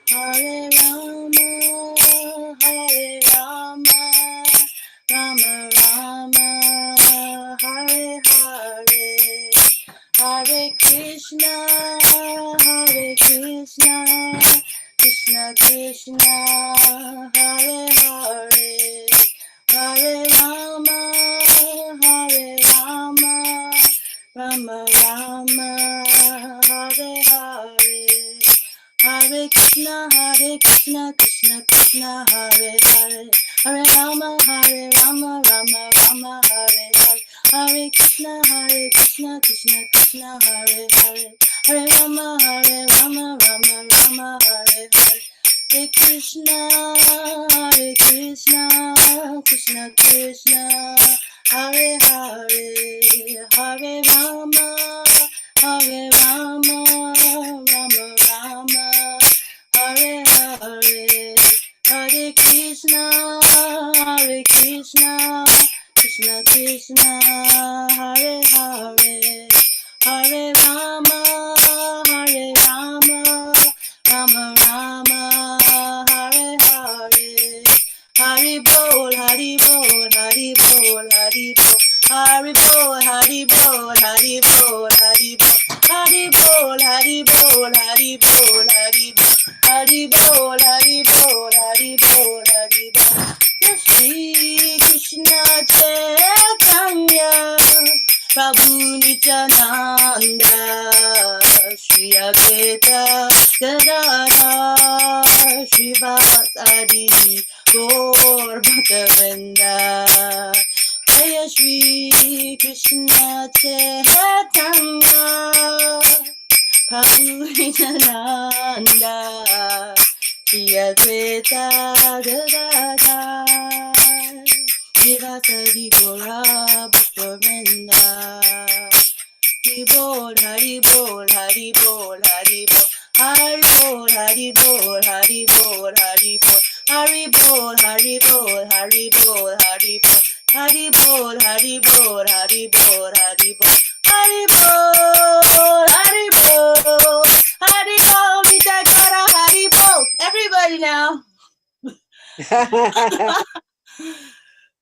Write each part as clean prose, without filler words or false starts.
Hare Rama, Hare Rama, Rama Rama, Hare Hare, Hare Krishna, Hare Krishna, Krishna Krishna, Hare Hare, Hare Rama, Hare Rama, Rama Rama, Hare Hare, Hare Krishna, Krishna Krishna, Hare Hare, Hare Rama, Rama Rama, Hare Hare, Hare Krishna, Krishna Krishna, Hare Hare, Hare Rama, Rama Rama, Hare Hare, Hare Krishna, Krishna Krishna, Hare Hare, Hare Rama, Rama Rama, Hare Hare, Hare Krishna, Krishna Krishna, Hare Hare, Hare Rama, Rama Rama, Hare Hare, Hari Bol, Hari Bol, Hari Bol, Hari Bol, Hari Bol, Hari Bol, Hari Bol, Hari Bol, Hari Bol, Hari Bol, Hari Bol, Hari Bol, Hari Bol, Hari Bol, Hari Bol, Shri Krishna Chaitanya Prabhu Nityananda Shri Advaita Gadadhar Srivasadi Gaur Bhaktavinda Jaya Shri Krishna Chaitanya Prabhu Nityananda Shri Advaita Gadadhar Srivasadi Gaur Bhaktavinda Hari Bol, Hari Bol, Hari Bol, Hari Bol, Hari Bol, Hari Bol, Hari Bol, Hari Bol, Hari Bol, Hari Bol, Hari Bol, Hari Bol, Hari Bol, Hari Bol, Hari Bol, Hari Bol, Hari Bol, Hari Bol, Vitakara, Hari Bol. Everybody now.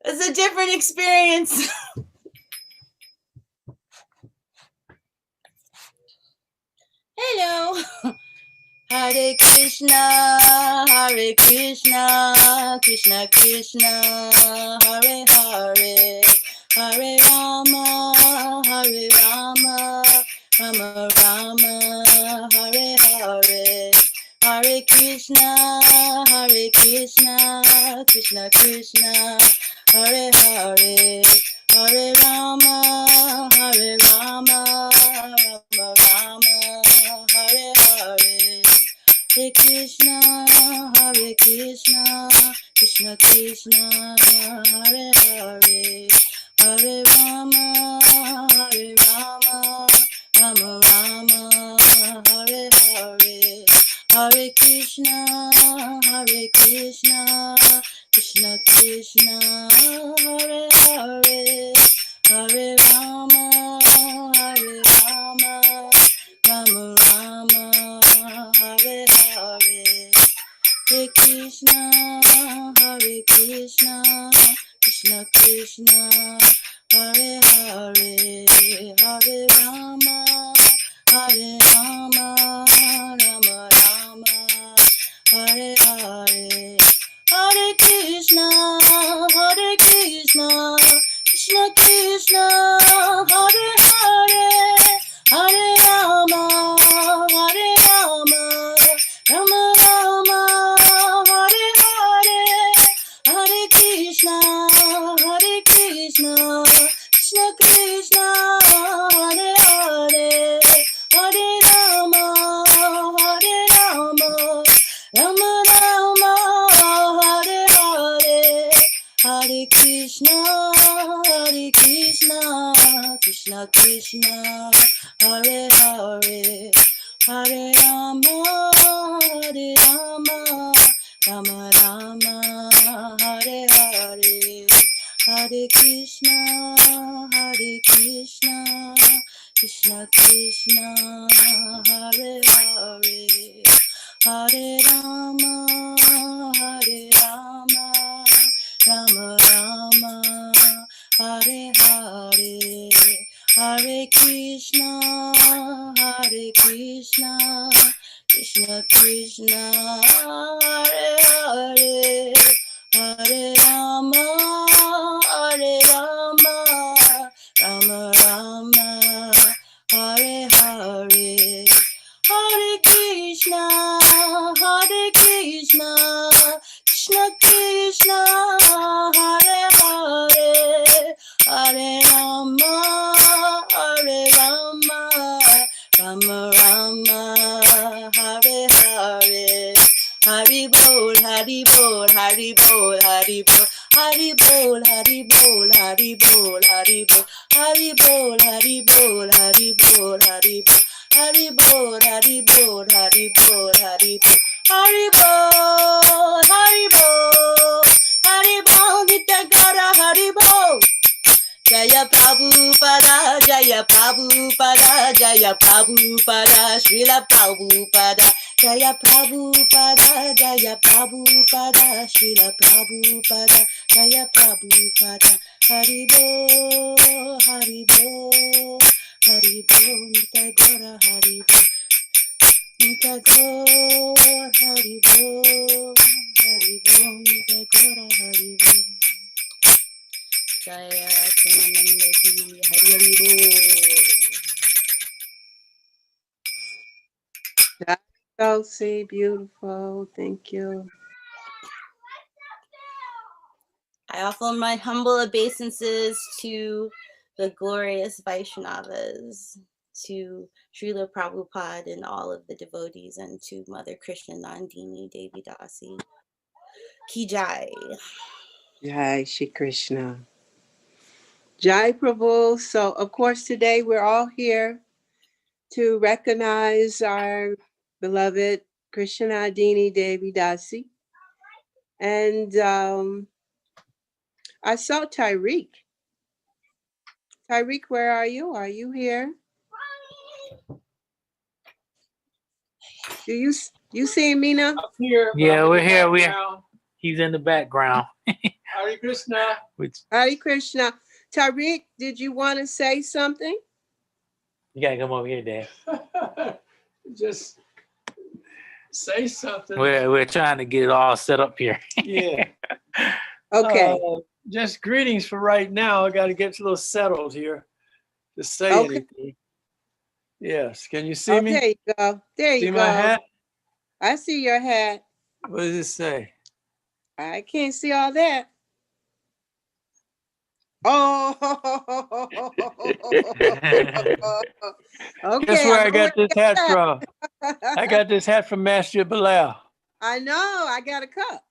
It's a different experience. Hello. Hare Krishna, Krishna Krishna, Hare Hare, Hare Rama, Rama Rama, Hare Hare, Hare Krishna, Krishna Krishna, Hare Hare, Hare Rama, Rama Rama, Hare Hare, Hare Krishna, Krishna Krishna, Hare Hare, Hare Rama, Rama Rama, Hare Hare, Hare Krishna, Krishna Krishna, Hare Hare, Hare Rama, Rama Rama, Hare Hare, Hare Krishna, Krishna Krishna, Hare Hare, Hare Rama, Rama Rama, Hare Hare, Hare Krishna, Krishna Krishna, Hare Hare, Hare Rama, Rama Rama, Hare Hare, Hare Krishna, Krishna Krishna, Hare Hare, Hare Rama, Rama Rama, Hare Hare, Hare Krishna, Krishna Krishna, Hare Hare, Hare Rama, Rama Rama, Hare Hare, Hare Krishna, Krishna Krishna, Hare Hare, Hare Rama, Hare Rama, Rama Rama, Hare Hare, Hare Krishna, Krishna Krishna, Hare Hare, Hare Rama, Rama Rama, Hare Hare, Hare Krishna, Krishna Krishna, Hare Hare, Hare Rama, Rama Rama, Hare Hare. Hari bol, Hari bol, Hari bol, Hari bol, Hari bol, Hari bol, Hari bol, Hari bol, Hari bol, Hari bol, Hari bol, Hari bol, Hari bol, Hari bol, Hari bol, Hari bol, Hari bol, Hari bol, Hari bol, Gita Gara Hari bol. Jaya Prabhupada, Jaya Prabhupada, Jaya Prabhupada, Srila Prabhupada, Jaya Prabhupada, Jaya Prabhupada, Srila Prabhupada, Jaya Prabhupada, Hari Bol, Hari Bol, Hari Bol, Nita Gora Hari Bol, Nita Gora Hari Bol, Hari Bol, Nita Gora Hari Bol. Jaya Krsnanandini, Hari Bol. Dasi, beautiful. Thank you. I offer my humble obeisances to the glorious Vaishnavas, to Srila Prabhupada and all of the devotees, and to Mother Krsnanandini, Devi Dasi. Ki Jai. Jai Shri Krishna. Jai Prabhu. So, of course, today we're all here to recognize our beloved Krsnanandini Devi Dasi. And I saw Tyreek. Tyreek, where are you? Are you here? Do you see me now? Up here. Yeah, we're here. He's in the background. Hare Krishna. Hare Krishna. Tyreek, did you want to say something? You gotta come over here, Dad. Just say something. We're trying to get it all set up here. Yeah. Okay. Just greetings for right now. I got to get a little settled here to say anything. Yes. Can you see me? There you go. There you see go. My hat? I see your hat. What does it say? I can't see all that. Oh. Okay. Guess where I got this hat from? I got this hat from Master Bilal. I know. I got a cup.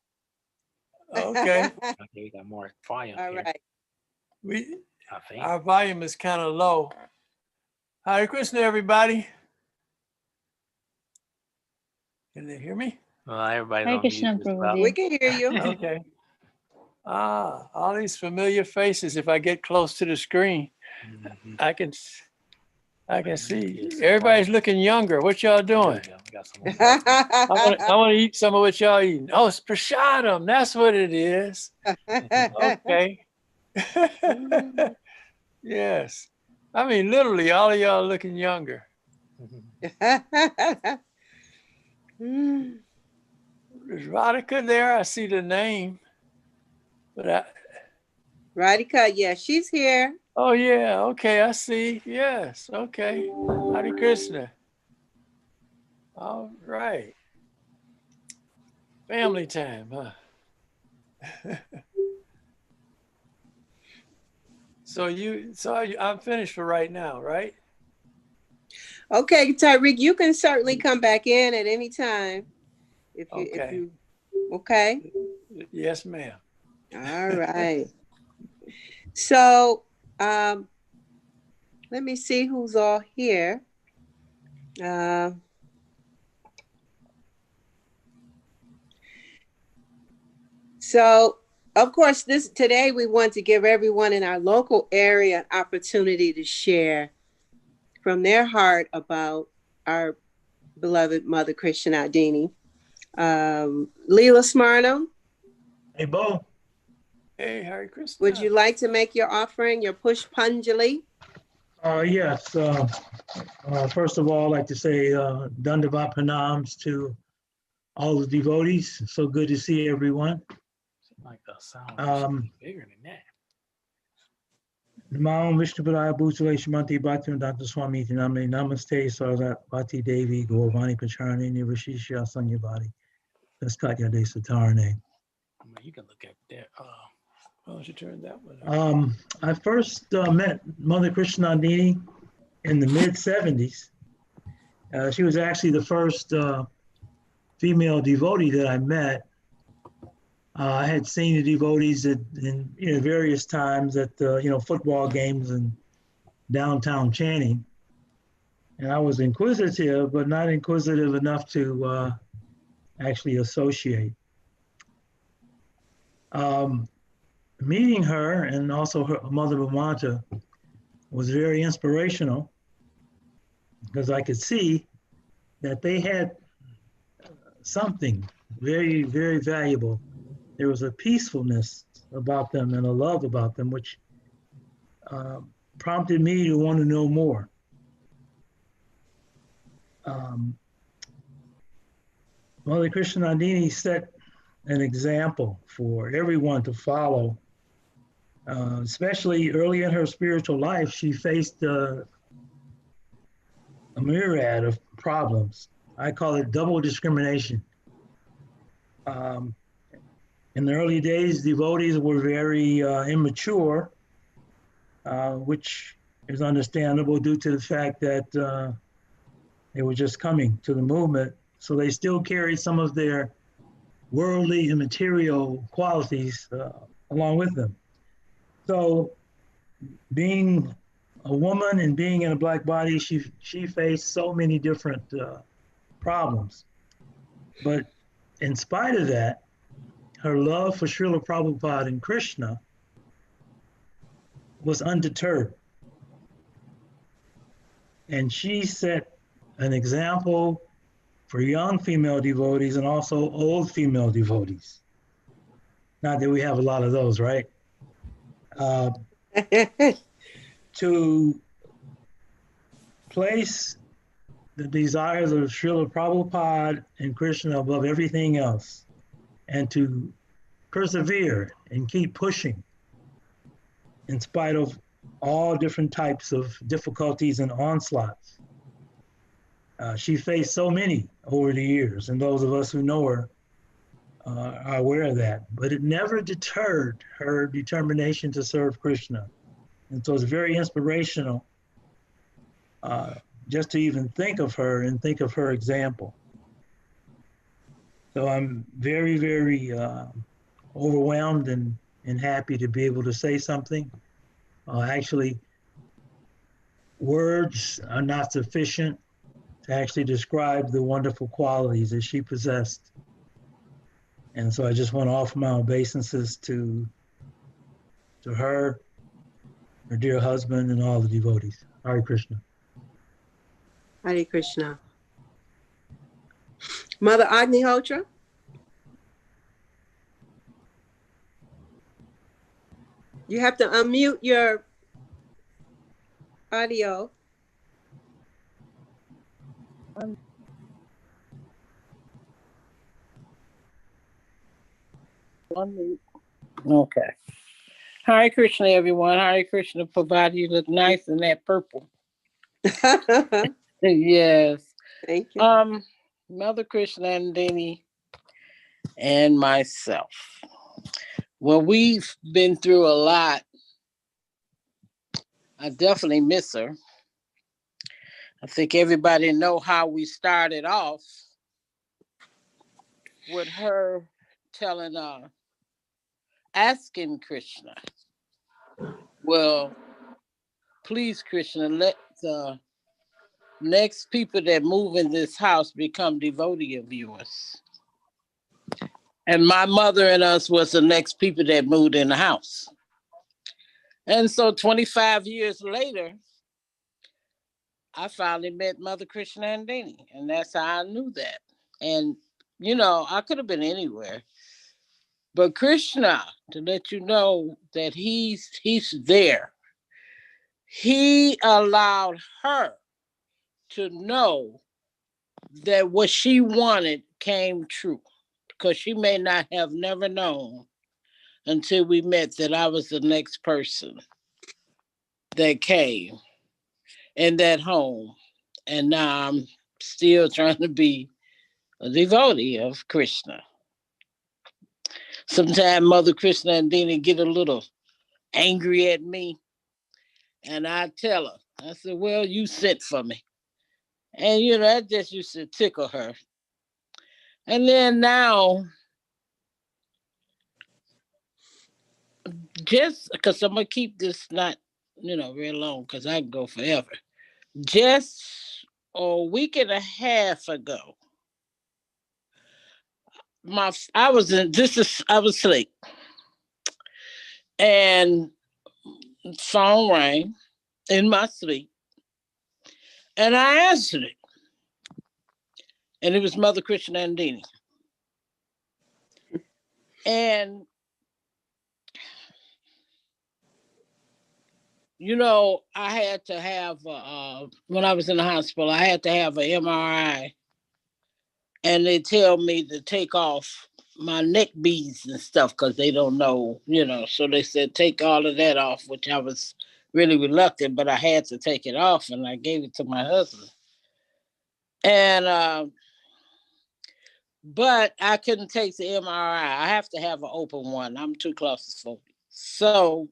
Okay. Okay, we got more volume. All here. right. Our volume is kind of low. Hare Krishna, everybody. Can they hear me? Well, everybody's Hare on Krishna, mute. Prabhuji. We can hear you. Okay. All these familiar faces. If I get close to the screen, Mhm. I can see. Everybody's looking younger. What y'all doing? We got some more. I want to eat some of what y'all eating. Oh, it's prasadam. That's what it is. Okay. Yes. I mean, literally, all of y'all looking younger. Is Radhika there? I see the name. But Radhika, yeah, she's here. oh yeah, okay, I see. Yes, okay. Hare Krishna. All right. Family time, huh? I'm finished for right now, right? Okay, Tyreek, you can certainly come back in at any time. Okay. Yes, ma'am. All right. So let me see who's all here. So of course, today we want to give everyone in our local area an opportunity to share from their heart about our beloved Mother Krsnanandini. Leela Smarno, Hey, Bo. Hey, Hare Krishna. would you like to make your offering, your Pushpanjali? Yes. First of all, I'd like to say Dandavat Pranams to all the devotees. So good to see everyone. Like the sound bigger than that. Namo Vishnu Padaya Bhutale Shrimanti Bhaktivedanta Swami Namne Namaste Sarasat Bhati Devi Govardhani Pacharane Nirvashishya Sanyavadi Daskatya De Satarane. You can look at that. Why don't you turn that one? I first met Mother Krsnanandini in the mid-70s. She was actually the first female devotee that I met. I had seen the devotees in various times at football games and downtown chanting, and I was inquisitive, but not inquisitive enough to actually associate. Meeting her and also her mother Bhamanta was very inspirational because I could see that they had something very, very valuable. There was a peacefulness about them and a love about them, which prompted me to want to know more. Mother Krsnanandini set an example for everyone to follow, especially early in her spiritual life. She faced a myriad of problems. I call it double discrimination. In the early days, devotees were very immature, which is understandable due to the fact that they were just coming to the movement. So they still carried some of their worldly and material qualities along with them. So being a woman and being in a Black body, she faced so many different problems. But in spite of that, her love for Srila Prabhupada and Krishna was undeterred. And she set an example for young female devotees and also old female devotees. Not that we have a lot of those, right? To place the desires of Srila Prabhupada and Krishna above everything else, and to persevere and keep pushing in spite of all different types of difficulties and onslaughts. She faced so many over the years, and those of us who know her are aware of that. But it never deterred her determination to serve Krishna. And so it's very inspirational just to even think of her and think of her example. So I'm very, very overwhelmed and happy to be able to say something. Actually, words are not sufficient to actually describe the wonderful qualities that she possessed. And so I just want to offer my obeisances to her dear husband, and all the devotees. Hare Krishna. Hare Krishna. Mother Agnihotra? You have to unmute your audio. Okay. Hare Krishna, everyone. Hare Krishna, Prabhupada, you look nice in that purple. Yes. Thank you. Mother Krsnanandini and myself. Well, we've been through a lot. I definitely miss her. I think everybody know how we started off with her telling asking Krishna, well, please, Krishna, let the next people that move in this house become devotee of yours. And my mother and us was the next people that moved in the house. And so 25 years later, I finally met Mother Krsnanandini, and that's how I knew that. And you know, I could have been anywhere. But Krishna, to let you know that he's there. He allowed her to know that what she wanted came true. Because she may not have never known until we met that I was the next person that came in that home. And now I'm still trying to be a devotee of Krishna. Sometimes Mother Krsnanandini get a little angry at me, and I tell her, I said, well, you sent for me. And, you know, that just used to tickle her. And then now, just because I'm going to keep this not, you know, real long because I can go forever. Just a week and a half ago, I was asleep, and phone rang in my sleep, and I answered it, and it was Mother Krsnanandini. And you know, I had to have when I was in the hospital, I had to have an MRI, and they tell me to take off my neck beads and stuff because they don't know, you know. So they said take all of that off, which I was really reluctant, but I had to take it off, and I gave it to my husband. And but I couldn't take the MRI. I have to have an open one. I'm too claustrophobic. So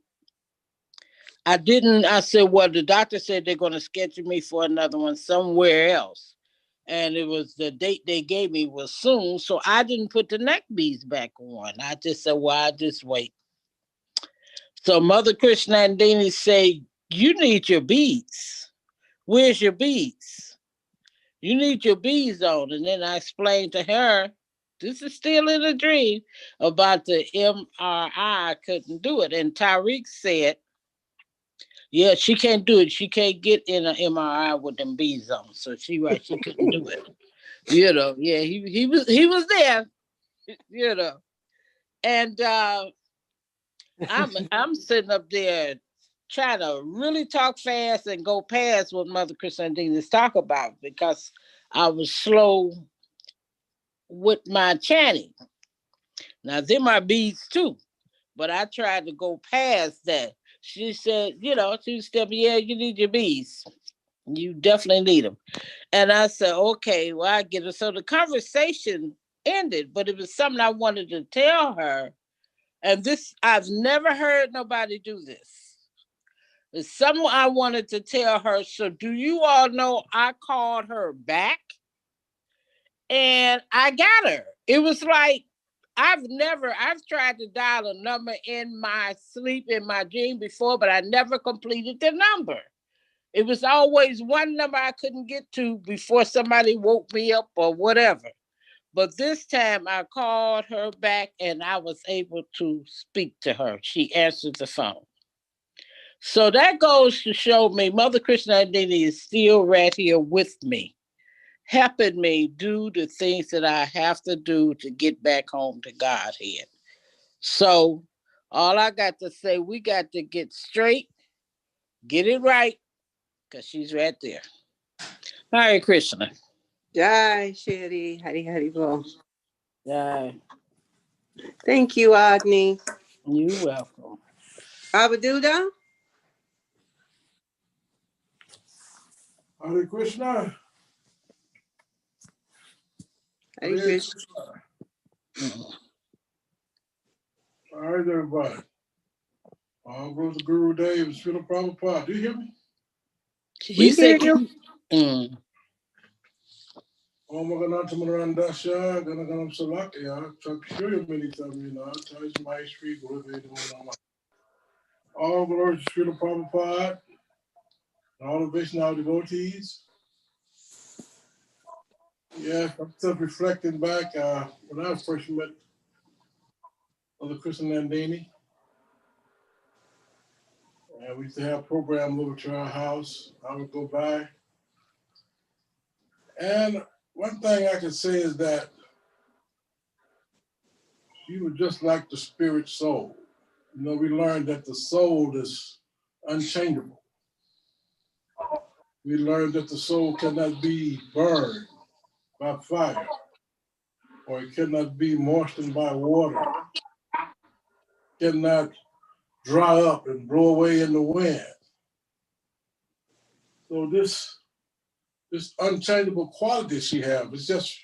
I didn't. I said, well, the doctor said they're going to schedule me for another one somewhere else. And it was the date they gave me was soon. So I didn't put the neck beads back on. I just said, well, I'll just wait. So Mother Krsnanandini said, you need your beads. Where's your beads? You need your beads on. And then I explained to her, this is still in a dream, about the MRI. I couldn't do it. And Tariq said, yeah, she can't do it. She can't get in an MRI with them beads on. So she couldn't do it. You know, yeah, he was there, you know. And I'm sitting up there trying to really talk fast and go past what Mother Krsnanandini is talking about because I was slow with my chanting. Now, they're my beads too, but I tried to go past that. She said, you know, she said, yeah, you need your beads. You definitely need them. And I said, okay, well, I get it. So the conversation ended, but it was something I wanted to tell her. And this, I've never heard nobody do this. It's something I wanted to tell her. So do you all know I called her back and I got her? It was like, I've tried to dial a number in my sleep, in my dream before, but I never completed the number. It was always one number I couldn't get to before somebody woke me up or whatever. But this time I called her back and I was able to speak to her. She answered the phone. So that goes to show me Mother Krsnanandini is still right here with me, helping me do the things that I have to do to get back home to Godhead. So all I got to say, we got to get straight, get it right, because she's right there. Hare Krishna. Jai Shri Hari Hari Bol. Jai. Thank you, Agni. You're welcome. Abaduda? Hare Krishna. Hare Krishna. All right, everybody. All goes to Guru Devi and Srila Prabhupada. Do you hear me? He said, you. Om Ganata Manarandasha, Ganaganam Salakya, Chakshuri Militamina, Tais Maestri, Guru Devi. All glory to Srila Prabhupada and all the Vaishnava devotees. Yeah, I'm still reflecting back when I first met Mother Krsnanandini. And we used to have a program over to our house. I would go by. And one thing I can say is that she was just like the spirit soul. You know, we learned that the soul is unchangeable. We learned that the soul cannot be burned by fire, or it cannot be moistened by water, cannot dry up and blow away in the wind. So this unchangeable quality she has, it just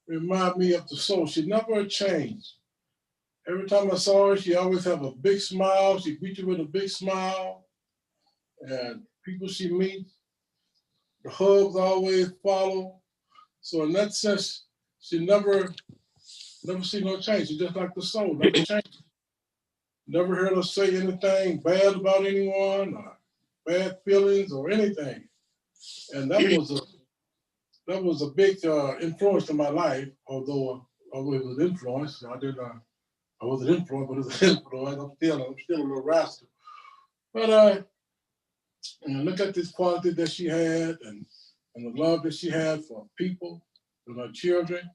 remind me of the soul. She never changed. Every time I saw her, she always have a big smile. She greet you with a big smile. And people she meets, the hugs always follow. So in that sense, she never see no change. She's just like the soul, never changed. Never heard her say anything bad about anyone or bad feelings or anything. And that was a big influence in my life. Although it was an influence, I wasn't influenced, but it was an influence. I'm still a little rascal. But look at this quality that she had, and the love that she had for people and her children.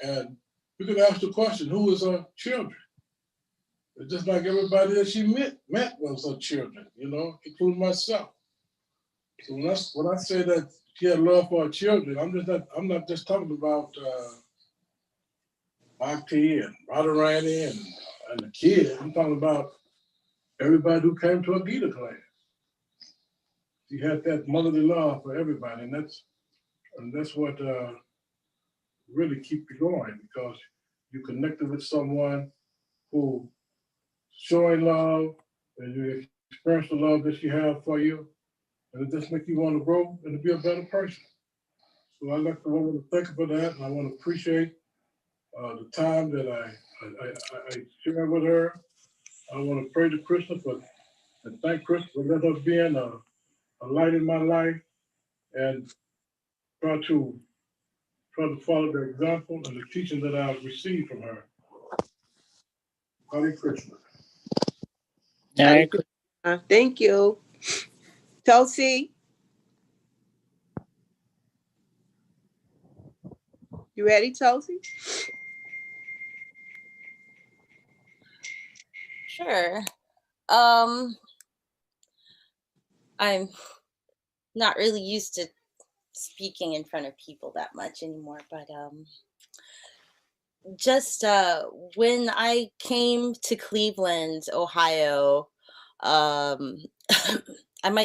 And we could ask the question, who is her children? It's just like everybody that she met was her children, you know, including myself. So when I say that she had love for her children, I'm not just talking about Bhakti and Radharani and the kids. I'm talking about everybody who came to a Gita class. She had that motherly love for everybody, and that's what really keeps you going, because you connected with someone who showing love, and you experience the love that she has for you, and it just makes you want to grow and to be a better person. So I want to thank her for that, and I want to appreciate the time that I shared with her. I want to pray to Krishna and thank Krishna for letting us be a light in my life, and try to follow the example and the teaching that I've received from her. Hare Krishna. Thank you. Tulsi, you ready, Tulsi? Sure. I'm not really used to speaking in front of people that much anymore, but just when I came to Cleveland, Ohio, um I'm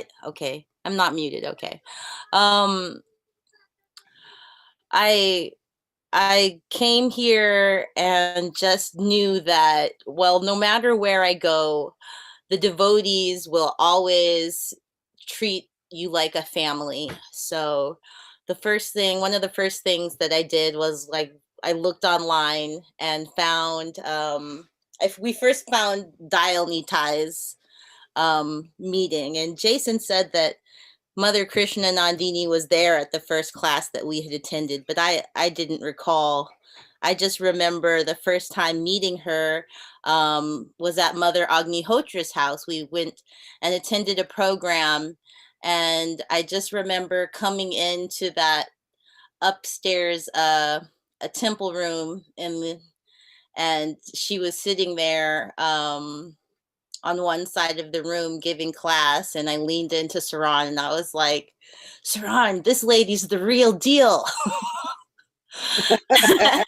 not muted, okay. I came here and just knew that, well, no matter where I go, the devotees will always treat you like a family. So one of the first things that I did was, like, I looked online and found, we first found Dial Nitai's meeting, and Jason said that Mother Krsnanandini was there at the first class that we had attended, but I didn't recall. I just remember the first time meeting her was at Mother Agnihotra's house. We went and attended a program, and I just remember coming into that upstairs a temple room, and she was sitting there on one side of the room giving class, and I leaned into Saran and I was like, Saran, this lady's the real deal. And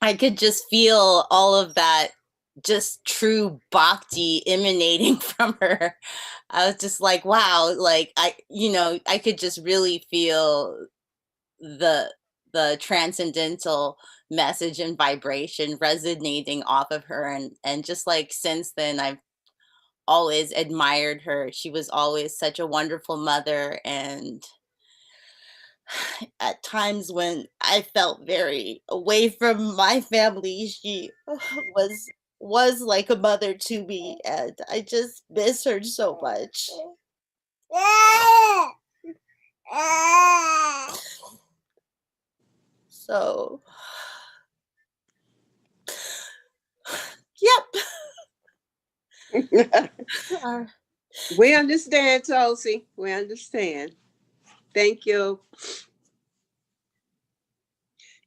I could just feel all of that just true bhakti emanating from her. I was just like, wow, like I could just really feel the transcendental message and vibration resonating off of her, and just like since then I've always admired her. She was always such a wonderful mother, and at times when I felt very away from my family, she was like a mother to me, and I just miss her so much. So, yep. We understand, Tulsi. We understand. Thank you.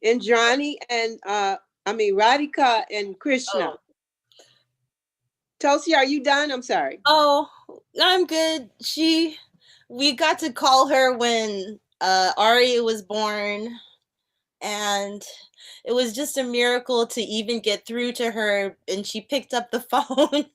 Indrani and Radhika and Krishna. Oh. Tosi, are you done? I'm sorry. Oh, I'm good. We got to call her when Arya was born, and it was just a miracle to even get through to her, and she picked up the phone.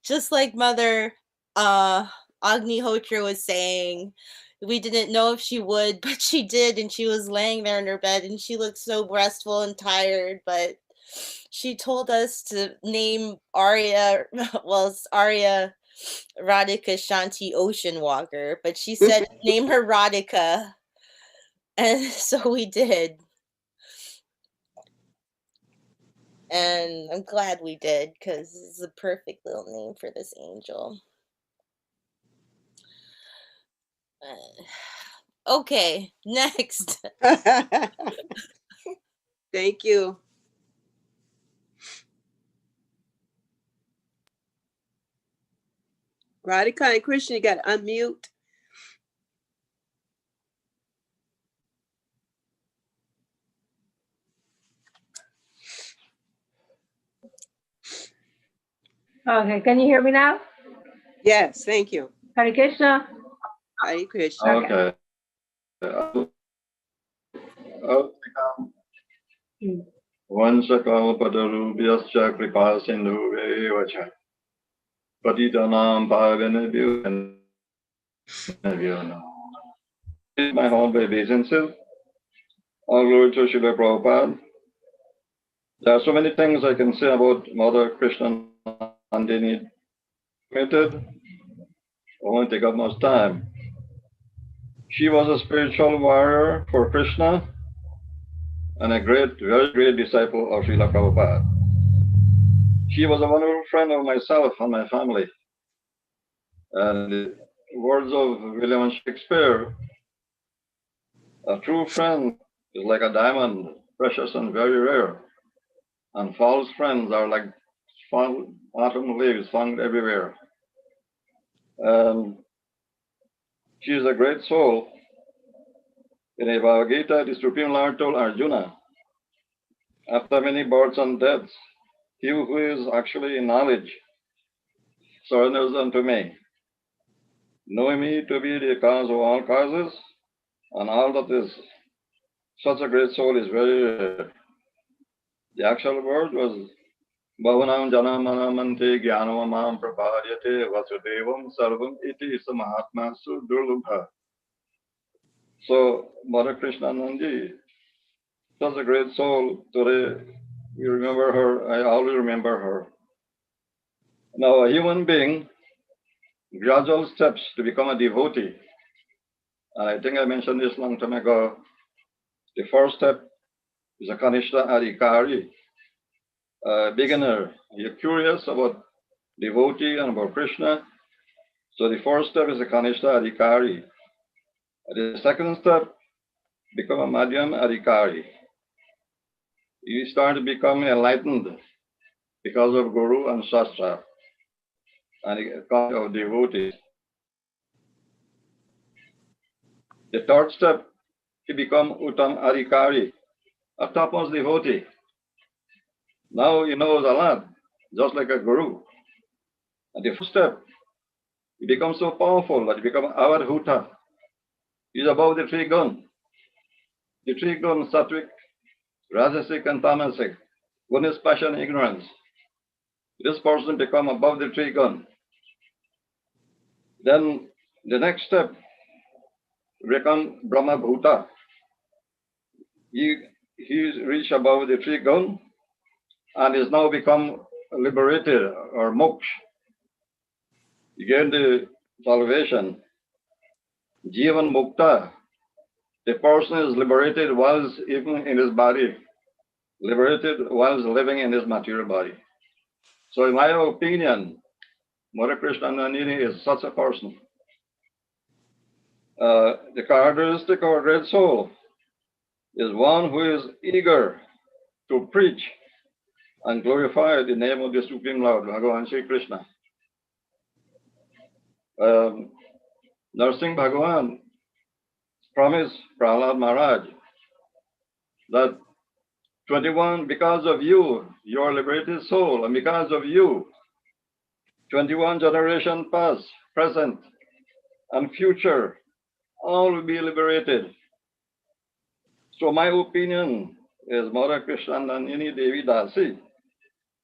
Just like Mother Agnihotra was saying, we didn't know if she would, but she did, and she was laying there in her bed, and she looked so restful and tired, but she told us to name Arya, well, it's Arya Radhika Shanti Ocean Walker, but she said name her Radhika, and so we did. And I'm glad we did, because it's a perfect little name for this angel. Okay, next. Thank you. Radhika and Krishna, you got to unmute. Okay, can you hear me now? Yes, thank you. Hare Krishna. Hare Krishna. Okay. Vansakalpatarubhyascha kripasindhuvevacha patitanam pavanebhyo. My humble obeisances. All glory to Srila Prabhupada. There are so many things I can say about Mother Krsnanandini. Limited. I won't take up much time. She was a spiritual warrior for Krishna and a very great disciple of Srila Prabhupada. She was a wonderful friend of myself and my family. And the words of William Shakespeare, a true friend is like a diamond, precious and very rare. And false friends are like autumn leaves found everywhere. She is a great soul. In a Bhagavad Gita, the Supreme Lord told Arjuna, after many births and deaths, he who is actually in knowledge surrenders unto me, knowing me to be the cause of all causes, and all that is. Such a great soul is very rare. The actual word was Bhavanam Janamanamante Jnanamam Prapadyate Vasudevam Sarvam Iti Mahatma Su Durlubha. So Mother Krsnanandini, such a great soul. Today we remember her. I always remember her. Now a human being, gradual steps to become a devotee. And I think I mentioned this long time ago. The first step is a Kanishta Adhikari, a beginner. You're curious about devotee and about Krishna. So the first step is a Kanishta Adhikari. The second step, become a Madhyam Adhikari. You start to become enlightened because of Guru and Shastra and of devotees. The third step, you become Uttam Adhikari, a topmost devotee. Now he knows a lot, just like a Guru. And the fourth step, he becomes so powerful that he becomes Avadhuta. He's above the three gun. The three gun, Sattvic, Rajasic and Tamasic. One is passion, ignorance. This person become above the three gun. Then the next step, become Brahma Bhuta. He's reached above the three gun and is now become liberated or moksha. You get the salvation. Jivan Mukta. The person is liberated whilst even in his body, liberated whilst living in his material body. So in my opinion, Mother Krsnanandini is such a person. The characteristic of a great soul is one who is eager to preach and glorify the name of the Supreme Lord, Bhagavan Sri Krishna. Narsingh Bhagavan promised Prahlad Maharaj that 21, because of you, your liberated soul, and because of you, 21 generations past, present, and future, all will be liberated. So my opinion is Mother Krsnanandini Devi Dasi,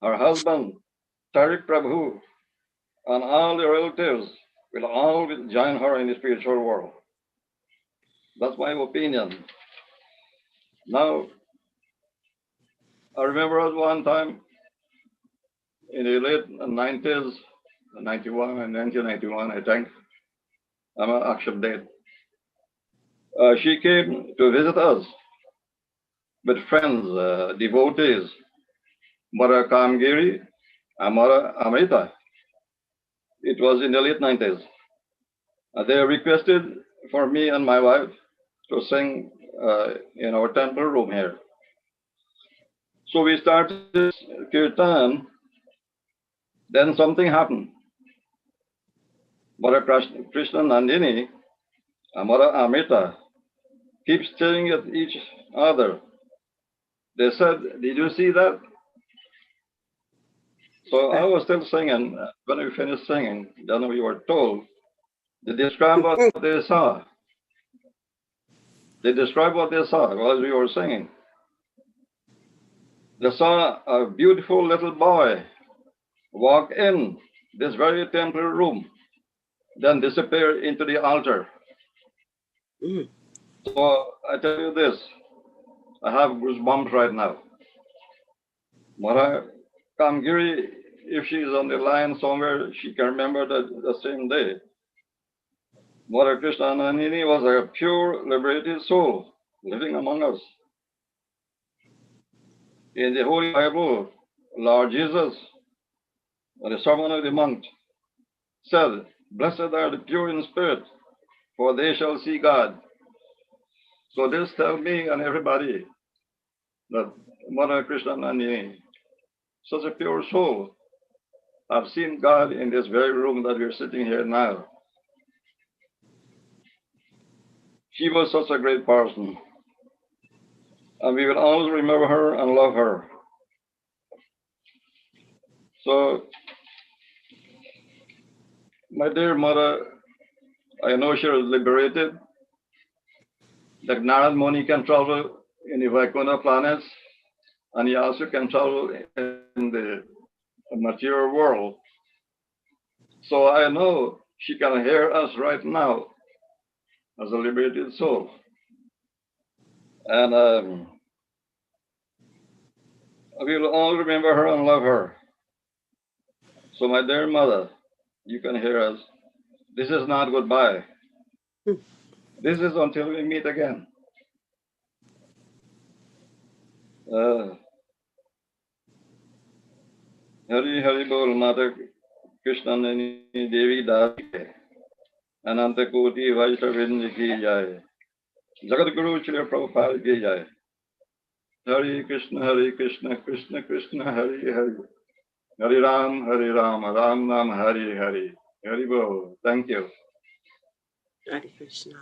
her husband, Tarik Prabhu, and all the relatives will all join her in the spiritual world. That's my opinion. Now, I remember at one time in the late 90s, 91 and 1991, I think, I'm an actual date. She came to visit us with friends, devotees, Mother Kamgiri and Mother Amrita. It was in the late 90s. They requested for me and my wife to sing in our temple room here. So we started kirtan. Then something happened. Mother Krsnanandini and Mother Amrita keep staring at each other. They said, "Did you see that?" So I was still singing. When we finished singing, then we were told to describe what they saw. They described what they saw while we were singing. They saw a beautiful little boy walk in this very temple room, then disappear into the altar. So I tell you this, I have goosebumps right now. Mother Kamgiri, if she is on the line somewhere, she can remember that the same day. Mother Krsnanandini was a pure, liberated soul living among us. In the Holy Bible, Lord Jesus, the Sermon of the Mount, said, "Blessed are the pure in spirit, for they shall see God." So this tells me and everybody that Mother Krsnanandini, such a pure soul, I've seen God in this very room that we're sitting here now. She was such a great person, and we will always remember her and love her. So, my dear mother, I know she was liberated. That Narad Muni can travel in the Vaikuntha planets, and he also can travel in the material world. So I know she can hear us right now as a liberated soul. And we will all remember her and love her. So my dear mother, you can hear us. This is not goodbye. This is until we meet again. Hari Hari Bol Mata Krsnanandini Devi Dasi Ananta Koti Vaishnavind ki jai. Jagat Guru Chila Prabhupada ki jai. Hari Krishna, Krishna Krishna, Hari Hari. Hari Ram, Ram Ram, Hari Hari. Hari Bol. Thank you. Hare Krishna.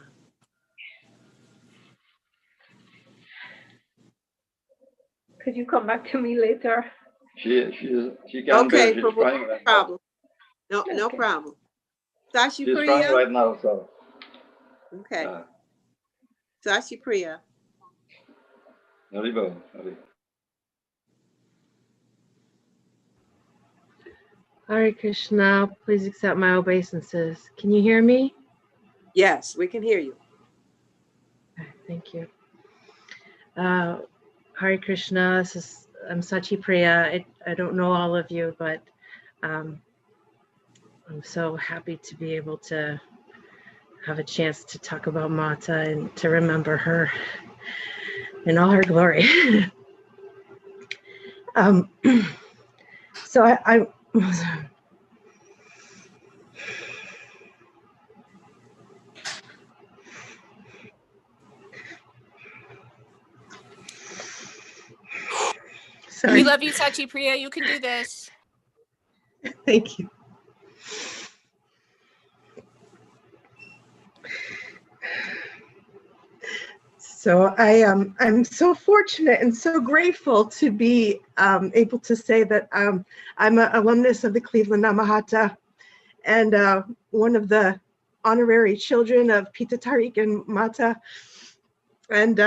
Could you come back to me later? She can't Okay, bear. She's crying no right problem. No Okay. problem. Sashi now. She's crying Priya. right now, so. Okay. Sashi Priya. Hari Bol. Hari. Hare Krishna, please accept my obeisances. Can you hear me? Yes, we can hear you. Okay, thank you. Hare Krishna, I'm Sachi Priya. I don't know all of you, but I'm so happy to be able to have a chance to talk about Mata and to remember her in all her glory. So I sorry. We love you, Sachi Priya. You can do this. Thank you. So I'm so fortunate and so grateful to be able to say that I'm an alumnus of the Cleveland Namahata and one of the honorary children of Pita Tariq and Mata. And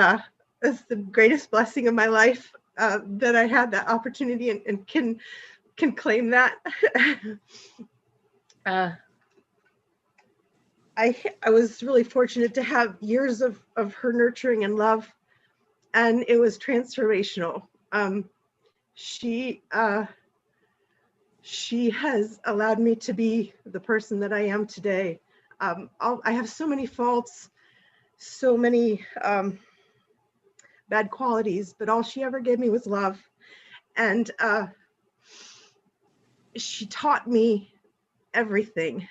it's the greatest blessing of my life that I had that opportunity and can claim that. I was really fortunate to have years of her nurturing and love, and it was transformational. She has allowed me to be the person that I am today. I have so many faults, so many bad qualities, but all she ever gave me was love. And she taught me everything,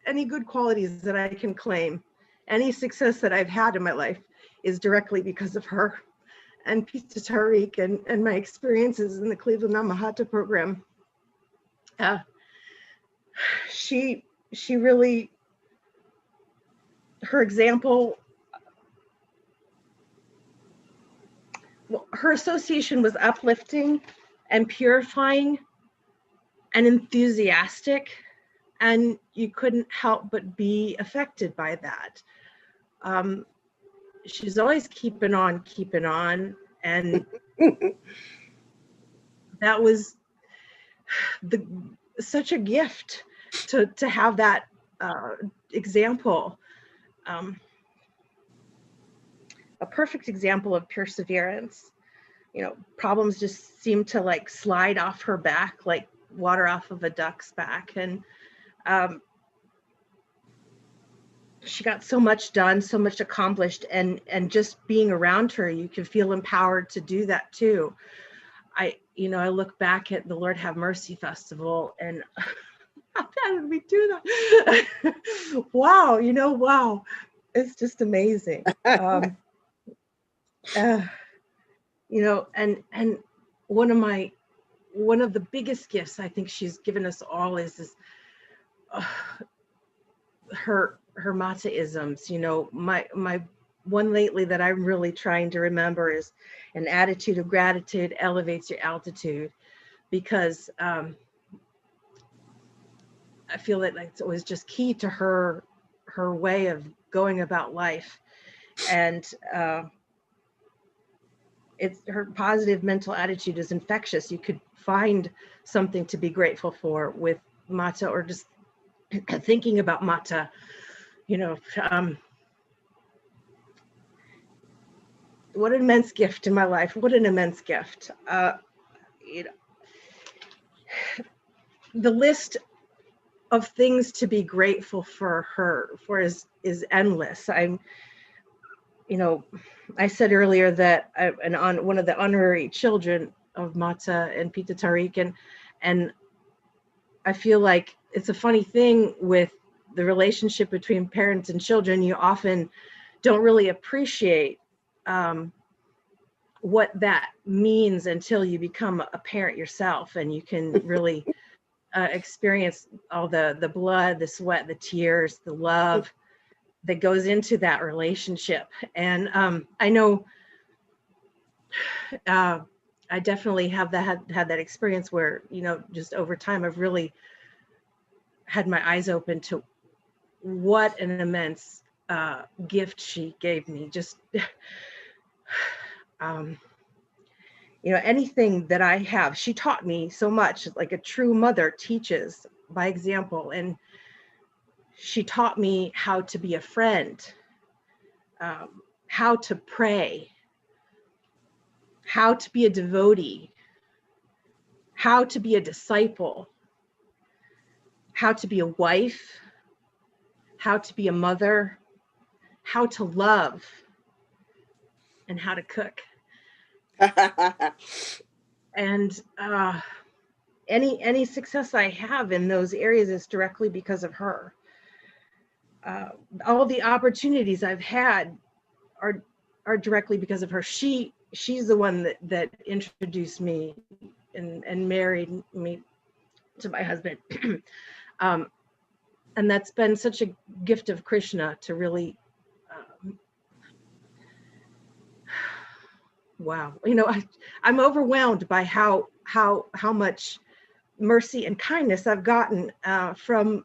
any good qualities that I can claim, any success that I've had in my life is directly because of her and Pita Tariq and my experiences in the Cleveland Namahata program. She really, her example, her association was uplifting and purifying and enthusiastic, and you couldn't help but be affected by that. She's always keeping on, and that was such a gift to have that example, a perfect example of perseverance. You know, problems just seem to like slide off her back like water off of a duck's back, and she got so much done, so much accomplished, and just being around her, you can feel empowered to do that too. I look back at the Lord Have Mercy Festival, and how did we do that? Wow, wow, it's just amazing. And one of the biggest gifts I think she's given us all is this, her Mata-isms. My one lately that I'm really trying to remember is an attitude of gratitude elevates your altitude, because I feel that it was just key to her way of going about life. And her positive mental attitude is infectious. You could find something to be grateful for with Mata, or just thinking about Mata. What an immense gift in my life. What an immense gift. The list of things to be grateful for is endless. I said earlier that I'm one of the honorary children of Mata and Pita Tariq, and I feel like it's a funny thing with the relationship between parents and children. You often don't really appreciate what that means until you become a parent yourself, and you can really experience all the blood, the sweat, the tears, the love that goes into that relationship. And I know I definitely have had that experience where, just over time, I've really had my eyes open to what an immense gift she gave me. Just, anything that I have, she taught me so much, like a true mother teaches by example. And she taught me how to be a friend, how to pray, how to be a devotee, how to be a disciple, how to be a wife, how to be a mother, how to love, and how to cook. And any success I have in those areas is directly because of her. All the opportunities I've had are directly because of her. She's the one that introduced me and married me to my husband. And that's been such a gift of Krishna to really wow, I'm overwhelmed by how much mercy and kindness I've gotten from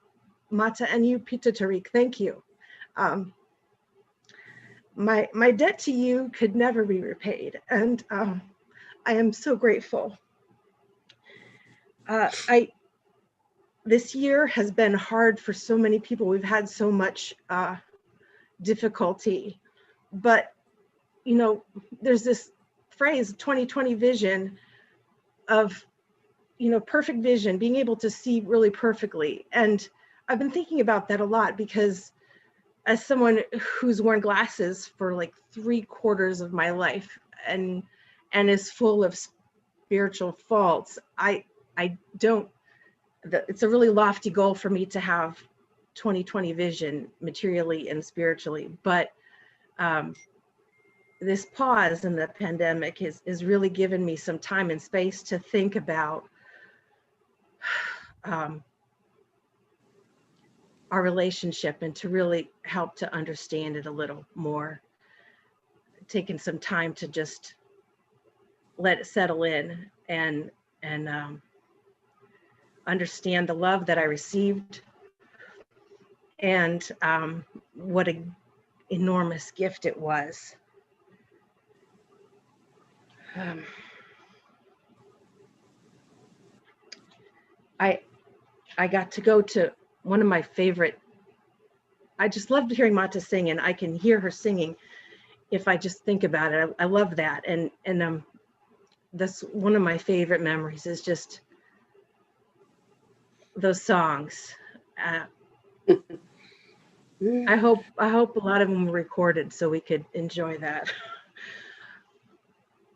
Mata and you, Pita Tariq. Thank you. My debt to you could never be repaid, and I am so grateful. This year has been hard for so many people. We've had so much difficulty, but there's this phrase, 2020 vision of, perfect vision, being able to see really perfectly. And I've been thinking about that a lot because as someone who's worn glasses for like 3/4 of my life and is full of spiritual faults, I don't, it's a really lofty goal for me to have 2020 vision materially and spiritually, but this pause in the pandemic is really given me some time and space to think about our relationship and to really help to understand it a little more. Taking some time to just let it settle in and understand the love that I received and what an enormous gift it was. I got to go to one of my favorite, I just loved hearing Mata sing, and I can hear her singing if I just think about it. I love that. And that's one of my favorite memories, is just those songs. I hope a lot of them were recorded so we could enjoy that.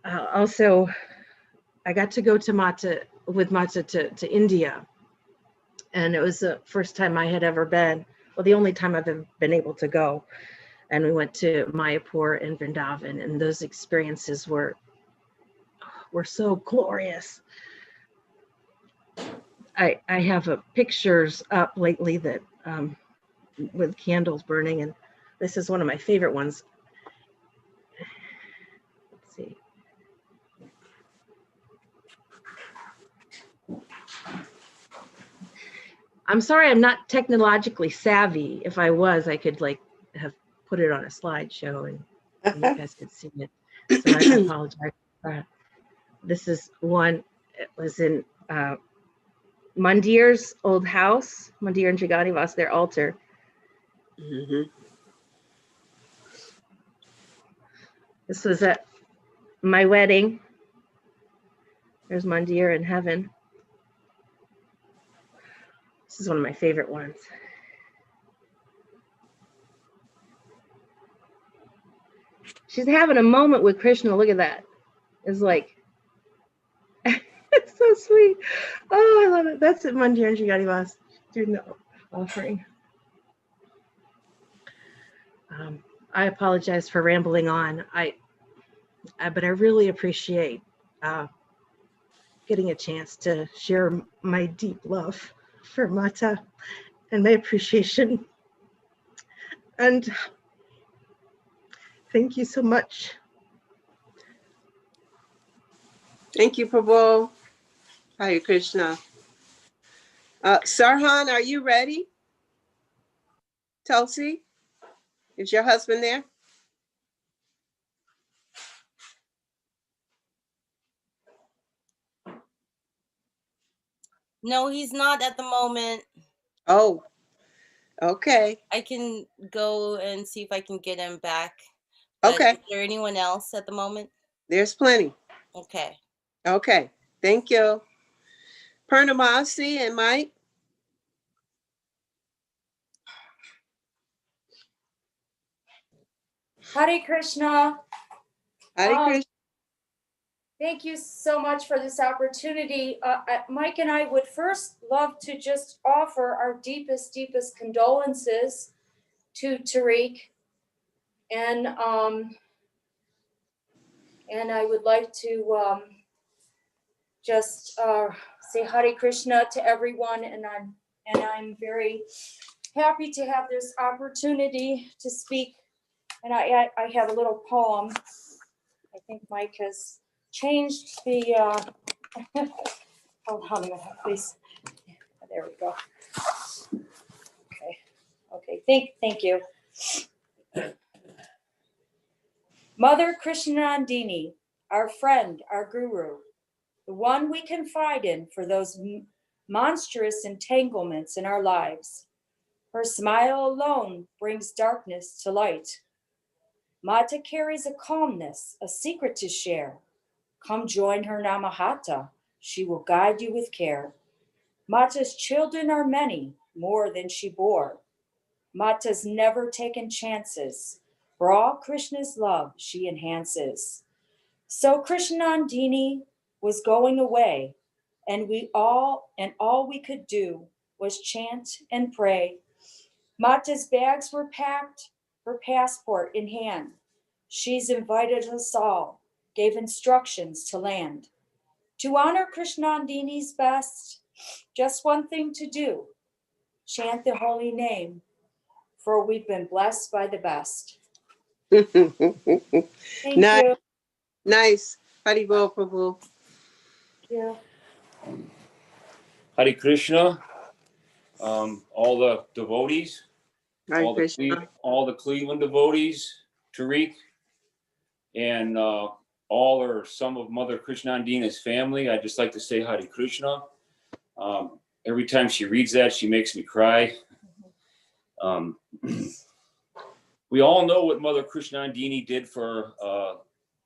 Also, I got to go to Mata to India, and it was the first time I had ever been, well, the only time I've ever been able to go. And we went to Mayapur and Vrindavan, and those experiences were so glorious. I have pictures up lately that with candles burning, and this is one of my favorite ones. Let's see. I'm sorry, I'm not technologically savvy. If I was, I could have put it on a slideshow and you guys could see it. So I apologize for that. This is one, it was in Mandir's old house, Mandir and Jaganivas, their altar. Mm-hmm. This was at my wedding. There's Mandir in heaven. This is one of my favorite ones. She's having a moment with Krishna. Look at that. It's like, it's so sweet. Oh, I love it. That's it, Mandir and Jaganivas doing the offering. I apologize for rambling on. But I really appreciate getting a chance to share my deep love for Mata and my appreciation. And thank you so much. Thank you, Prabhu. Hare Krishna. Sarhan, are you ready? Tulsi, is your husband there? No, he's not at the moment. Oh, okay. I can go and see if I can get him back. But Okay. Is there anyone else at the moment? There's plenty. Okay. Okay. Thank you. Purnamasi and Mike. Hare Krishna. Hare Krishna. Thank you so much for this opportunity. Mike and I would first love to just offer our deepest condolences to Tariq. And I would like to just say Hare Krishna to everyone. And I'm very happy to have this opportunity to speak. And I have a little poem. I think Mike has changed the, hold on a minute, please. There we go. Okay, thank you. Mother Krsnanandini, our friend, our guru, the one we confide in for those monstrous entanglements in our lives. Her smile alone brings darkness to light. Mata carries a calmness, a secret to share. Come join her Namahata. She will guide you with care. Mata's children are many, more than she bore. Mata's never taken chances. For all Krishna's love she enhances. So Krsnanandini was going away, and all we could do was chant and pray. Mata's bags were packed, her passport in hand. She's invited us all, gave instructions to land. To honor Krsnanandini's best, just one thing to do, chant the holy name, for we've been blessed by the best. Thank Nice. you. Nice. Haribol Prabhu. Yeah. Hare Krishna, all the devotees, Hare Krishna. all the Cleveland devotees, Tariq, and all or some of Mother Krsnanandini's family. I'd just like to say Hare Krishna. Every time she reads that, she makes me cry. We all know what Mother Krsnanandini did for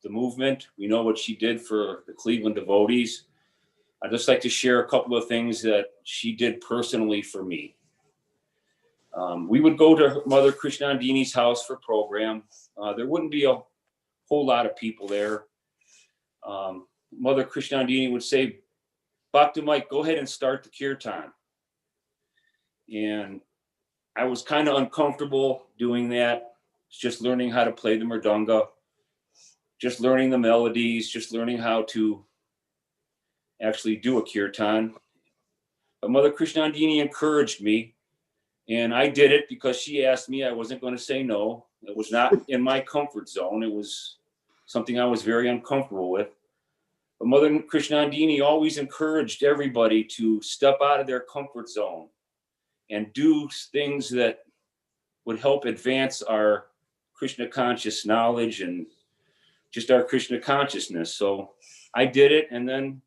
the movement. We know what she did for the Cleveland devotees. I'd just like to share a couple of things that she did personally for me. We would go to Mother Krsnanandini's house for program. There wouldn't be a whole lot of people there. Mother Krsnanandini would say, Bhakti Mike, go ahead and start the kirtan. And I was kind of uncomfortable doing that. It's just learning how to play the mridanga, just learning the melodies, just learning how to actually do a kirtan. But Mother Krsnanandini encouraged me, and I did it because she asked me. I wasn't going to say no. It was not in my comfort zone. It was something I was very uncomfortable with. But Mother Krsnanandini always encouraged everybody to step out of their comfort zone and do things that would help advance our Krishna conscious knowledge and just our Krishna consciousness. So I did it. And then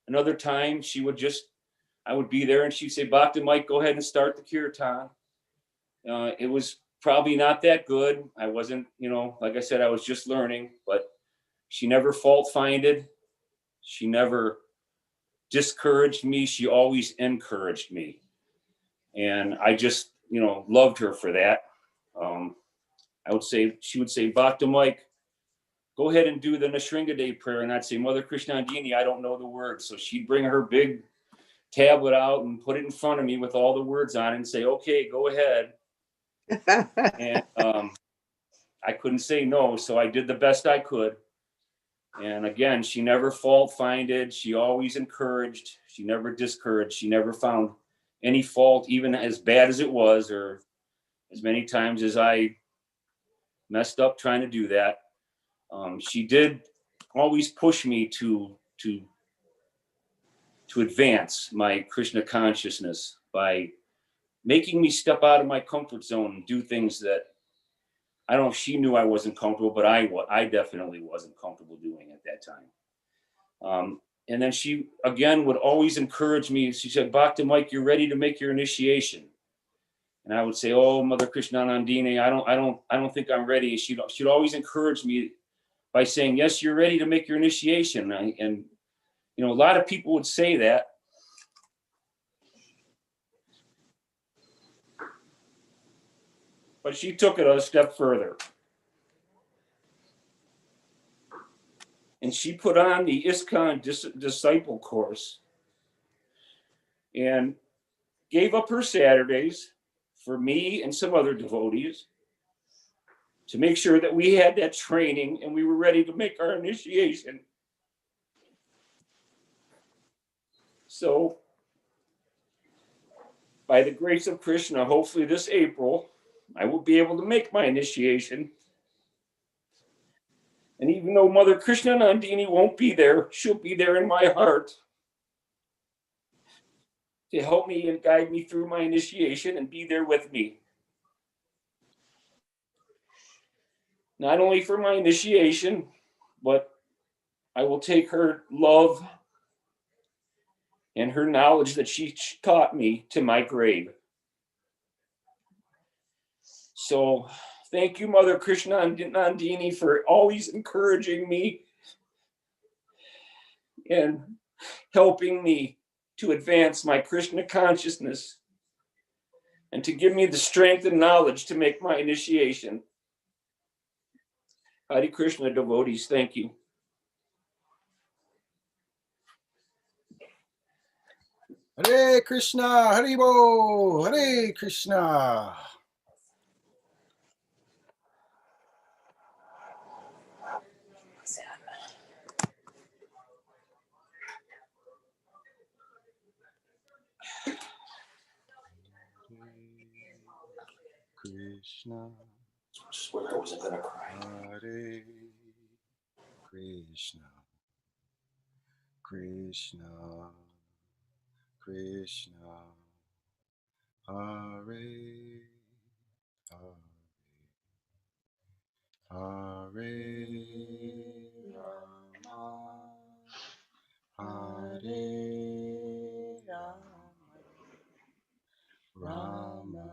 another time I would be there and she'd say, Bhakti Mike, go ahead and start the kirtan. It was probably not that good. I wasn't, like I said, I was just learning, but she never fault-finded. She never discouraged me. She always encouraged me. And I just, loved her for that. She would say, Bhakti Mike, go ahead and do the Nashringa Day prayer. And I'd say, Mother Krsnanandini, I don't know the words. So she'd bring her big tablet out and put it in front of me with all the words on it and say, okay, go ahead. And I couldn't say no. So I did the best I could. And again, she never fault-finded. She always encouraged. She never discouraged. She never found any fault, even as bad as it was, or as many times as I messed up trying to do that. She did always push me to advance my Krishna consciousness by making me step out of my comfort zone and do things that I don't know if she knew I wasn't comfortable, but I definitely wasn't comfortable doing at that time. And then she, again, would always encourage me. She said, Bhakti Mike, you're ready to make your initiation. And I would say, oh, Mother Krsnanandini, I don't think I'm ready. She'd always encourage me by saying, yes, you're ready to make your initiation. And a lot of people would say that. But she took it a step further. And she put on the ISKCON disciple course and gave up her Saturdays for me and some other devotees to make sure that we had that training and we were ready to make our initiation. So, by the grace of Krishna, hopefully this April, I will be able to make my initiation. And even though Mother Krsnanandini won't be there, she'll be there in my heart to help me and guide me through my initiation and be there with me. Not only for my initiation, but I will take her love and her knowledge that she taught me to my grave. So thank you, Mother Krsnanandini, for always encouraging me and helping me to advance my Krishna consciousness and to give me the strength and knowledge to make my initiation. Hare Krishna, devotees, thank you. Hare Krishna, Haribo, Hare Krishna. Krishna, I swear I wasn't gonna cry. Hare Krishna, Krishna, Krishna, Hare Hare, Hare Rama, Hare Rama,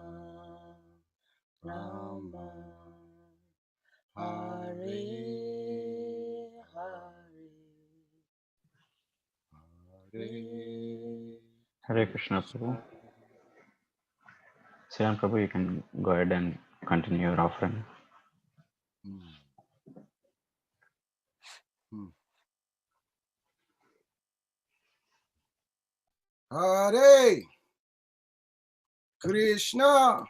Rama, Hare Hare, Hare Krishna, Prabhu. Siran Prabhu, you can go ahead and continue your offering. Hare Krishna,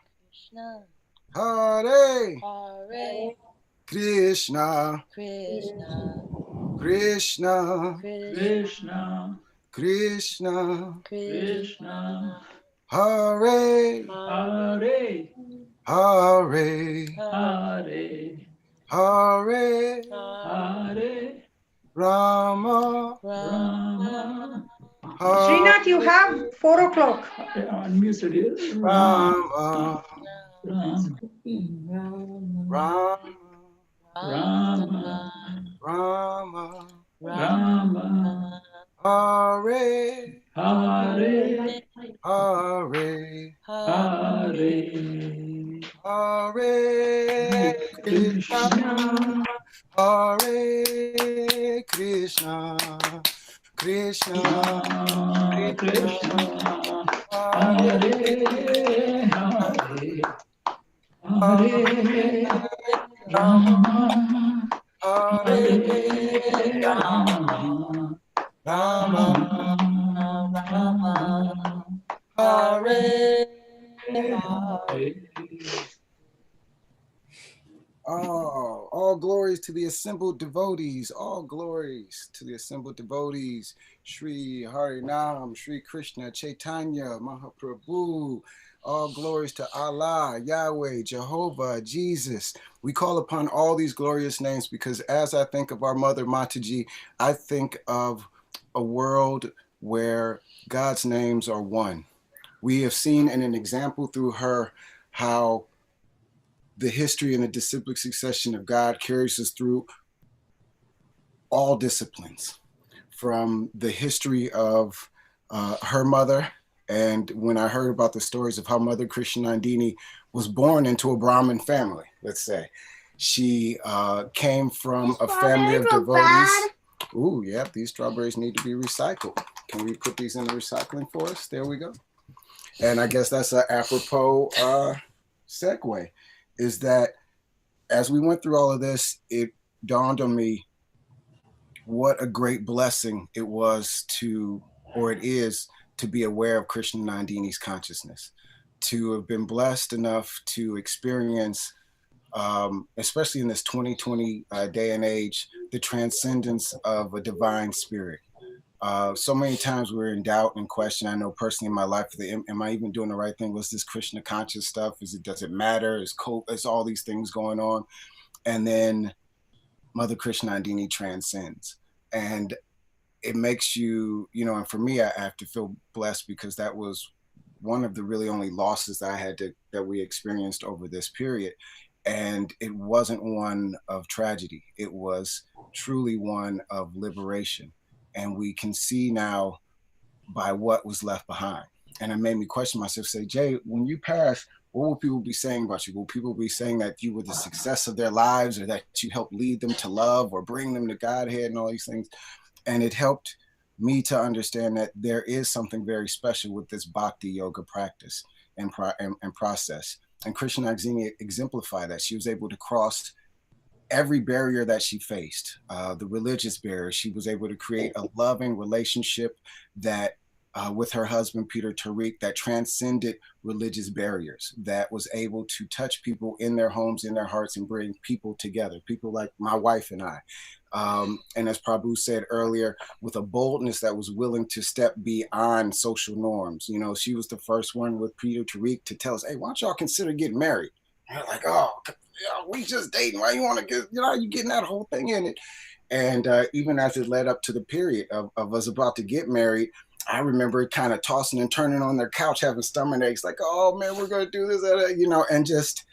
Hare Krishna, Krishna, Krishna, Krishna, Krishna, Hare Hare, Hare, Hare, Hare Hare, Rama, Rama. Srinath, you have 4 o'clock. Unmuted it. Rama, Rama, Rama, Rama, Rama, Rama, Hare Hare, Hare, Hare, Hare Krishna, Hare Krishna, Krishna, Krishna, Hare, Hare, Hare Rama, Hare Rama, Rama, Rama, Hare Hare. Oh, all glories to the assembled devotees. All glories to the assembled devotees. Shri Harinam, Shri Krishna, Chaitanya, Mahaprabhu. All glories to Allah, Yahweh, Jehovah, Jesus. We call upon all these glorious names because as I think of our mother Mataji, I think of a world where God's names are one. We have seen in an example through her how the history and the disciplic succession of God carries us through all disciplines, from the history of her mother. And when I heard about the stories of how Mother Krsnanandini was born into a Brahmin family, let's say, she came from a family of devotees. Ooh, yeah, these strawberries need to be recycled. Can we put these in the recycling for us? There we go. And I guess that's an apropos segue, is that as we went through all of this, it dawned on me what a great blessing it was to, or it is, to be aware of Krsnanandini's consciousness, to have been blessed enough to experience, especially in this 2020 day and age, the transcendence of a divine spirit. So many times we're in doubt and question. I know personally in my life, am I even doing the right thing? What's this Krishna conscious stuff? Does it matter? Is all these things going on? And then Mother Krsnanandini transcends. And it makes you, and for me, I have to feel blessed because that was one of the really only losses that we experienced over this period. And it wasn't one of tragedy. It was truly one of liberation. And we can see now by what was left behind. And it made me question myself, say, Jay, when you pass, what will people be saying about you? Will people be saying that you were the success of their lives, or that you helped lead them to love or bring them to Godhead and all these things? And it helped me to understand that there is something very special with this bhakti yoga practice and process. And Krsnanandini exemplified that. She was able to cross every barrier that she faced, the religious barrier. She was able to create a loving relationship that with her husband, Peter Tariq, that transcended religious barriers, that was able to touch people in their homes, in their hearts, and bring people together, people like my wife and I. And as Prabhu said earlier, with a boldness that was willing to step beyond social norms. She was the first one with Peter Tariq to tell us, hey, why don't y'all consider getting married? And we're like, oh, we just dating. Why you want to get, you getting that whole thing in it. And even as it led up to the period of us about to get married, I remember kind of tossing and turning on their couch, having stomach aches, like, oh man, we're going to do this, and just,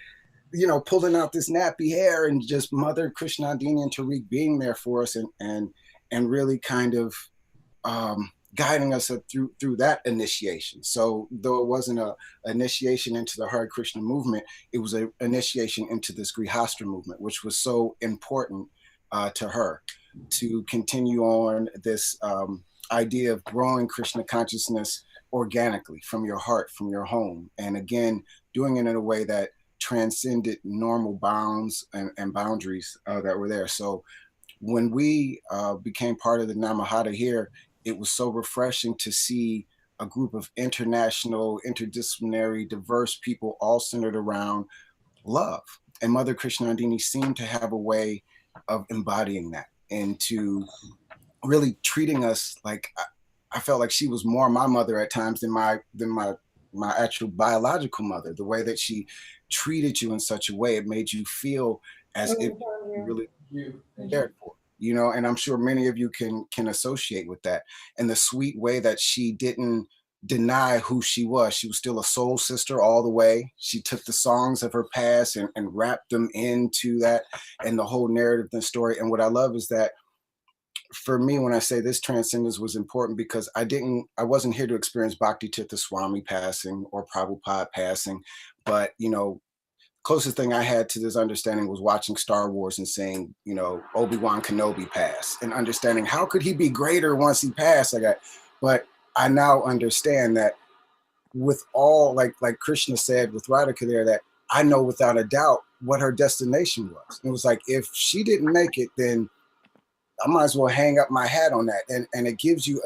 pulling out this nappy hair, and just Mother Krsnanandini and Tariq being there for us and really kind of guiding us through that initiation. So though it wasn't an initiation into the Hare Krishna movement, it was an initiation into this Grihastra movement, which was so important to her, to continue on this idea of growing Krishna consciousness organically from your heart, from your home. And again, doing it in a way that transcended normal bounds and boundaries that were there. So when we became part of the Namahata here, it was so refreshing to see a group of international, interdisciplinary, diverse people all centered around love. And Mother Krsnanandini seemed to have a way of embodying that, and to really treating us like, I felt like she was more my mother at times than my actual biological mother. The way that she treated you in such a way, it made you feel as if you really cared for. And I'm sure many of you can associate with that. And the sweet way that she didn't deny who she was. She was still a soul sister all the way. She took the songs of her past and wrapped them into that and the whole narrative and story. And what I love is that, for me, when I say this transcendence was important, because I wasn't here to experience Bhakti Tirtha Swami passing or Prabhupada passing, but closest thing I had to this understanding was watching Star Wars and seeing, Obi-Wan Kenobi pass, and understanding how could he be greater once he passed. But I now understand that with all, like Krishna said with Radhika there, that I know without a doubt what her destination was. It was like, if she didn't make it, then I might as well hang up my hat on that. And it gives you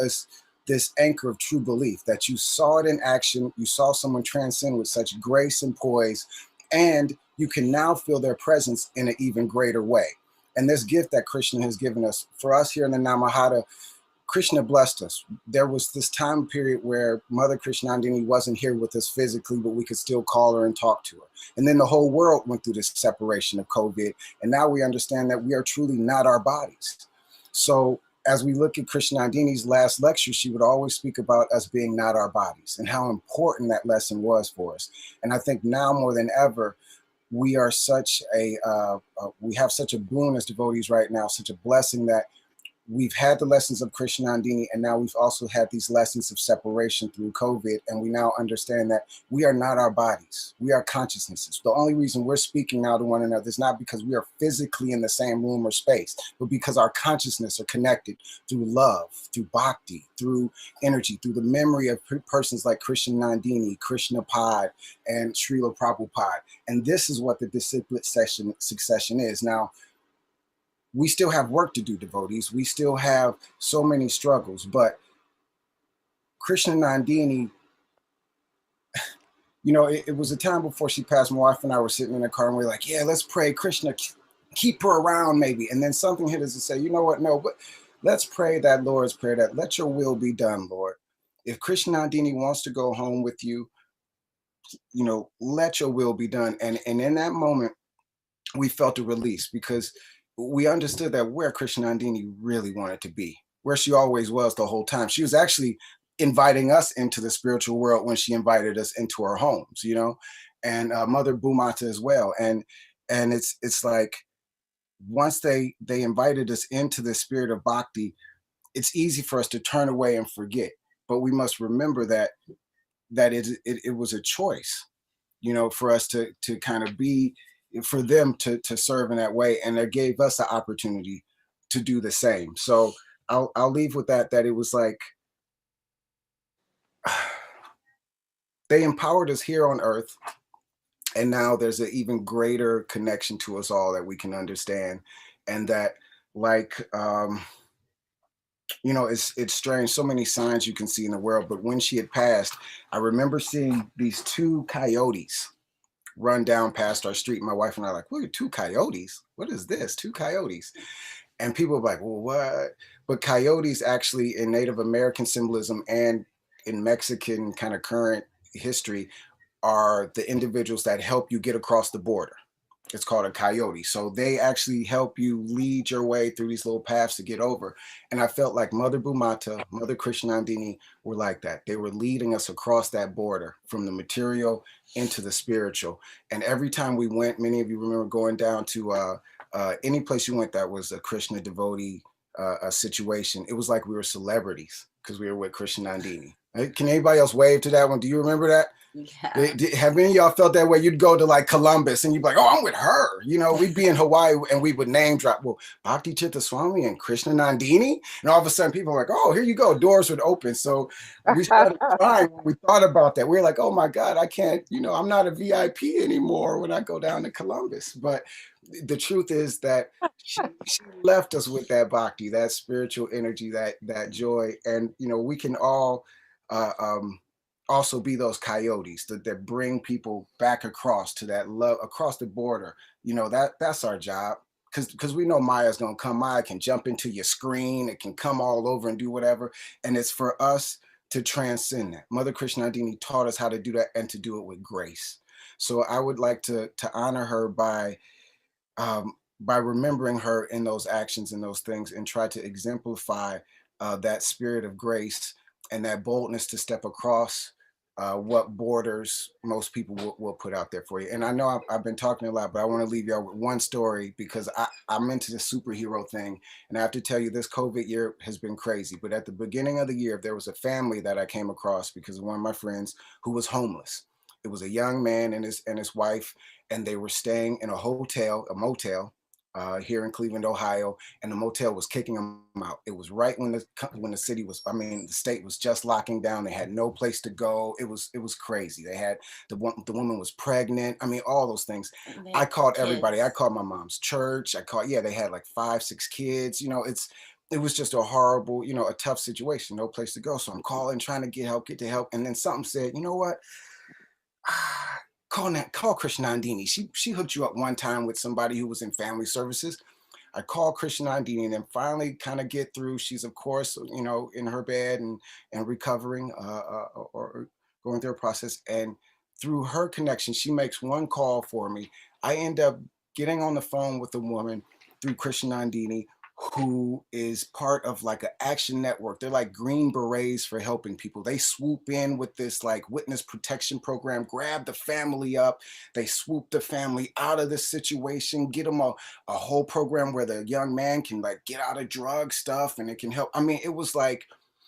this anchor of true belief that you saw it in action. You saw someone transcend with such grace and poise, and you can now feel their presence in an even greater way. And this gift that Krishna has given us, for us here in the Namahata, Krishna blessed us. There was this time period where Mother Krsnanandini wasn't here with us physically, but we could still call her and talk to her. And then the whole world went through this separation of COVID. And now we understand that we are truly not our bodies. So as we look at Krsnanandini's last lecture, she would always speak about us being not our bodies and how important that lesson was for us. And I think now more than ever, we are we have such a boon as devotees right now, such a blessing, that we've had the lessons of Krsnanandini, and now we've also had these lessons of separation through COVID, and we now understand that we are not our bodies. We are consciousnesses. The only reason we're speaking now to one another is not because we are physically in the same room or space, but because our consciousness are connected through love, through bhakti, through energy, through the memory of persons like Krsnanandini, Krishnapad, and Srila Prabhupada. And this is what the disciplinate succession is. Now, we still have work to do, devotees. We still have so many struggles, but Krsnanandini, it was a time before she passed. My wife and I were sitting in the car and we were like, yeah, let's pray, Krishna, keep her around maybe. And then something hit us and say, you know what? No, but let's pray that Lord's prayer, that let your will be done, Lord. If Krsnanandini wants to go home with you, let your will be done. And in that moment, we felt a release, because we understood that where Krsnanandini really wanted to be, where she always was the whole time. She was actually inviting us into the spiritual world when she invited us into her homes, you know, and Mother Bhumata as well. And it's like once they invited us into the spirit of bhakti, it's easy for us to turn away and forget. But we must remember that it was a choice, you know, for us to kind of be, for them to serve in that way, and it gave us the opportunity to do the same. So I'll leave with that it was like they empowered us here on earth, and now there's an even greater connection to us all that we can understand, and that like you know, it's strange, so many signs you can see in the world. But when she had passed, I remember seeing these two coyotes run down past our street. My wife and I are like, what are two coyotes? What is this? Two coyotes. And people are like, well, what? But coyotes actually in Native American symbolism and in Mexican kind of current history are the individuals that help you get across the border. It's called a coyote. So they actually help you lead your way through these little paths to get over. And I felt like Mother Bhumata, Mother Krsnanandini were like that. They were leading us across that border from the material into the spiritual. And every time we went, many of you remember going down to any place you went that was a Krishna devotee situation. It was like we were celebrities because we were with Krsnanandini. Can anybody else wave to that one? Do you remember that? Yeah. Have any of y'all felt that way? You'd go to like Columbus and you'd be like, oh, I'm with her. You know, we'd be in Hawaii and we would name drop, well, Bhakti Chitta Swami and Krsnanandini. And all of a sudden people are like, oh, here you go. Doors would open. So we started crying when we thought about that. We were like, oh my God, I can't, you know, I'm not a VIP anymore when I go down to Columbus. But the truth is that she left us with that Bhakti, that spiritual energy, that joy. And, you know, we can all, also be those coyotes that bring people back across to that love across the border. You know, that's our job, because we know Maya's gonna come. Maya can jump into your screen, it can come all over and do whatever, and it's for us to transcend that. Mother Krsnanandini taught us how to do that and to do it with grace. So I would like to honor her by remembering her in those actions and those things, and try to exemplify that spirit of grace and that boldness to step across what borders most people will put out there for you. And I know I've been talking a lot, but I want to leave y'all with one story, because I'm into the superhero thing. And I have to tell you, this COVID year has been crazy. But at the beginning of the year, there was a family that I came across because of one of my friends who was homeless. It was a young man and his wife, and they were staying in a motel, here in Cleveland, Ohio, and the motel was kicking them out. It was right when the city was, I mean, the state was just locking down. They had no place to go. It was crazy. They had the woman was pregnant. I mean, all those things. I called everybody. I called my mom's church. They had like 5, 6 kids. You know, it was just a horrible, you know, a tough situation. No place to go. So I'm calling, trying to get help. And then something said, you know what? Call Krsnanandini. She hooked you up one time with somebody who was in family services. I called Krsnanandini and then finally kind of get through. She's of course, you know, in her bed and recovering or going through a process. And through her connection, she makes one call for me. I end up getting on the phone with a woman through Krsnanandini who is part of like an action network. They're like Green Berets for helping people. They swoop in with this like witness protection program, grab the family up. They swoop the family out of this situation, get them a whole program where the young man can like get out of drug stuff and it can help. I mean, it was like,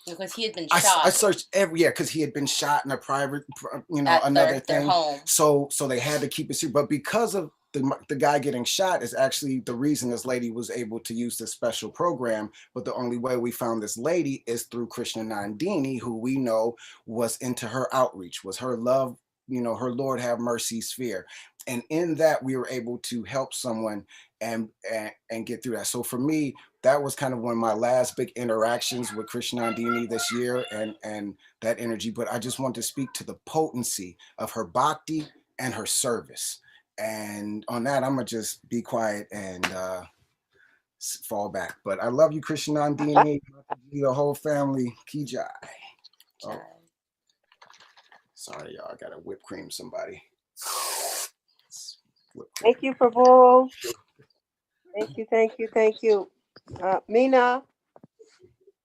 because he had been shot. I searched because he had been shot in a private, you know, another thing. Their home. So they had to keep it secret. But because of the guy getting shot is actually the reason this lady was able to use this special program. But the only way we found this lady is through Krsnanandini, who we know was into her outreach, was her love, you know, her Lord have mercy sphere. And in that we were able to help someone and get through that. So for me, that was kind of one of my last big interactions with Krsnanandini this year and that energy. But I just want to speak to the potency of her bhakti and her service. And on that, I'm gonna just be quiet and fall back. But I love you, Krsnanandini, the whole family. Ki jai. Oh. Sorry, y'all. I gotta whip cream somebody. Thank you, Prabhu. Thank you, thank you, thank you. Mina,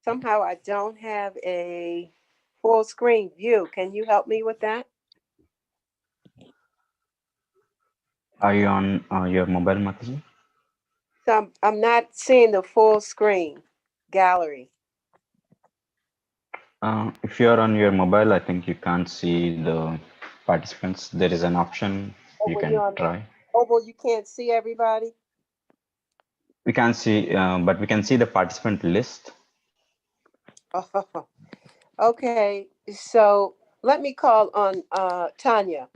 somehow I don't have a full screen view. Can you help me with that? Are you on your mobile, Mataji? So I'm not seeing the full screen gallery. If you are on your mobile, I think you can't see the participants. There is an option you When you're can on the try. mobile, you can't see everybody. We can't see, but we can see the participant list. Oh, okay, so let me call on Tanya.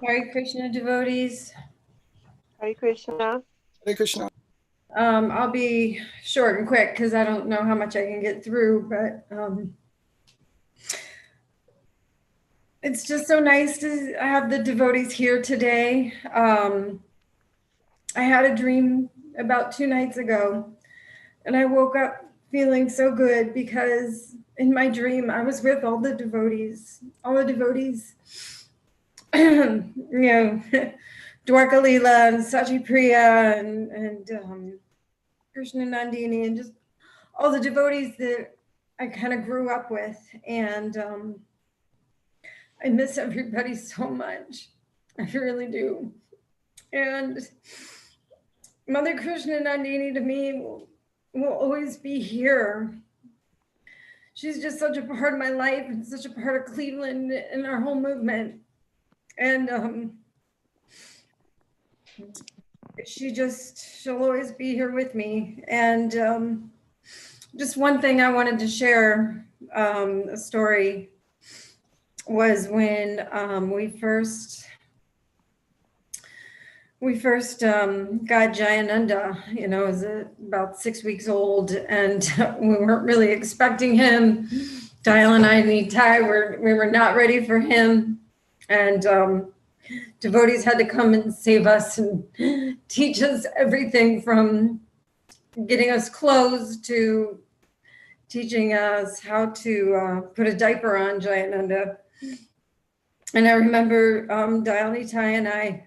Hare Krishna devotees. Hare Krishna. Hare Krishna. I'll be short and quick because I don't know how much I can get through, but it's just so nice to have the devotees here today. I had a dream about 2 nights ago, and I woke up feeling so good because in my dream I was with all the devotees, you know, Dwarka Leela and Sachi Priya and Krsnanandini and just all the devotees that I kind of grew up with. And I miss everybody so much. I really do. And Mother Krsnanandini to me will always be here. She's just such a part of my life and such a part of Cleveland and our whole movement. And she'll always be here with me. And just one thing I wanted to share, a story, was when we first got Jayananda. You know, it was about 6 weeks old, and we weren't really expecting him. Dial and I need Ty, we were not ready for him. And devotees had to come and save us and teach us everything from getting us clothes to teaching us how to put a diaper on Jayananda. And I remember Dial Ty and I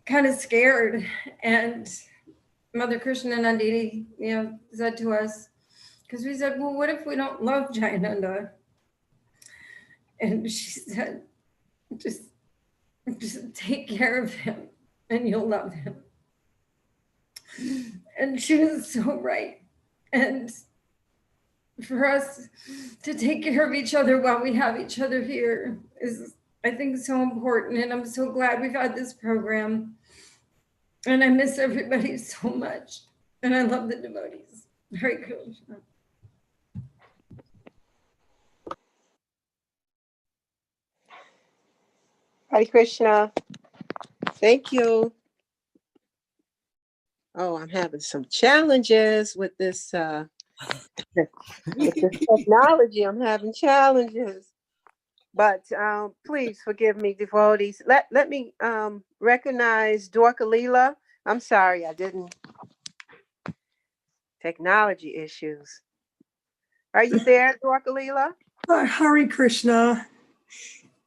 kind of scared, and Mother Krsnanandini, you know, said to us, because we said, well, what if we don't love Jayananda? And she said, just take care of him and you'll love him. And she was so right. And for us to take care of each other while we have each other here is, I think, so important. And I'm so glad we've had this program. And I miss everybody so much. And I love the devotees. Hare Krishna. Hare Krishna. Thank you. Oh, I'm having some challenges with this with this technology. I'm having challenges. But please forgive me, devotees. Let me recognize Dwarka Leela. I'm sorry, I didn't. Technology issues. Are you there, Dwarka Leela? Hare Krishna.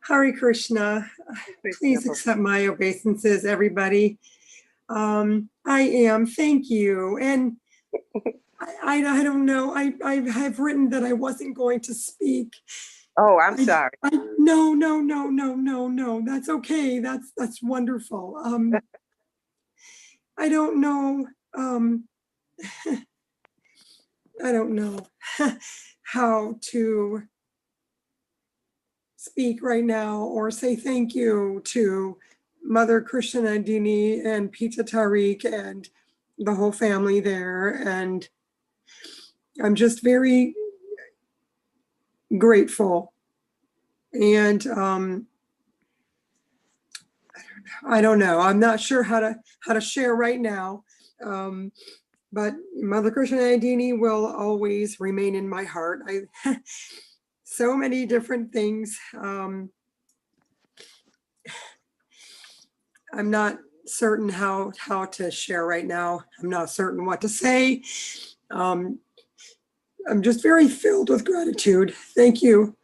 Hare Krishna. Please accept my obeisances, everybody. I am. Thank you. And I don't know. I have written that I wasn't going to speak. Oh, I'm sorry. No. That's okay. That's wonderful. I don't know. I don't know how to speak right now or say thank you to Mother Krsnanandini and Pita Tariq and the whole family there. And I'm just very grateful. And I don't know. I'm not sure how to share right now. But Mother Krsnanandini will always remain in my heart. So many different things. I'm not certain how to share right now. I'm not certain what to say. I'm just very filled with gratitude. Thank you.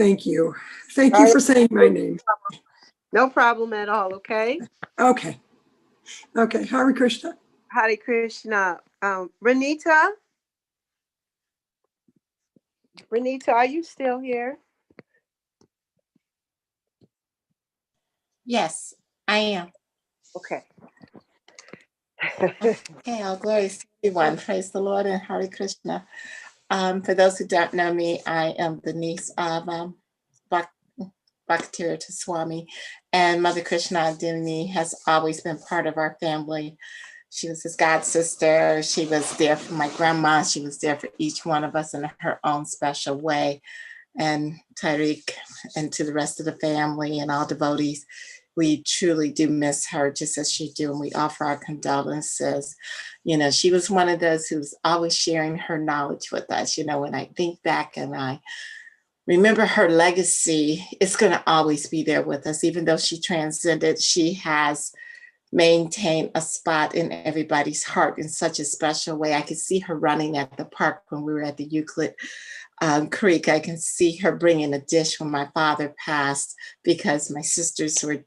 Thank you. Thank you for saying my name. No problem at all, okay? Okay. Okay, Hare Krishna. Hare Krishna. Renita? Renita, are you still here? Yes, I am. Okay. Okay, all glories to everyone. Praise the Lord and Hare Krishna. For those who don't know me, I am the niece of Bhaktivedanta Swami, and Mother Krsnanandini has always been part of our family. She was his god sister. She was there for my grandma. She was there for each one of us in her own special way. And Tariq, and to the rest of the family and all devotees, we truly do miss her just as she do, and we offer our condolences. You know, she was one of those who was always sharing her knowledge with us. You know, when I think back and I remember her legacy, it's going to always be there with us. Even though she transcended, she has maintained a spot in everybody's heart in such a special way. I could see her running at the park when we were at the Euclid Creek. I can see her bringing a dish when my father passed because my sisters were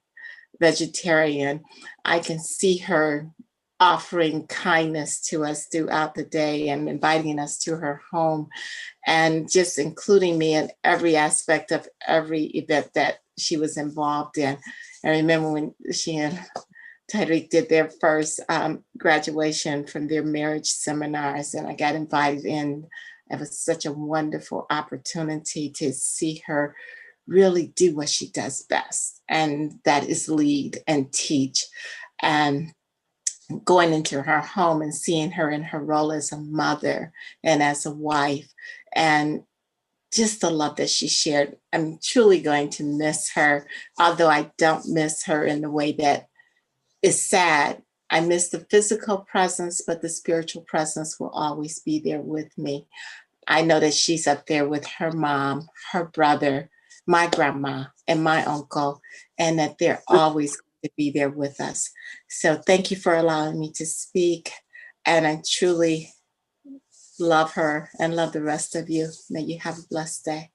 vegetarian. I can see her offering kindness to us throughout the day and inviting us to her home and just including me in every aspect of every event that she was involved in. I remember when she and Tariq did their first graduation from their marriage seminars, and I got invited in. It was such a wonderful opportunity to see her really do what she does best, and that is lead and teach. And going into her home and seeing her in her role as a mother and as a wife, and just the love that she shared. I'm truly going to miss her, although I don't miss her in the way that is sad. I miss the physical presence, but the spiritual presence will always be there with me. I know that she's up there with her mom, her brother, my grandma, and my uncle, and that they're always going to be there with us. So thank you for allowing me to speak. And I truly love her and love the rest of you. May you have a blessed day.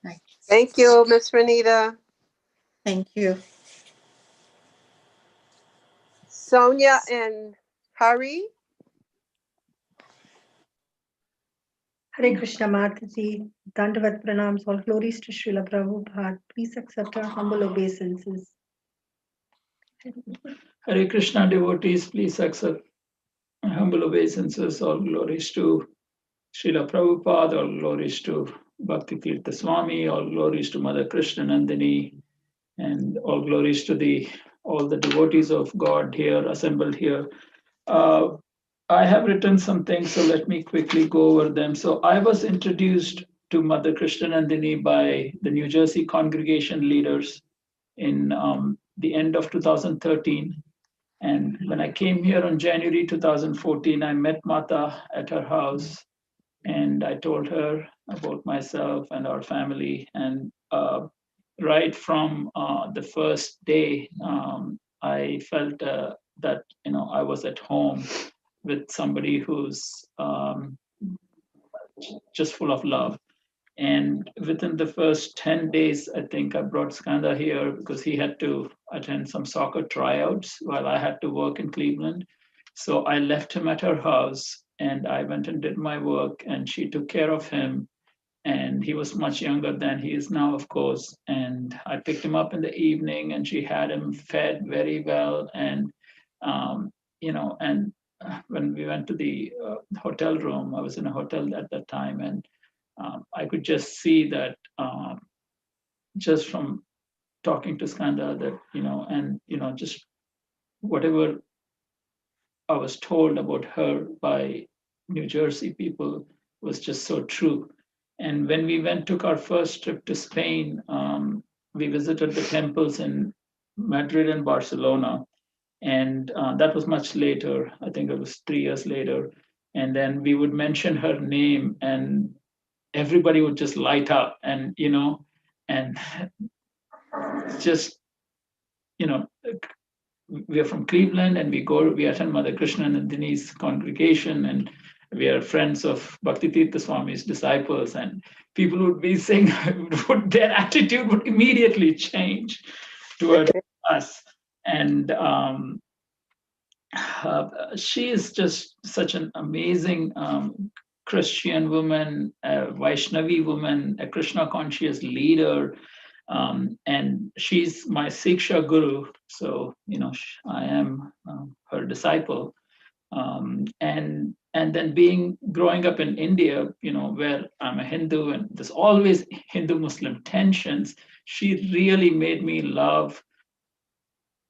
Bye. Thank you, Miss Renita. Thank you. Sonia and Hari. Hare Krishna Mataji, Dandavat Pranams, all glories to Srila Prabhupada. Please accept our humble obeisances. Hare Krishna devotees, please accept my humble obeisances. All glories to Srila Prabhupada, all glories to Bhaktivedanta Swami, all glories to Mother Krsnanandini, and all glories to all the devotees of God here, assembled here. I have written some things, so let me quickly go over them. So I was introduced to Mother Krsnanandini by the New Jersey congregation leaders in the end of 2013. And when I came here on January 2014, I met Mata at her house, and I told her about myself and our family. And right from the first day, I felt that I was at home with somebody who's just full of love. And within the first 10 days, I think I brought Skanda here because he had to attend some soccer tryouts while I had to work in Cleveland. So I left him at her house and I went and did my work, and she took care of him. And he was much younger than he is now, of course. And I picked him up in the evening and she had him fed very well. And, and when we went to the hotel room, I was in a hotel at that time, and I could just see that just from talking to Skanda that, just whatever I was told about her by New Jersey people was just so true. And when we took our first trip to Spain, we visited the temples in Madrid and Barcelona. And that was much later. I think it was 3 years later. And then we would mention her name and everybody would just light up, and and just we are from Cleveland, and we attend Mother Krsnanandini's congregation, and we are friends of Bhaktitirtha Swami's disciples, and people would be saying, their attitude would immediately change toward us. And she is just such an amazing Christian woman, a Vaishnavi woman, a Krishna conscious leader. And she's my Siksha guru. So, I am her disciple. And then growing up in India, where I'm a Hindu and there's always Hindu-Muslim tensions, she really made me love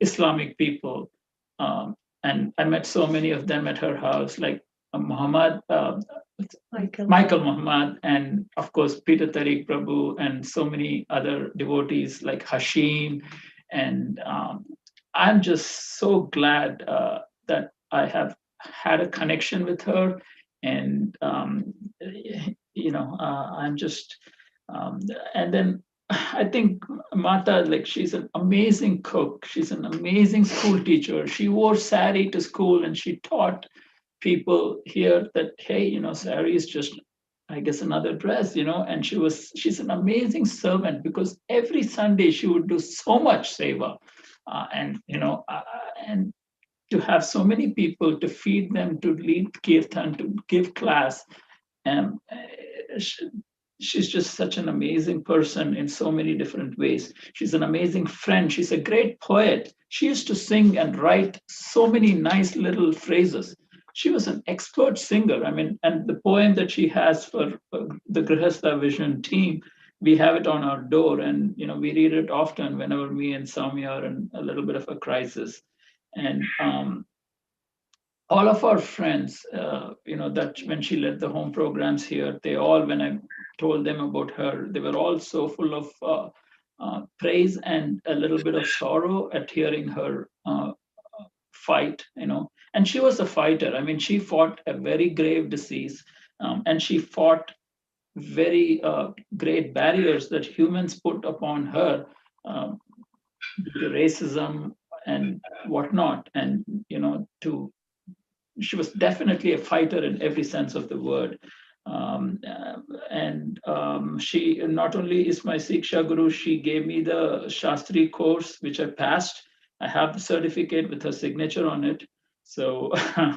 Islamic people. And I met so many of them at her house, like Muhammad, Michael Muhammad, and of course, Peter Tariq Prabhu, and so many other devotees like Hashim. And I'm just so glad that I have had a connection with her. And, I'm just, and then I think Mata, like, she's an amazing cook. She's an amazing school teacher. She wore sari to school and she taught people here that, hey, sari is just, I guess, another dress, and she's an amazing servant, because every Sunday she would do so much seva. And to have so many people, to feed them, to lead kirtan, to give class. And she's just such an amazing person in so many different ways. She's an amazing friend. She's a great poet. She used to sing and write so many nice little phrases. She was an expert singer. I mean, and the poem that she has for the Grihastha Vision team, we have it on our door, and we read it often whenever me and Soumya are in a little bit of a crisis. And all of our friends, that when she led the home programs here, they all, when I told them about her, they were all so full of praise and a little bit of sorrow at hearing her fight, And she was a fighter. I mean, she fought a very grave disease, and she fought very great barriers that humans put upon her, the racism and whatnot. And, she was definitely a fighter in every sense of the word. She not only is my Siksha guru, she gave me the Shastri course, which I passed. I have the certificate with her signature on it. So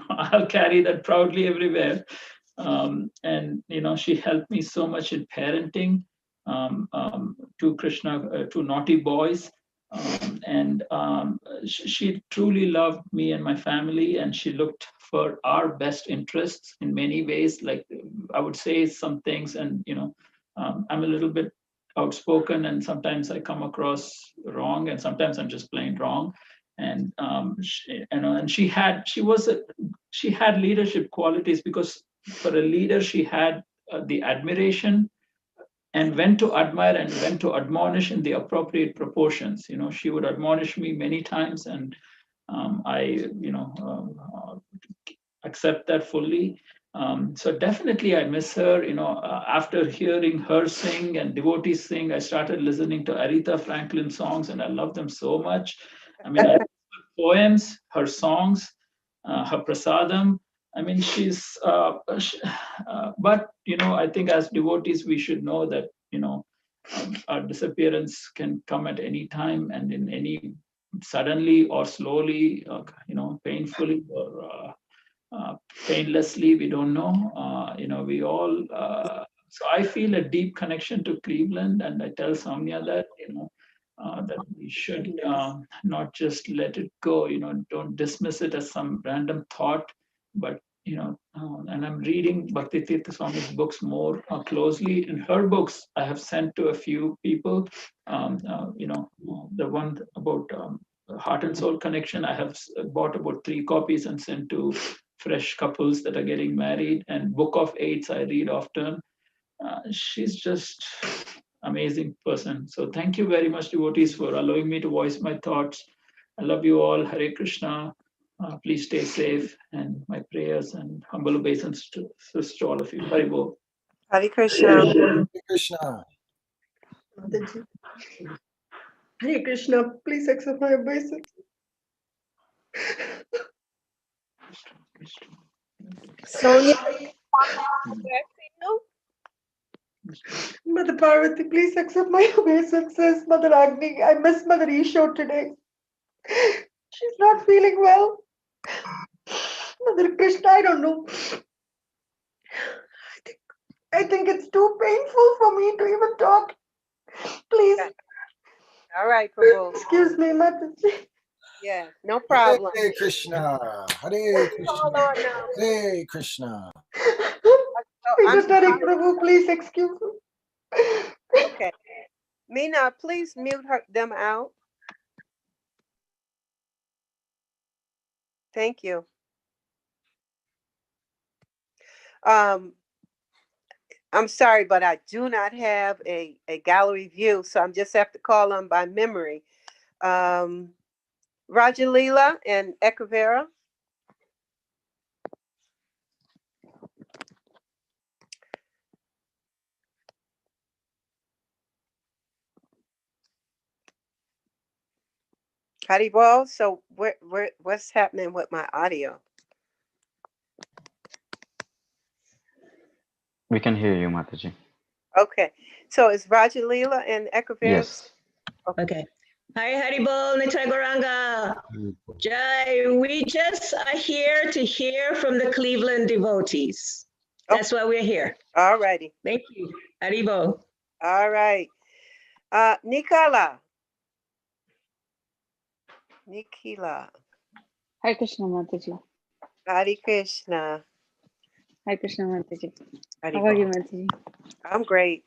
I'll carry that proudly everywhere. She helped me so much in parenting to Krishna, to naughty boys. She truly loved me and my family, and she looked for our best interests in many ways. Like, I would say some things, and I'm a little bit outspoken, and sometimes I come across wrong, and sometimes I'm just plain wrong. And she had leadership qualities, because for a leader she had the admiration, and when to admire and when to admonish in the appropriate proportions. She would admonish me many times, and I accept that fully. So definitely I miss her. After hearing her sing and devotees sing, I started listening to Aretha Franklin songs, and I love them so much. I mean, her poems, her songs, her prasadam. I mean, but I think as devotees, we should know that, our disappearance can come at any time, and in any suddenly or slowly, painfully or painlessly, we don't know. We all, so I feel a deep connection to Cleveland, and I tell Soumya that, that we should not just let it go, don't dismiss it as some random thought, but, and I'm reading Bhaktitirtha Swami's books more closely. In her books, I have sent to a few people, the one about Heart and Soul Connection, I have bought about 3 copies and sent to fresh couples that are getting married. And Book of Eights I read often. She's just amazing person. So thank you very much, devotees, for allowing me to voice my thoughts. I love you all. Hare Krishna. Please stay safe, and my prayers and humble obeisance to all of you. Hare Bol. Hare Krishna. Hare Krishna. Hare Krishna, please accept my obeisance. Sonia, Mother Parvati, please accept my obeisances. Mother Agni, I miss Mother Isho today. She's not feeling well. Mother Krishna, I don't know. I think it's too painful for me to even talk. Please. All right, Prabhu. Excuse me, Mataji. Yeah, no problem. Hare Krishna. Hare Krishna. Hold on now. Hare Krishna. I'm Prabhu, please excuse me. okay. Meena, please mute them out. Thank you. I'm sorry, but I do not have a gallery view, so I'm just have to call them by memory. Rajalila and Ekavera. Haribol, so what's happening with my audio? We can hear you, Mataji. Okay, so it's Rajalila and Ekavera. Yes. Okay. Hi, Haribol, Nitai Goranga. Jai, we just are here to hear from the Cleveland devotees. That's why we're here. All righty. Thank you. Haribol. All right. Nikala. Nikila. Hare Krishna Mataji. Hare Krishna. Hare Krishna Mataji. Haribol. How are you, Mataji? I'm great.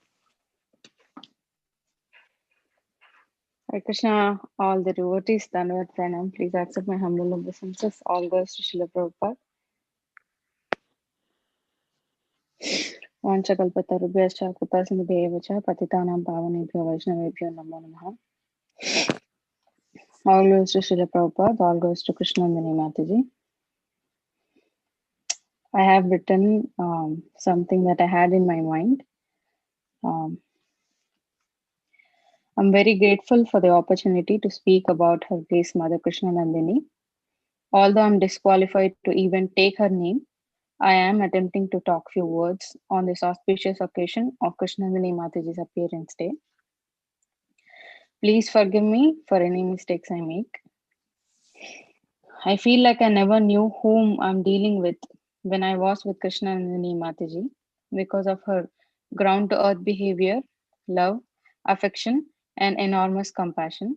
Hare Krishna, all the devotees, Dandavat Pranam. Please accept my humble obeisances. All goes to Srila Prabhupada. Vanchakalpatarubhyascha kripasindhubhyevacha patitanam pavanebhyo vaishnavebhyo namo namaha. All goes to Srila Prabhupada. All goes to Krsnanandini Mataji. I have written something that I had in my mind. I'm very grateful for the opportunity to speak about Her Grace Mother Krsnanandini. Although I'm disqualified to even take her name, I am attempting to talk few words on this auspicious occasion of Krsnanandini Mataji's appearance day. Please forgive me for any mistakes I make. I feel like I never knew whom I'm dealing with when I was with Krsnanandini Mataji because of her ground-to-earth behavior, love, affection, and enormous compassion.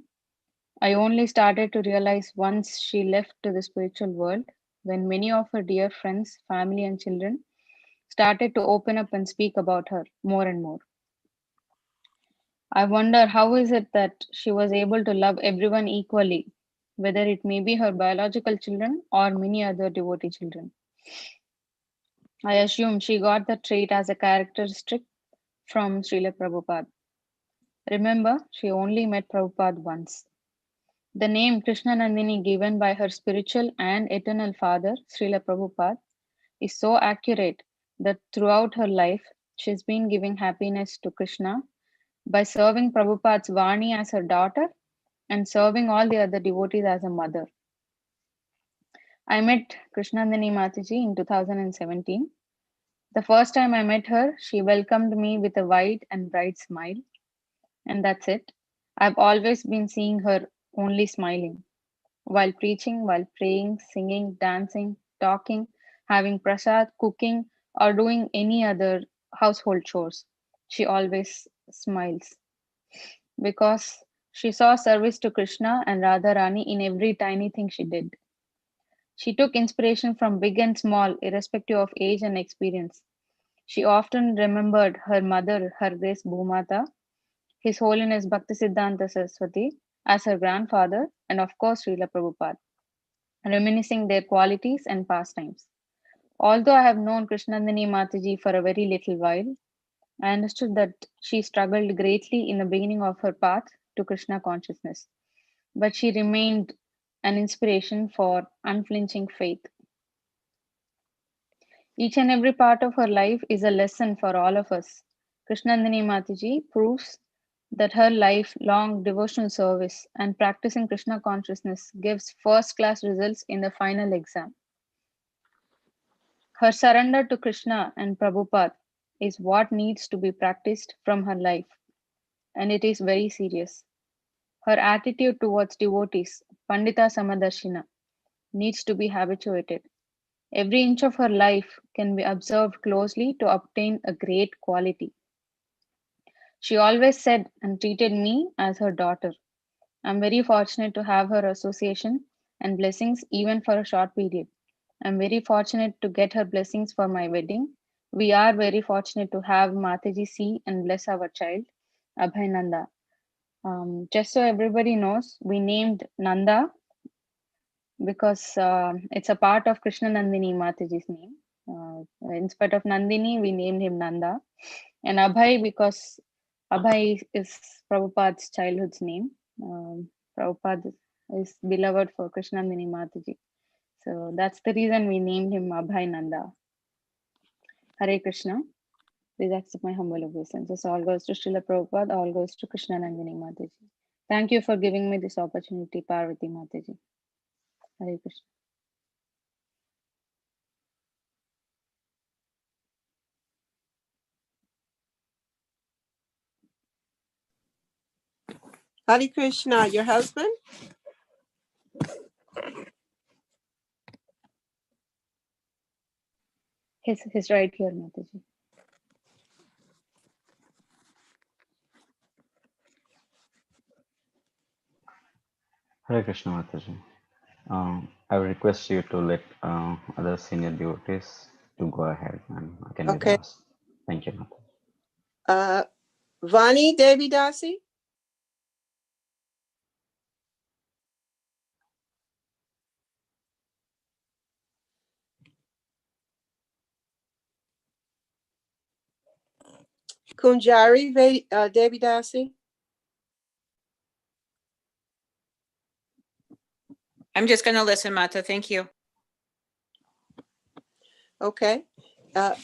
I only started to realize once she left to the spiritual world, when many of her dear friends, family, and children started to open up and speak about her more and more. I wonder how is it that she was able to love everyone equally, whether it may be her biological children or many other devotee children. I assume she got the trait as a characteristic from Srila Prabhupada. Remember, she only met Prabhupada once. The name Krsnanandini given by her spiritual and eternal father, Srila Prabhupada, is so accurate that throughout her life, she's been giving happiness to Krishna by serving Prabhupada's Vani as her daughter and serving all the other devotees as a mother. I met Krsnanandini Mataji in 2017. The first time I met her, she welcomed me with a wide and bright smile. And that's it. I've always been seeing her only smiling. While preaching, while praying, singing, dancing, talking, having prasad, cooking, or doing any other household chores, she always smiles. Because she saw service to Krishna and Radharani in every tiny thing she did. She took inspiration from big and small, irrespective of age and experience. She often remembered her mother, Her Grace Bhumata, His Holiness Bhaktisiddhanta Saraswati, as her grandfather, and of course Srila Prabhupada, reminiscing their qualities and pastimes. Although I have known Krsnanandini Mataji for a very little while, I understood that she struggled greatly in the beginning of her path to Krishna consciousness, but she remained an inspiration for unflinching faith. Each and every part of her life is a lesson for all of us. Krsnanandini Mataji proves that her lifelong devotional service and practicing Krishna consciousness gives first-class results in the final exam. Her surrender to Krishna and Prabhupada is what needs to be practiced from her life, and it is very serious. Her attitude towards devotees, Pandita Samadarshina, needs to be habituated. Every inch of her life can be observed closely to obtain a great quality. She always said and treated me as her daughter. I'm very fortunate to have her association and blessings even for a short period. I'm very fortunate to get her blessings for my wedding. We are very fortunate to have Mataji see and bless our child, Abhay Nanda. Just so everybody knows, we named Nanda because it's a part of Krsnanandini Mataji's name. In spite of Nandini, we named him Nanda. And Abhay because Abhay is Prabhupada's childhood's name. Prabhupada is beloved for Krsnanandini Mataji. So that's the reason we named him Abhay Nanda. Hare Krishna. Please accept my humble obeisances. All goes to Srila Prabhupada, all goes to Krsnanandini Mataji. Thank you for giving me this opportunity, Parvati Mataji. Hare Krishna. Hare Krishna, your husband? He's right here, Mataji. Hare Krishna Mataji. I will request you to let other senior devotees to go ahead and I can be the last. Thank you, Mataji. Vani, Devi, Dasi? Kunjari, Devi, Dasi? I'm just going to listen, Mata. Thank you. Okay.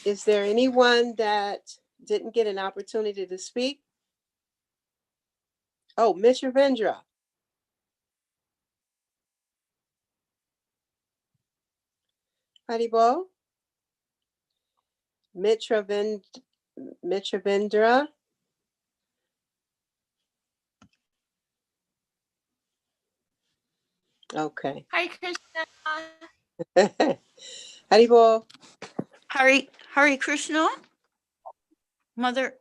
Is there anyone that didn't get an opportunity to speak? Oh, Mr. Vendra. Haribol? Mitra Vendra? Okay. Hi, Krishna. Haribol? Hari Krishna? Mother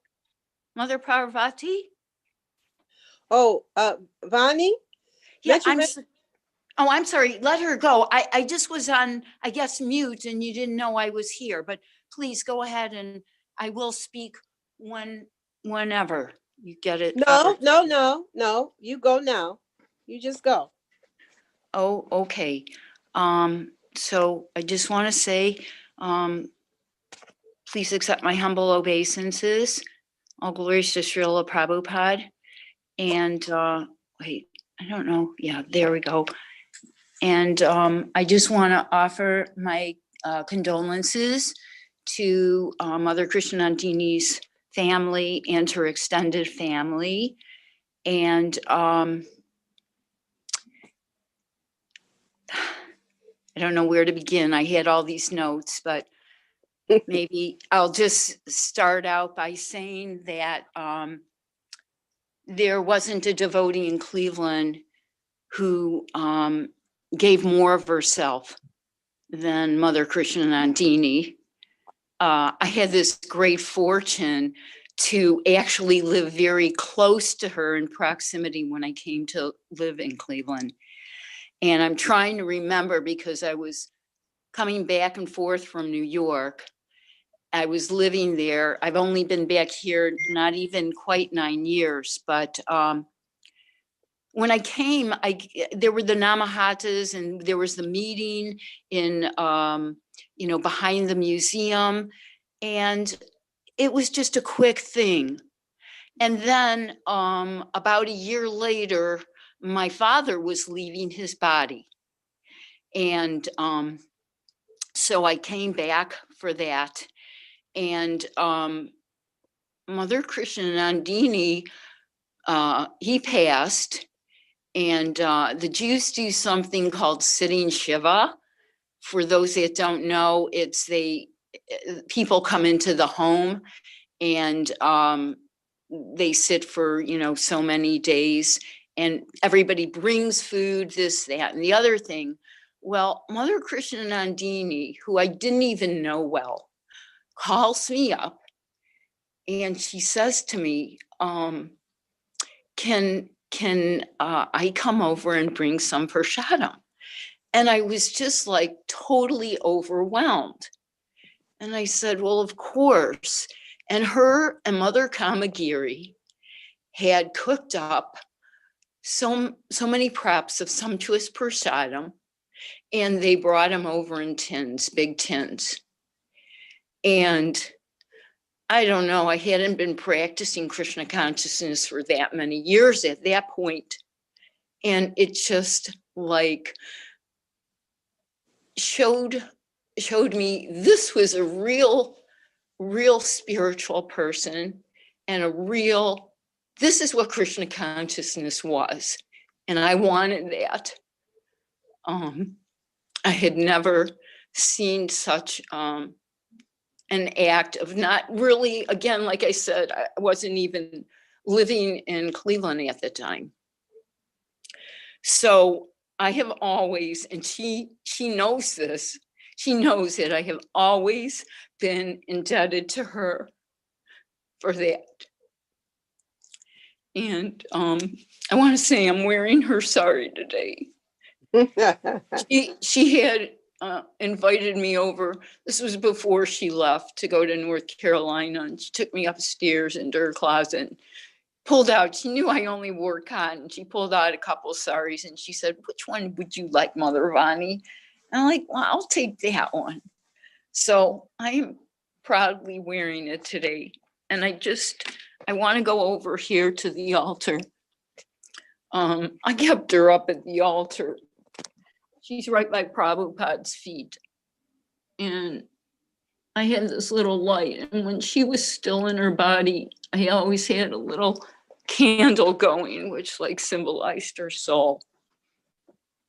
Parvati? Oh, Vani? Yeah, I'm sorry. Let her go. I just was on, I guess, mute and you didn't know I was here, but please go ahead and I will speak whenever you get it. No. You go now. You just go. Oh, okay. So I just want to say, please accept my humble obeisances. All glories to Srila Prabhupada. And wait, I don't know. Yeah, there we go. And I just want to offer my condolences to Mother Krsnanandini's family and her extended family. And I don't know where to begin. I had all these notes, but maybe I'll just start out by saying that there wasn't a devotee in Cleveland who gave more of herself than Mother Krsnanandini. I had this great fortune to actually live very close to her in proximity when I came to live in Cleveland. And I'm trying to remember because I was coming back and forth from New York. I was living there. I've only been back here not even quite 9 years, but when I came, there were the Namahatas and there was the meeting in, behind the museum. And it was just a quick thing. And then about a year later, my father was leaving his body. And so I came back for that. And Mother Krsnanandini, he passed. And the Jews do something called sitting Shiva. for those that don't know, people come into the home and they sit for, so many days, and everybody brings food, this, that, and the other thing. Well, Mother Krsnanandini, who I didn't even know well, calls me up and she says to me, can I come over and bring some prasadam? And I was just like totally overwhelmed. And I said, well, of course. And her and Mother Kamagiri had cooked up so many preps of sumptuous prasadam, and they brought them over in tins, big tins. And I don't know, I hadn't been practicing Krishna consciousness for that many years at that point. And it just like showed me this was a real spiritual person, and this is what Krishna consciousness was. And I wanted that. I had never seen such an act of not really, again, like I said, I wasn't even living in Cleveland at the time. So I have always, and she knows this, she knows that I have always been indebted to her for that. And I want to say I'm wearing her sari today. She had invited me over. This was before she left to go to North Carolina, and she took me upstairs into her closet, pulled out, she knew I only wore cotton. She pulled out a couple saris and she said, which one would you like, Mother Vani? And I'm like, well, I'll take that one. So I'm proudly wearing it today. And I want to go over here to the altar. I kept her up at the altar. She's right by Prabhupada's feet. And I had this little light. And when she was still in her body, I always had a little candle going, which like symbolized her soul.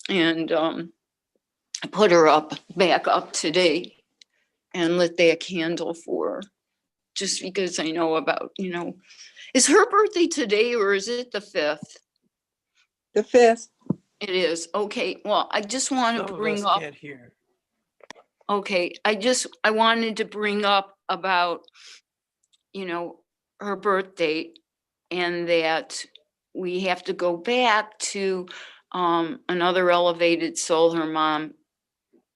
And I put her back up today and lit that candle for her, just because I know about, is her birthday today or is it the 5th? The 5th. It is. Okay. Well, I just want to bring up. Okay. I wanted to bring up about, her birthday, and that we have to go back to another elevated soul, her mom,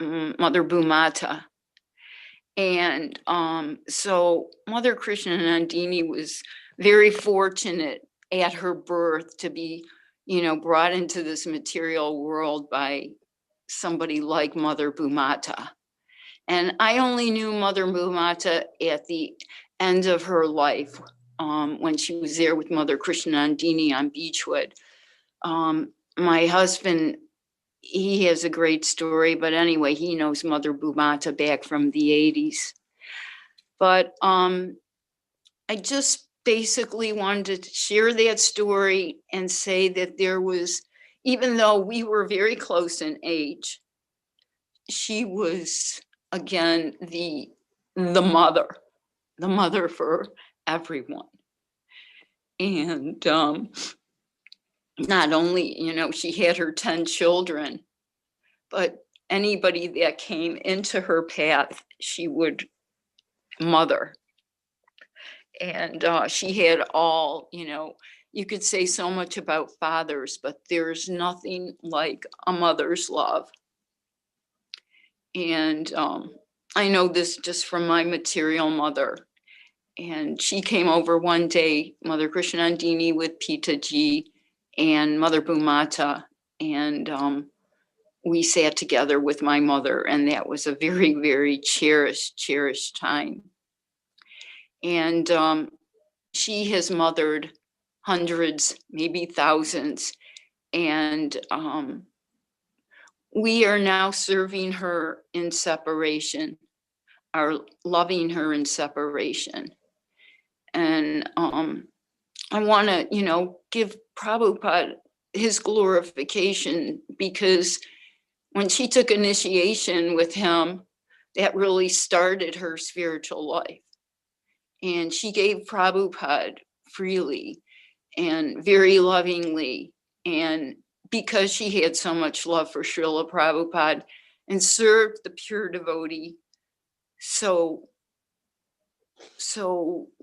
Mother Bhumata. And so Mother Krsnanandini was very fortunate at her birth to be, brought into this material world by somebody like Mother Bhumata. And I only knew Mother Bhumata at the end of her life, when she was there with Mother Krsnanandini on Beechwood. My husband, he has a great story, but anyway, he knows Mother Bhumata back from the 80s. But I just basically wanted to share that story and say that there was, even though we were very close in age, she was, again, the mother for everyone. And not only, she had her 10 children, but anybody that came into her path, she would mother. And she had all, you could say so much about fathers, but there's nothing like a mother's love. And I know this just from my material mother. And she came over one day, Mother Krsnanandini with Pitaji and Mother Bhumata, and we sat together with my mother, and that was a very, very cherished time. And she has mothered hundreds, maybe thousands, and we are now serving her in separation, are loving her in separation. And I want to, give Prabhupada his glorification, because when she took initiation with him, that really started her spiritual life. And she gave Prabhupada freely and very lovingly. And because she had so much love for Srila Prabhupada and served the pure devotee so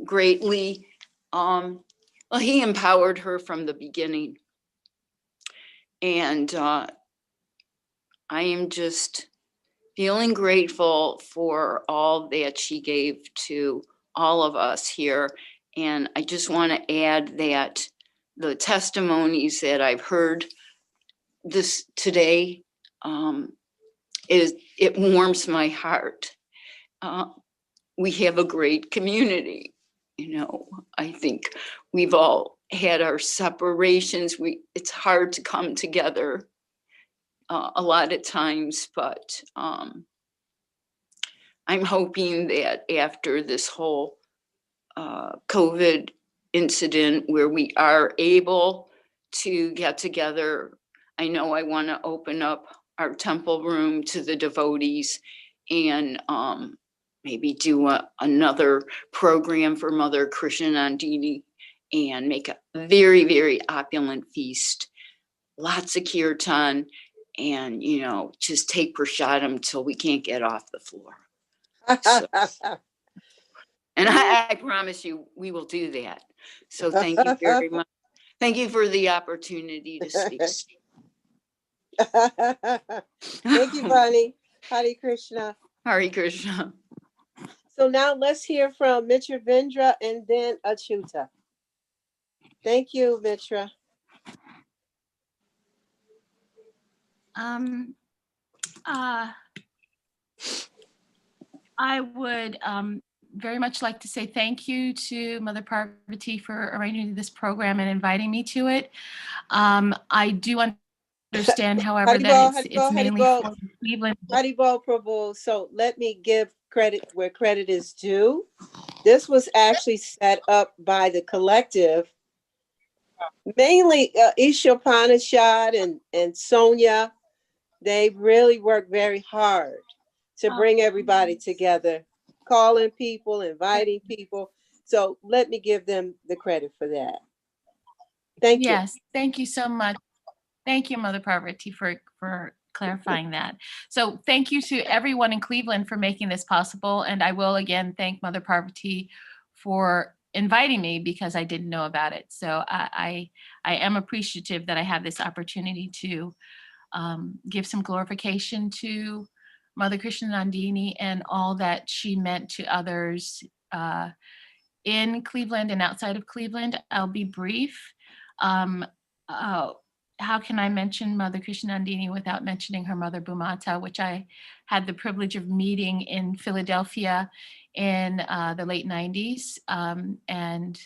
greatly, well, he empowered her from the beginning. And I am just feeling grateful for all that she gave to all of us here. And I just want to add that the testimonies that I've heard this today, it warms my heart. We have a great community. You know, I think we've all had our separations. It's hard to come together a lot of times, but I'm hoping that after this whole COVID incident where we are able to get together, I know I want to open up our temple room to the devotees and maybe do another program for Mother Krsnanandini and make a very, very opulent feast, lots of kirtan, and, you know, just take prasadam till we can't get off the floor. So, and I promise you, we will do that. So thank you very much. Thank you for the opportunity to speak. Thank you, Vani. Hare Krishna. Hare Krishna. So now let's hear from Mitra Vendra and then Achyuta. Thank you, Mitra. I would very much like to say thank you to Mother Parvati for arranging this program and inviting me to it. I do understand, however, that it's mainly for Cleveland. Haribol Prabhu. So let me give credit where credit is due. This was actually set up by the collective, mainly Isha Panishad and Sonia. They really worked very hard to bring everybody together, calling people, inviting people. So let me give them the credit for that. Thank you. Yes, thank you so much. Thank you, Mother Parvati, for clarifying that. So thank you to everyone in Cleveland for making this possible. And I will again thank Mother Parvati for inviting me because I didn't know about it. So I am appreciative that I have this opportunity to give some glorification to Mother Krsnanandini and all that she meant to others in Cleveland and outside of Cleveland. I'll be brief. How can I mention Mother Krsnanandini without mentioning her mother Bhumata, which I had the privilege of meeting in Philadelphia in the late 90s. And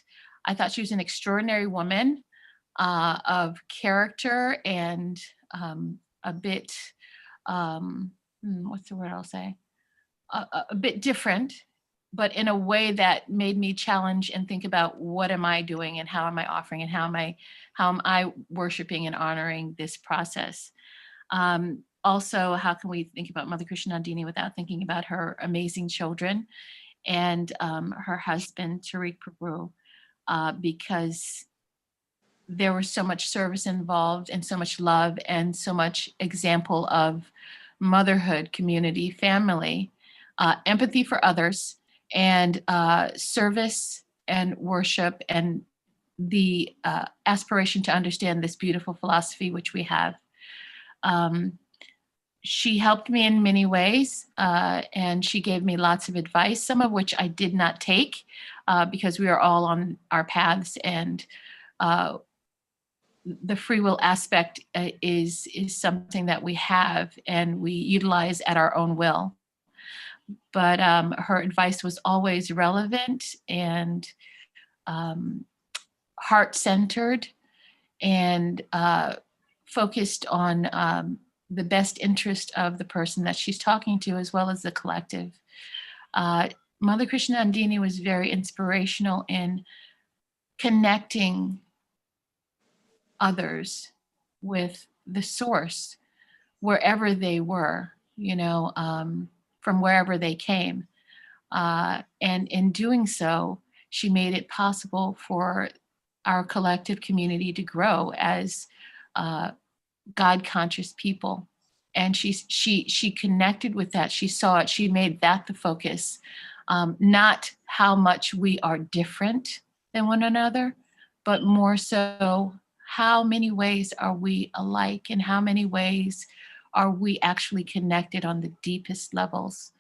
I thought she was an extraordinary woman of character and a bit, what's the word I'll say? A bit different, but in a way that made me challenge and think about what am I doing and how am I offering and how am I worshiping and honoring this process. Also, how can we think about Mother Krsnanandini without thinking about her amazing children and her husband, Tariq Prabhu, because there was so much service involved and so much love and so much example of motherhood, community, family, empathy for others, and service and worship and the aspiration to understand this beautiful philosophy which we have. She helped me in many ways, and she gave me lots of advice, some of which I did not take because we are all on our paths, and the free will aspect is something that we have and we utilize at our own will. But her advice was always relevant and heart-centered and focused on the best interest of the person that she's talking to, as well as the collective. Mother Krsnanandini was very inspirational in connecting others with the source, wherever they were, from wherever they came. And in doing so, she made it possible for our collective community to grow as God-conscious people. And she connected with that. She saw it. She made that the focus, not how much we are different than one another, but more so how many ways are we alike, and how many ways are we actually connected on the deepest levels,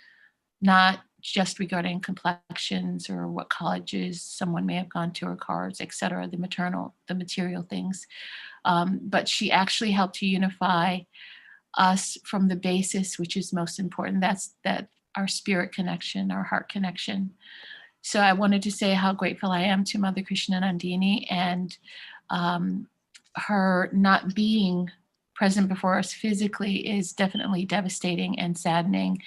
not just regarding complexions or what colleges someone may have gone to, or cars, et cetera, the material things. But she actually helped to unify us from the basis, which is most important. That's our spirit connection, our heart connection. So I wanted to say how grateful I am to Mother Krsnanandini, and her not being present before us physically is definitely devastating and saddening.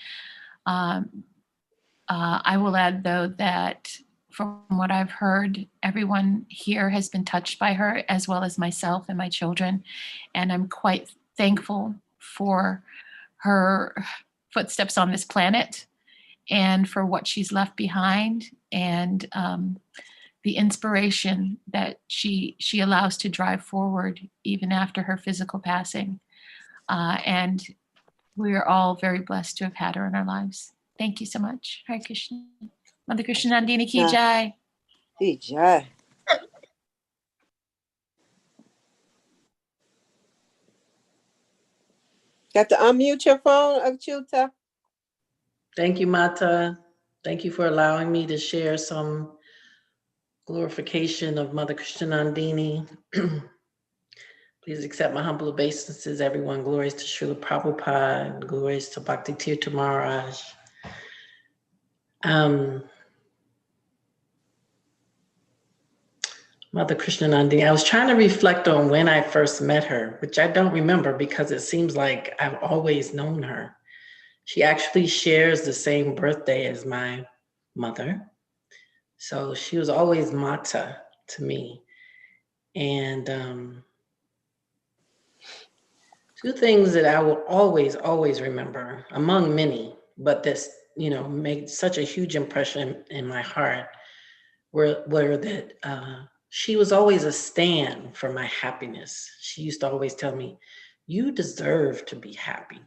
I will add, though, that from what I've heard, everyone here has been touched by her, as well as myself and my children. And I'm quite thankful for her footsteps on this planet, and for what she's left behind, and the inspiration that she allows to drive forward even after her physical passing. And we are all very blessed to have had her in our lives. Thank you so much. Hare Krishna. Mother Krsnanandini ki jai. Ki jai. Got to unmute your phone, Achyuta. Thank you, Mata. Thank you for allowing me to share some glorification of Mother Krsnanandini. Please accept my humble obeisances, everyone. Glories to Srila Prabhupada, glories to Bhakti Tirtha Maharaj. Mother Krsnanandini, I was trying to reflect on when I first met her, which I don't remember because it seems like I've always known her. She actually shares the same birthday as my mother. So she was always Mata to me. And two things that I will always remember, among many, but this, made such a huge impression in my heart, were that she was always a stand for my happiness. She used to always tell me, you deserve to be happy.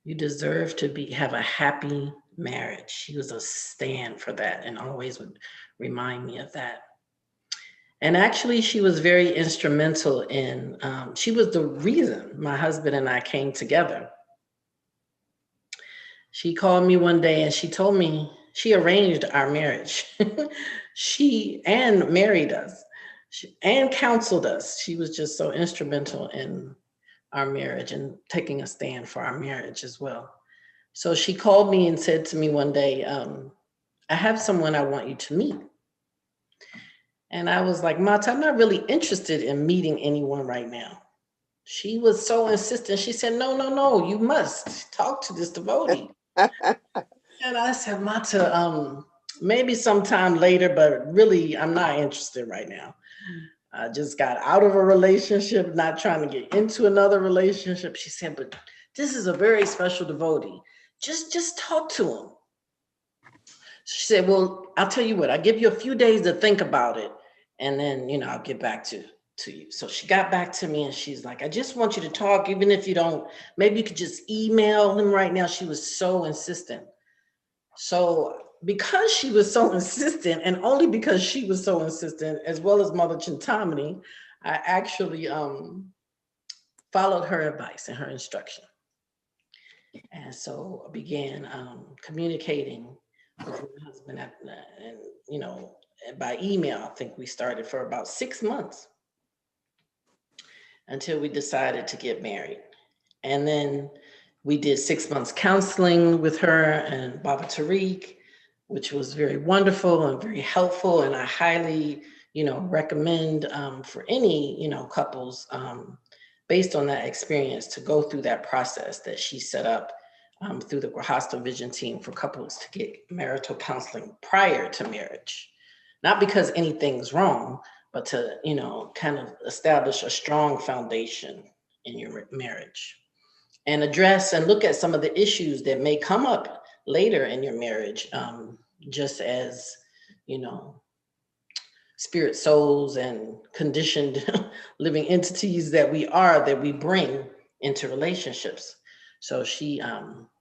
You deserve to have a happy marriage. She was a stand for that and always would remind me of that. And actually, she was very instrumental in, she was the reason my husband and I came together. She called me one day and she told me, she arranged our marriage. And married us and counseled us. She was just so instrumental in our marriage and taking a stand for our marriage as well. So she called me and said to me one day, I have someone I want you to meet. And I was like, Mata, I'm not really interested in meeting anyone right now. She was so insistent. She said, no, you must talk to this devotee. And I said, Mata, maybe sometime later, but really, I'm not interested right now. I just got out of a relationship, not trying to get into another relationship. She said, but this is a very special devotee. Just talk to him. She said, well, I'll tell you what, I'll give you a few days to think about it. And then, I'll get back to you. So she got back to me and she's like, I just want you to talk, even if you don't, maybe you could just email him right now. She was so insistent. So because she was so insistent, and only because she was so insistent, as well as Mother Chintamani, I actually followed her advice and her instruction. And so I began communicating with my husband and by email. I think we started for about 6 months until we decided to get married. And then we did 6 months counseling with her and Baba Tariq, which was very wonderful and very helpful. And I highly, recommend for any, couples based on that experience to go through that process that she set up through the Grahasta Vision Team for couples to get marital counseling prior to marriage. Not because anything's wrong, but to, kind of establish a strong foundation in your marriage. and address and look at some of the issues that may come up later in your marriage, just as, you know, spirit souls and conditioned living entities that we are, that we bring into relationships. So she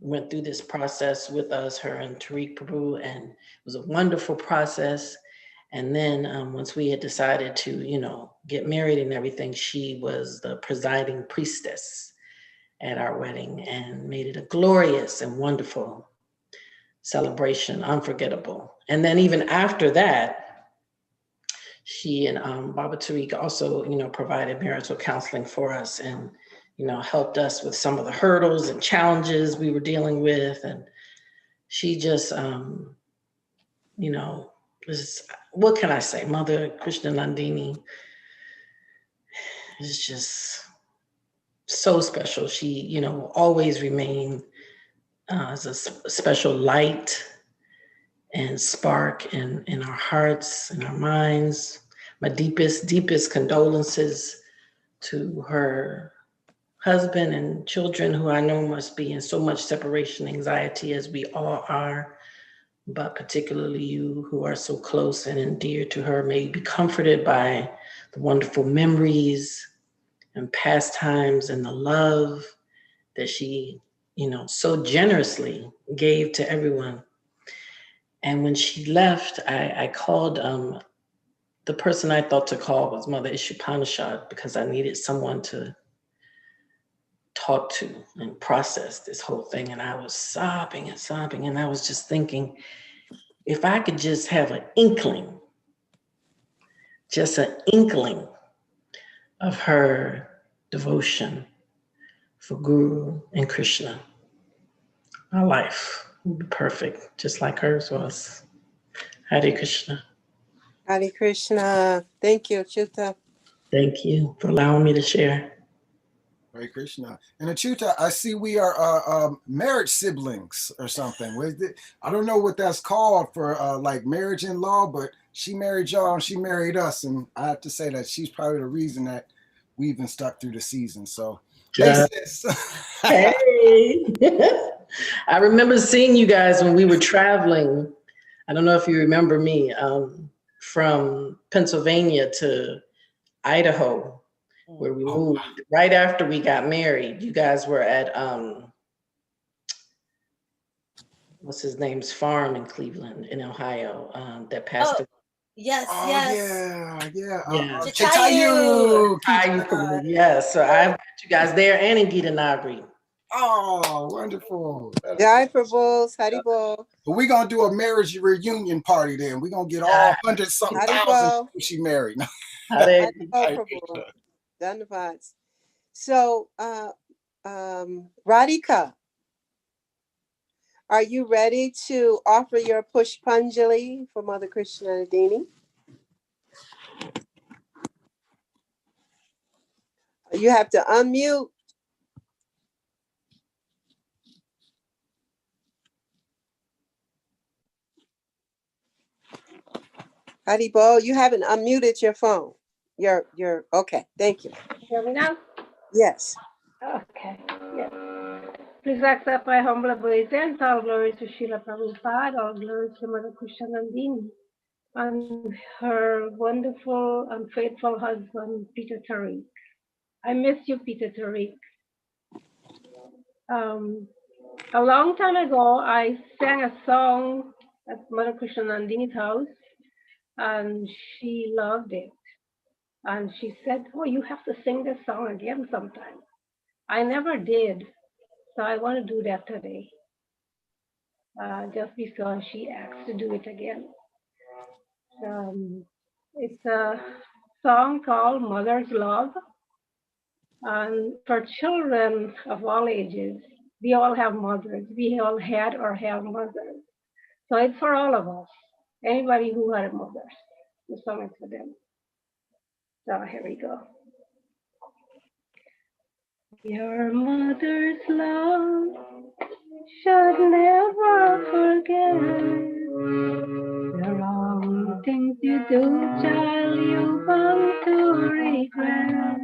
went through this process with us, her and Tariq Prabhu, and it was a wonderful process. And then once we had decided to, you know, get married and everything, she was the presiding priestess at our wedding and made it a glorious and wonderful celebration, unforgettable. And then even after that, she and Baba Tariq also, you know, provided marital counseling for us and, you know, helped us with some of the hurdles and challenges we were dealing with. And she just, you know, what can I say? Mother Krsnanandini is just so special. She, you know, will always remain as a special light and spark in our hearts and our minds. My deepest condolences to her husband and children, who I know must be in so much separation anxiety, as we all are, but particularly you who are so close and endear to her. May you be comforted by the wonderful memories and pastimes and the love that she, you know, so generously gave to everyone. And when she left, I called, the person I thought to call was Mother Ishupanishad, because I needed someone to talk to and process this whole thing. And I was sobbing and sobbing. And I was just thinking, if I could just have an inkling, just an inkling of her devotion for Guru and Krishna, my life would be perfect, just like hers was. Hare Krishna. Hare Krishna. Thank you, Chuta. Thank you for allowing me to share. Hare Krishna. And Achyuta, I see we are marriage siblings or something. I don't know what that's called for like marriage in law, but she married y'all and she married us. And I have to say that she's probably the reason that we've been stuck through the season. So, hey, sis. Hey. I remember seeing you guys when we were traveling. I don't know if you remember me, from Pennsylvania to Idaho, where we moved right after we got married. You guys were at what's his name's farm in Cleveland, in Ohio, that passed away. Yes, oh, yes. Yeah. Jatayu. Jatayu. Yes, so I met you guys there and in Gita Nagri. Oh, wonderful. Jai Prabhu's, Haribol. But we're going to do a marriage reunion party then. We're going to get all 100-something thousand people she married. Dhanavad. So, Radhika, are you ready to offer your Pushpanjali for Mother Krsnanandini? You have to unmute. Haribol, you haven't unmuted your phone. You're okay. Thank you. Hear me now? Yes. Okay. Yes. Please accept my humble obeisance. All glory to Srila Prabhupada. All glory to Mother Krsnanandini and her wonderful and faithful husband, Peter Tariq. I miss you, Peter Tariq. A long time ago, I sang a song at Mother Krsnanandini's house, and she loved it. And she said, "Oh, you have to sing this song again sometime." I never did, so I want to do that today, just because she asked to do it again. It's a song called Mother's Love, and for children of all ages, we all have mothers. We all had or have mothers. So it's for all of us, anybody who had a mother. The song is for them. So here we go. Your mother's love should never forget. The wrong things you do, child, you want to regret.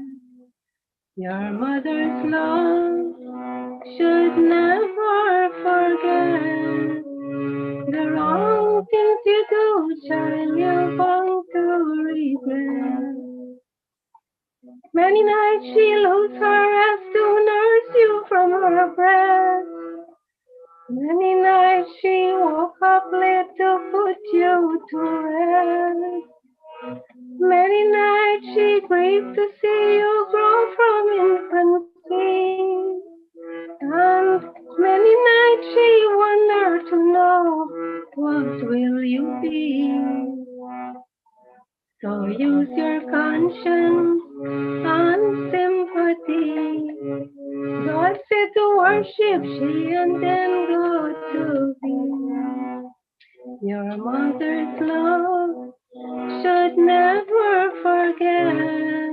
Your mother's love should never forget the wrong things you do, child, you're bound to regret. Many nights she lost her as to nurse you from her breast. Many nights she woke up late to put you to rest. Many nights she grieved to see you grow from infancy. And many nights she wondered to know what will you be. So use your conscience and sympathy. God said to worship she and then go to be. Your mother's love should never forget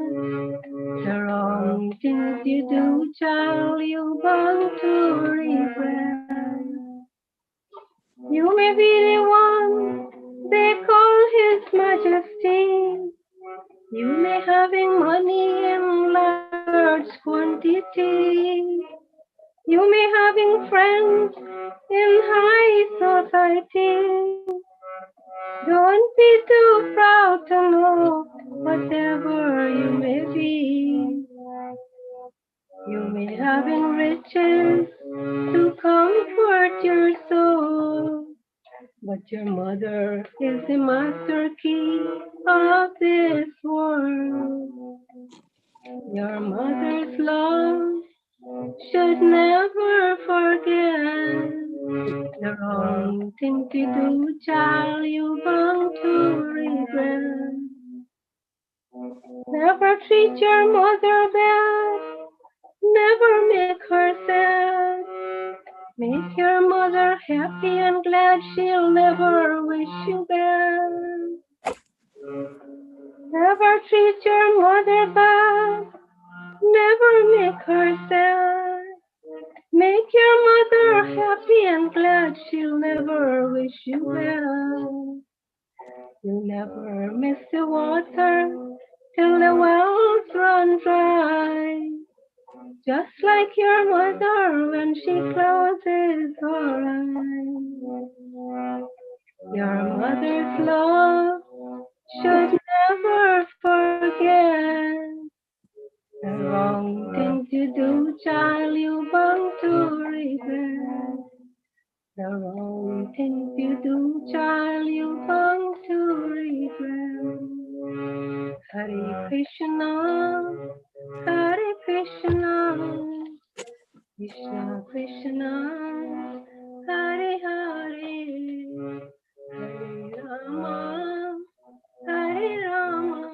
the wrong things you do, child, you bound to regret. You may be the one they call His Majesty. You may having money in large quantity. You may having friends in high society. Don't be too proud to know whatever you may be. You may having riches to comfort your soul, but your mother is the master key of this world. Your mother's love should never forget the wrong thing to do, child, you bound to regret. Never treat your mother bad, never make her sad. Make your mother happy and glad, she'll never wish you bad. Never treat your mother bad, never make her sad. Make your mother happy and glad, she'll never wish you well. You never miss the water till the wells run dry. Just like your mother when she closes her eyes. Your mother's love should never forget the wrong thing to do, child, you bound to regret. The wrong thing to do, child, you bound to regret. Hare Krishna, Hare Krishna, Krishna Krishna, Hare Hare, Hare Rama, Hare Rama,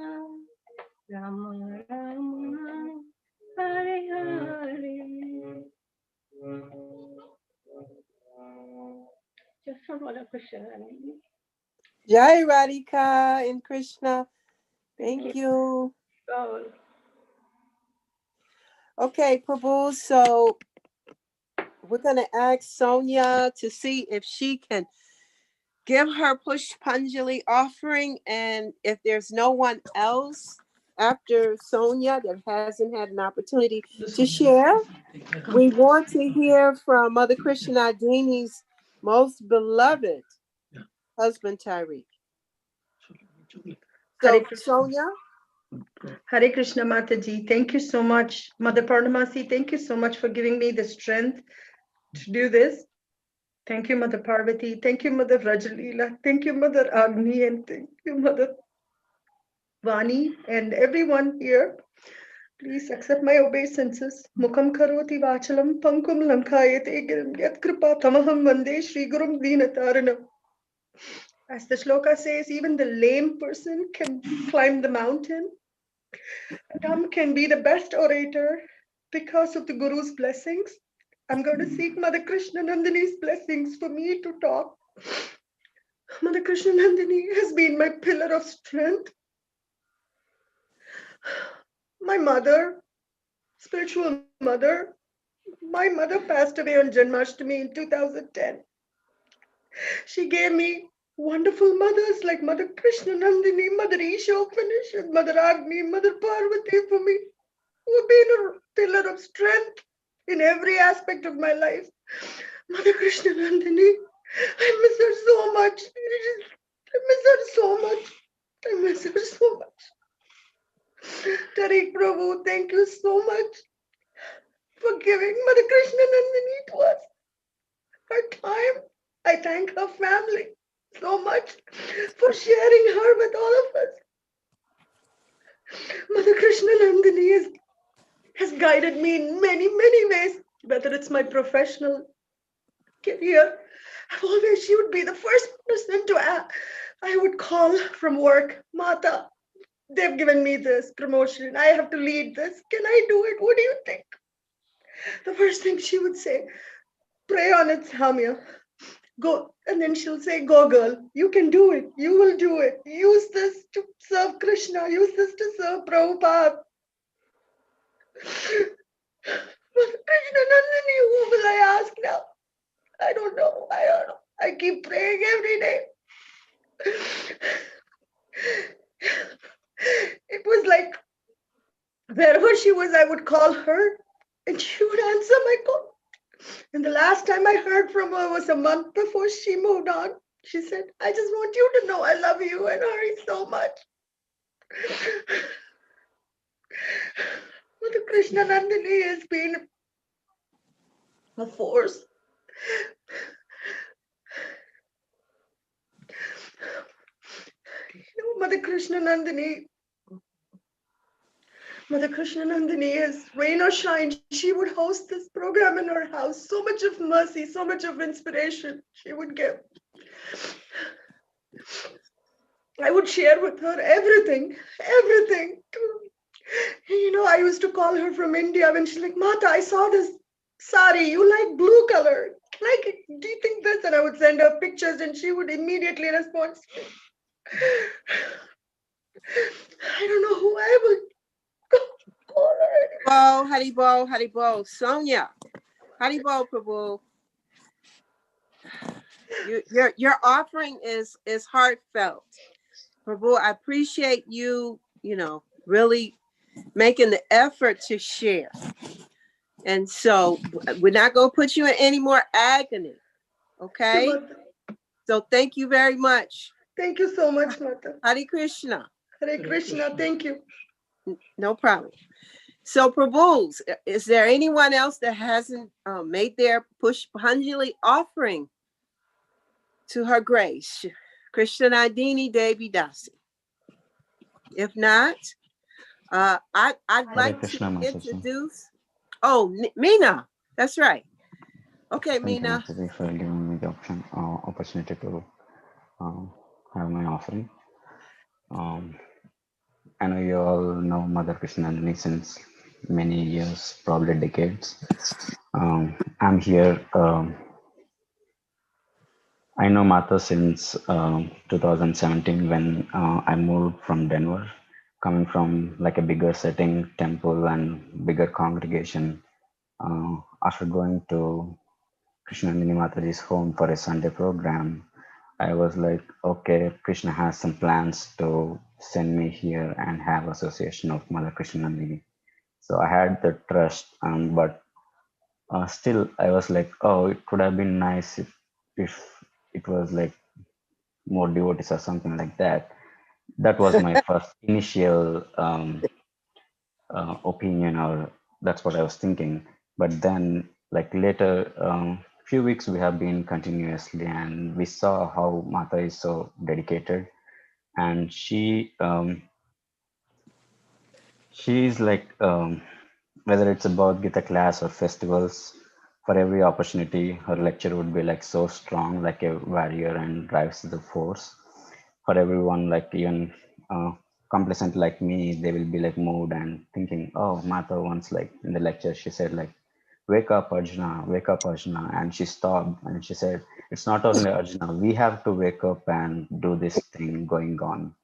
Rama Rama, Hare Hare. Just for Mother Krsnanandini. Jai Radhika and Krishna. Thank you. Oh. Okay, Prabhu, so we're going to ask Sonia to see if she can give her Pushpanjali offering, and if there's no one else after Sonia that hasn't had an opportunity to share, we want to hear from Mother Krsnanandini's most beloved husband, Tariq. So, Sonia? Hare Krishna Mataji, thank you so much. Mother Purnamasi, thank you so much for giving me the strength to do this. Thank you, Mother Parvati. Thank you, Mother Rajalila. Thank you, Mother Agni, and thank you, Mother Vani, and everyone here. Please accept my obeisances. Mukham karoti vachalam pankum lankayate girim yat kripa tamaham vande Shri Gurum Dinataranam. As the shloka says, even the lame person can climb the mountain. Ram can be the best orator because of the Guru's blessings. I'm going to seek Mother Krsnanandini's blessings for me to talk. Mother Krsnanandini has been my pillar of strength. My mother, spiritual mother, my mother passed away on Janmashtami in 2010. She gave me wonderful mothers like Mother Krsnanandini, Mother Isha Upanish, and Mother Agni, Mother Parvati for me, who have been a pillar of strength in every aspect of my life. Mother Krsnanandini, I miss her so much. I miss her so much. I miss her so much. Tariq Prabhu, thank you so much for giving Mother Krsnanandini to us. Her time. I thank her family so much for sharing her with all of us. Mother Krsnanandini has guided me in many, many ways, whether it's my professional career. She would be the first person I would call from work. Mata, they've given me this promotion. I have to lead this. Can I do it? What do you think? The first thing she would say, pray on it, Samya. Go. And then she'll say, go girl, you can do it. You will do it. Use this to serve Krishna. Use this to serve Prabhupada. Krsnanandini, who will I ask now? I don't know. I keep praying every day. It was like wherever she was, I would call her and she would answer my call. And the last time I heard from her was a month before she moved on. She said, I just want you to know I love you and Hari so much. Mother Krsnanandini has been a force. Mother Krsnanandini is rain or shine. She would host this program in her house. So much of mercy, so much of inspiration she would give. I would share with her everything. I used to call her from India when she's like, Mata, I saw this sari. You like blue color. Do you think this? And I would send her pictures and she would immediately respond. I don't know who I would call her. Haribol, Haribol. Sonia, Haribol, Prabhu. Your offering is heartfelt. Prabhu, I appreciate you, really making the effort to share. And so we're not going to put you in any more agony. Okay? So thank you very much. Thank you so much, Mata. Hare Krishna. Hare Krishna. Thank you. No problem. So Prabhu, is there anyone else that hasn't made their Pushpanjali offering to her grace? Krsnanandini Devi Dasi. If not, I'd like to introduce. Oh, Meena, that's right. Okay, Meena. Thank you, Mataji, for giving me the opportunity to have my offering. I know you all know Mother Krsnanandini since many years, probably decades. I'm here. I know Mata since 2017 when I moved from Denver, coming from like a bigger setting, temple and bigger congregation. After going to Krsnanandini Mataji's home for a Sunday program, I was like, okay, Krishna has some plans to send me here and have association of Mother Krsnanandini. So I had the trust, but still I was like, oh, it could have been nice if it was like more devotees or something like that. That was my first initial opinion, or that's what I was thinking. But then like later, few weeks we have been continuously, and we saw how Mata is so dedicated, and she's like whether it's about Gita class or festivals, for every opportunity her lecture would be like so strong, like a warrior, and drives the force. For everyone, like even complacent like me, they will be like moved and thinking, oh, Mata once like in the lecture she said like, wake up Arjuna, and she stopped and she said, it's not only Arjuna, we have to wake up and do this thing going on.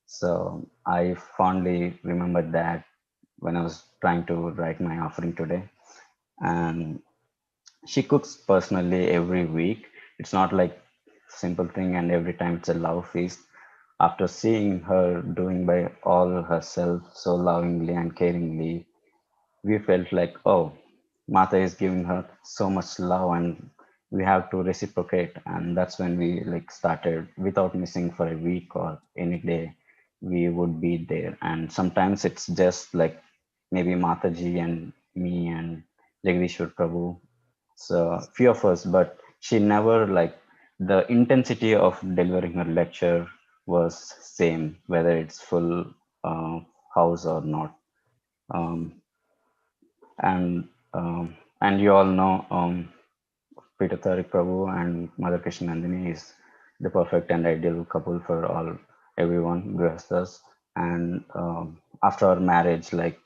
So I fondly remember that when I was trying to write my offering today. And she cooks personally every week. It's not like simple thing and every time it's a love feast. After seeing her doing by all herself so lovingly and caringly, we felt like, oh, Mata is giving her so much love, and we have to reciprocate. And that's when we like started without missing for a week or any day. We would be there, and sometimes it's just like maybe Mataji and me and Jagdishwar Prabhu, so few of us, but she never like the intensity of delivering her lecture was same whether it's full uh, house or not. Um, and you all know Peter Tariq Prabhu and Mother Krsnanandini is the perfect and ideal couple for all everyone, Grihasthas. And after our marriage, like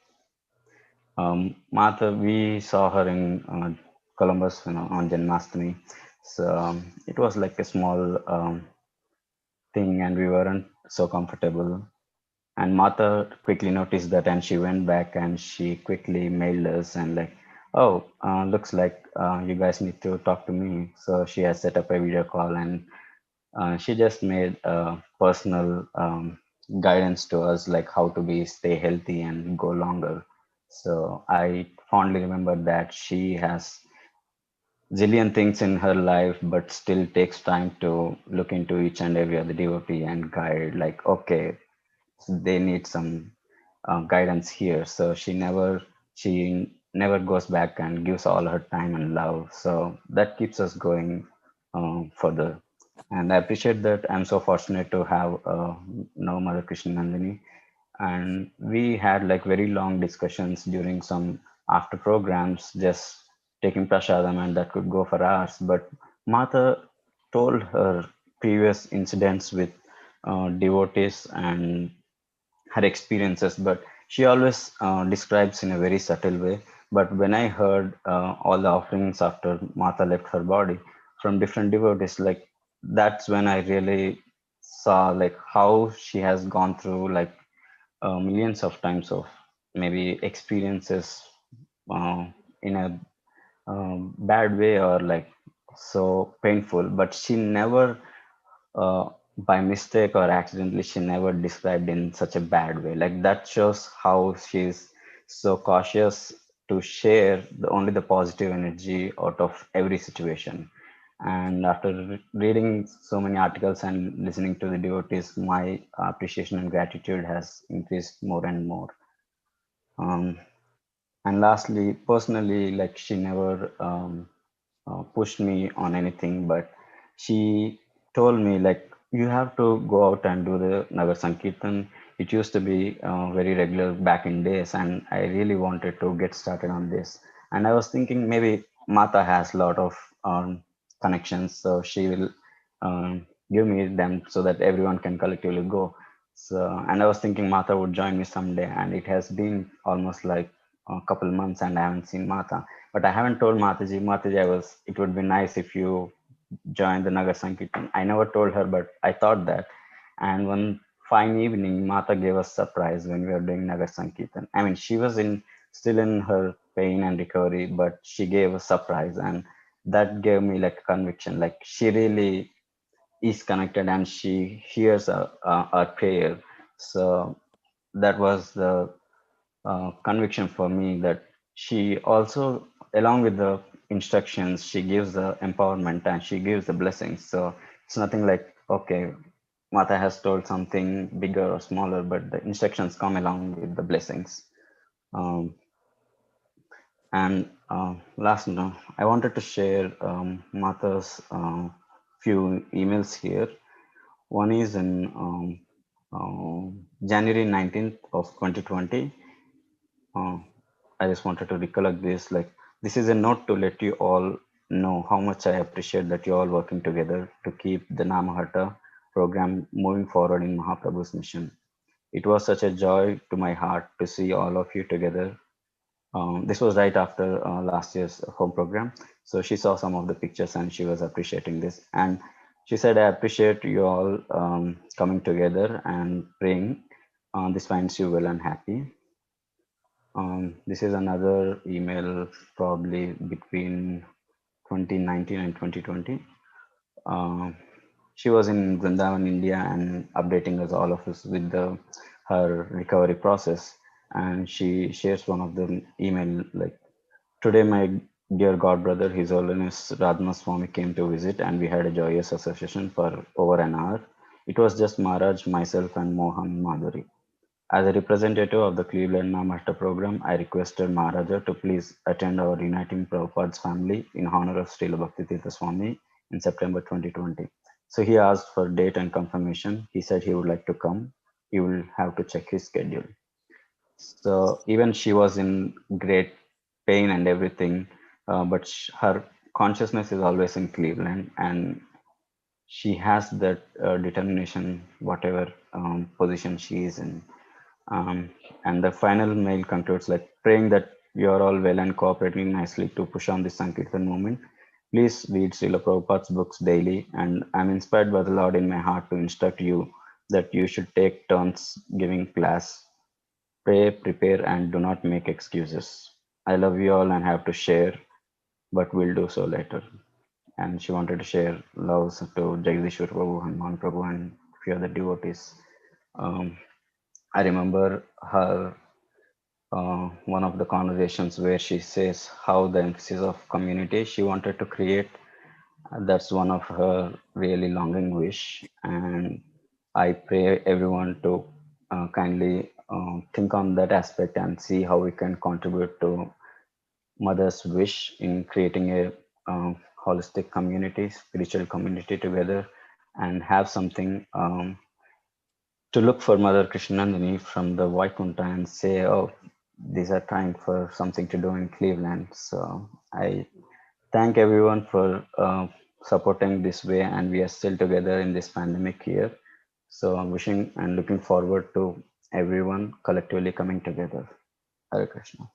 Martha, we saw her in Columbus, on Janmashtami. So it was like a small thing, and we weren't so comfortable. And Martha quickly noticed that, and she went back and she quickly mailed us and like, oh, looks like you guys need to talk to me. So she has set up a video call, and she just made personal guidance to us, like how to be stay healthy and go longer. So I fondly remember that she has zillion things in her life, but still takes time to look into each and every other devotee and guide. Like, okay, they need some guidance here. So she never goes back and gives all her time and love. So that keeps us going further. And I appreciate that. I'm so fortunate to have Mother Krsnanandini, and we had like very long discussions during some after programs, just taking prasadam, and that could go for hours. But Mata told her previous incidents with devotees and her experiences, but she always describes in a very subtle way. But when I heard all the offerings after Mata left her body from different devotees, like that's when I really saw like how she has gone through like millions of times of maybe experiences uh, in a bad way or like so painful, but she never by mistake or accidentally, she never described in such a bad way. Like that shows how she's so cautious to share only the positive energy out of every situation. And after reading so many articles and listening to the devotees, my appreciation and gratitude has increased more and more. Um, and lastly, personally, like she never pushed me on anything, but she told me like you have to go out and do the Nagar Sankirtan. It used to be very regular back in days, and I really wanted to get started on this. And I was thinking maybe Mata has a lot of connections, so she will give me them so that everyone can collectively go. So, and I was thinking Mata would join me someday, and it has been almost like a couple months, and I haven't seen Mata. But I haven't told Mataji. Mataji, it would be nice if you join the Nagar Sankirtan. I never told her, but I thought that. And one fine evening, Mata gave us surprise when we were doing Nagar Sankirtan. I mean, she was still in her pain and recovery, but she gave a surprise, and that gave me like a conviction. Like she really is connected, and she hears our prayer. So that was the conviction for me, that she also, along with the instructions, she gives the empowerment and she gives the blessings. So it's nothing like, okay, Mata has told something bigger or smaller, but the instructions come along with the blessings. And last, no, I wanted to share Mata's few emails here. One is in January 19th of 2020. I just wanted to recollect this. Like, this is a note to let you all know how much I appreciate that you're all working together to keep the Namahata program moving forward in Mahaprabhu's mission. It was such a joy to my heart to see all of you together. This was right after last year's home program. So she saw some of the pictures and she was appreciating this. And she said, I appreciate you all coming together and praying. This finds you well and happy. This is another email probably between 2019 and 2020. She was in Vrindavan, India, and updating us all of us with her recovery process. And she shares one of the email like, Today, my dear God brother, His Holiness Radhana Swami, came to visit, and we had a joyous association for over an hour. It was just Maharaj, myself, and Mohan Madhuri. As a representative of the Cleveland Namahata program, I requested Maharaja to please attend our Uniting Prabhupada's family in honor of Srila Bhaktitirtha Swami in September 2020. So he asked for date and confirmation. He said he would like to come. He will have to check his schedule. So even she was in great pain and everything, but her consciousness is always in Cleveland, and she has that determination, whatever position she is in. And the final mail concludes like praying that you are all well and cooperating nicely to push on this Sankirtan movement. Please read Srila Prabhupada's books daily, and I'm inspired by the Lord in my heart to instruct you that you should take turns giving class. Pray, prepare, and do not make excuses. I love you all and have to share, but we'll do so later. And she wanted to share loves to Jagdishwar Prabhu, Hanuman Prabhu, and a few other devotees. I remember her one of the conversations where she says how the emphasis of community she wanted to create. That's one of her really longing wish, and I pray everyone to kindly think on that aspect and see how we can contribute to mother's wish in creating a holistic community, spiritual community together, and have something to look for Mother Krsnanandini from the Vaikunta and say, oh, these are trying for something to do in Cleveland. So I thank everyone for supporting this way, and we are still together in this pandemic year. So I'm wishing and looking forward to everyone collectively coming together. Hare Krishna.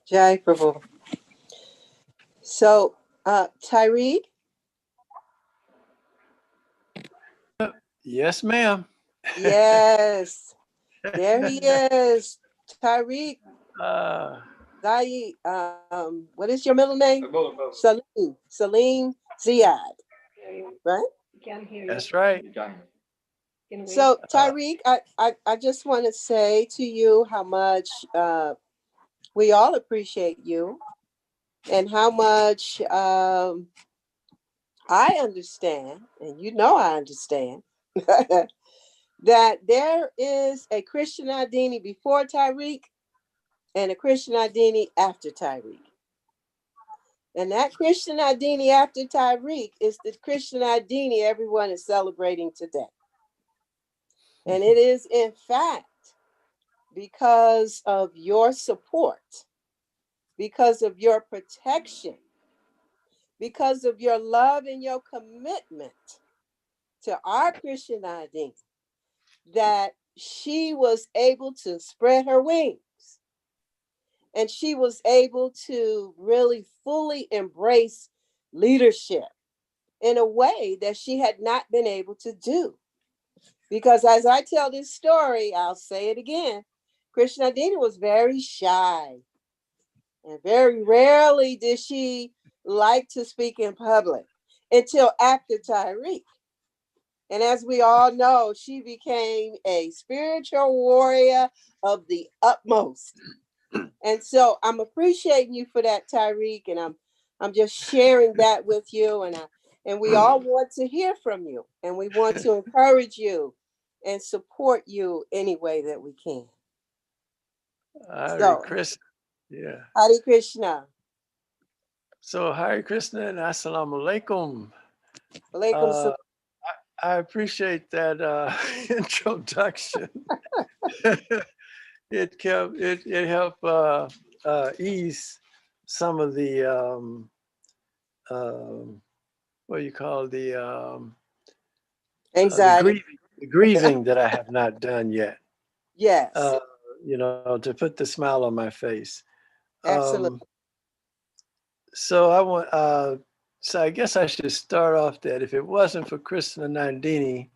Jai Prabhu. So, Tyreek? Yes, ma'am. Yes. There he is. Tyreek. What is your middle name? Salim Ziad. Right? That's right. So, Tyreek, I just want to say to you how much we all appreciate you and how much I understand, and you know I understand, that there is a Krsnanandini before Tyreek and a Krsnanandini after Tyreek. And that Krsnanandini after Tyreek is the Krsnanandini everyone is celebrating today. And it is, in fact, because of your support, because of your protection, because of your love and your commitment to our Krsnanandini, that she was able to spread her wings. And she was able to really fully embrace leadership in a way that she had not been able to do. Because as I tell this story, I'll say it again, Krsnanandini was very shy. And very rarely did she like to speak in public until after Tyreek. And as we all know, she became a spiritual warrior of the utmost. And so I'm appreciating you for that, Tyreek, and I'm just sharing that with you. And we all want to hear from you, and we want to encourage you and support you any way that we can. Hare Krishna. Yeah. Hare Krishna. So Hare Krishna and Assalamu Alaikum. Alaikum salam. I appreciate that introduction. It helped ease some of the what do you call the anxiety, the grieving that I have not done yet. Yes. You know, to put the smile on my face. Absolutely. So I guess I should start off that if it wasn't for Krsnanandini,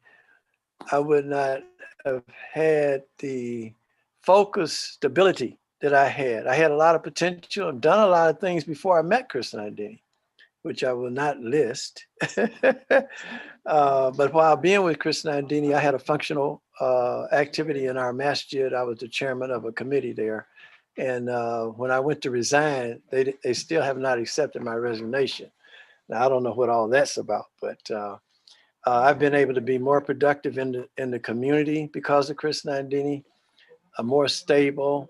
I would not have had the focus, stability that I had. I had a lot of potential. I've done a lot of things before I met Krsnanandini, which I will not list. But while being with Krsnanandini, I had a functional activity in our masjid. I was the chairman of a committee there. And when I went to resign, they still have not accepted my resignation. Now, I don't know what all that's about, but I've been able to be more productive in the community because of Krsnanandini, more stable.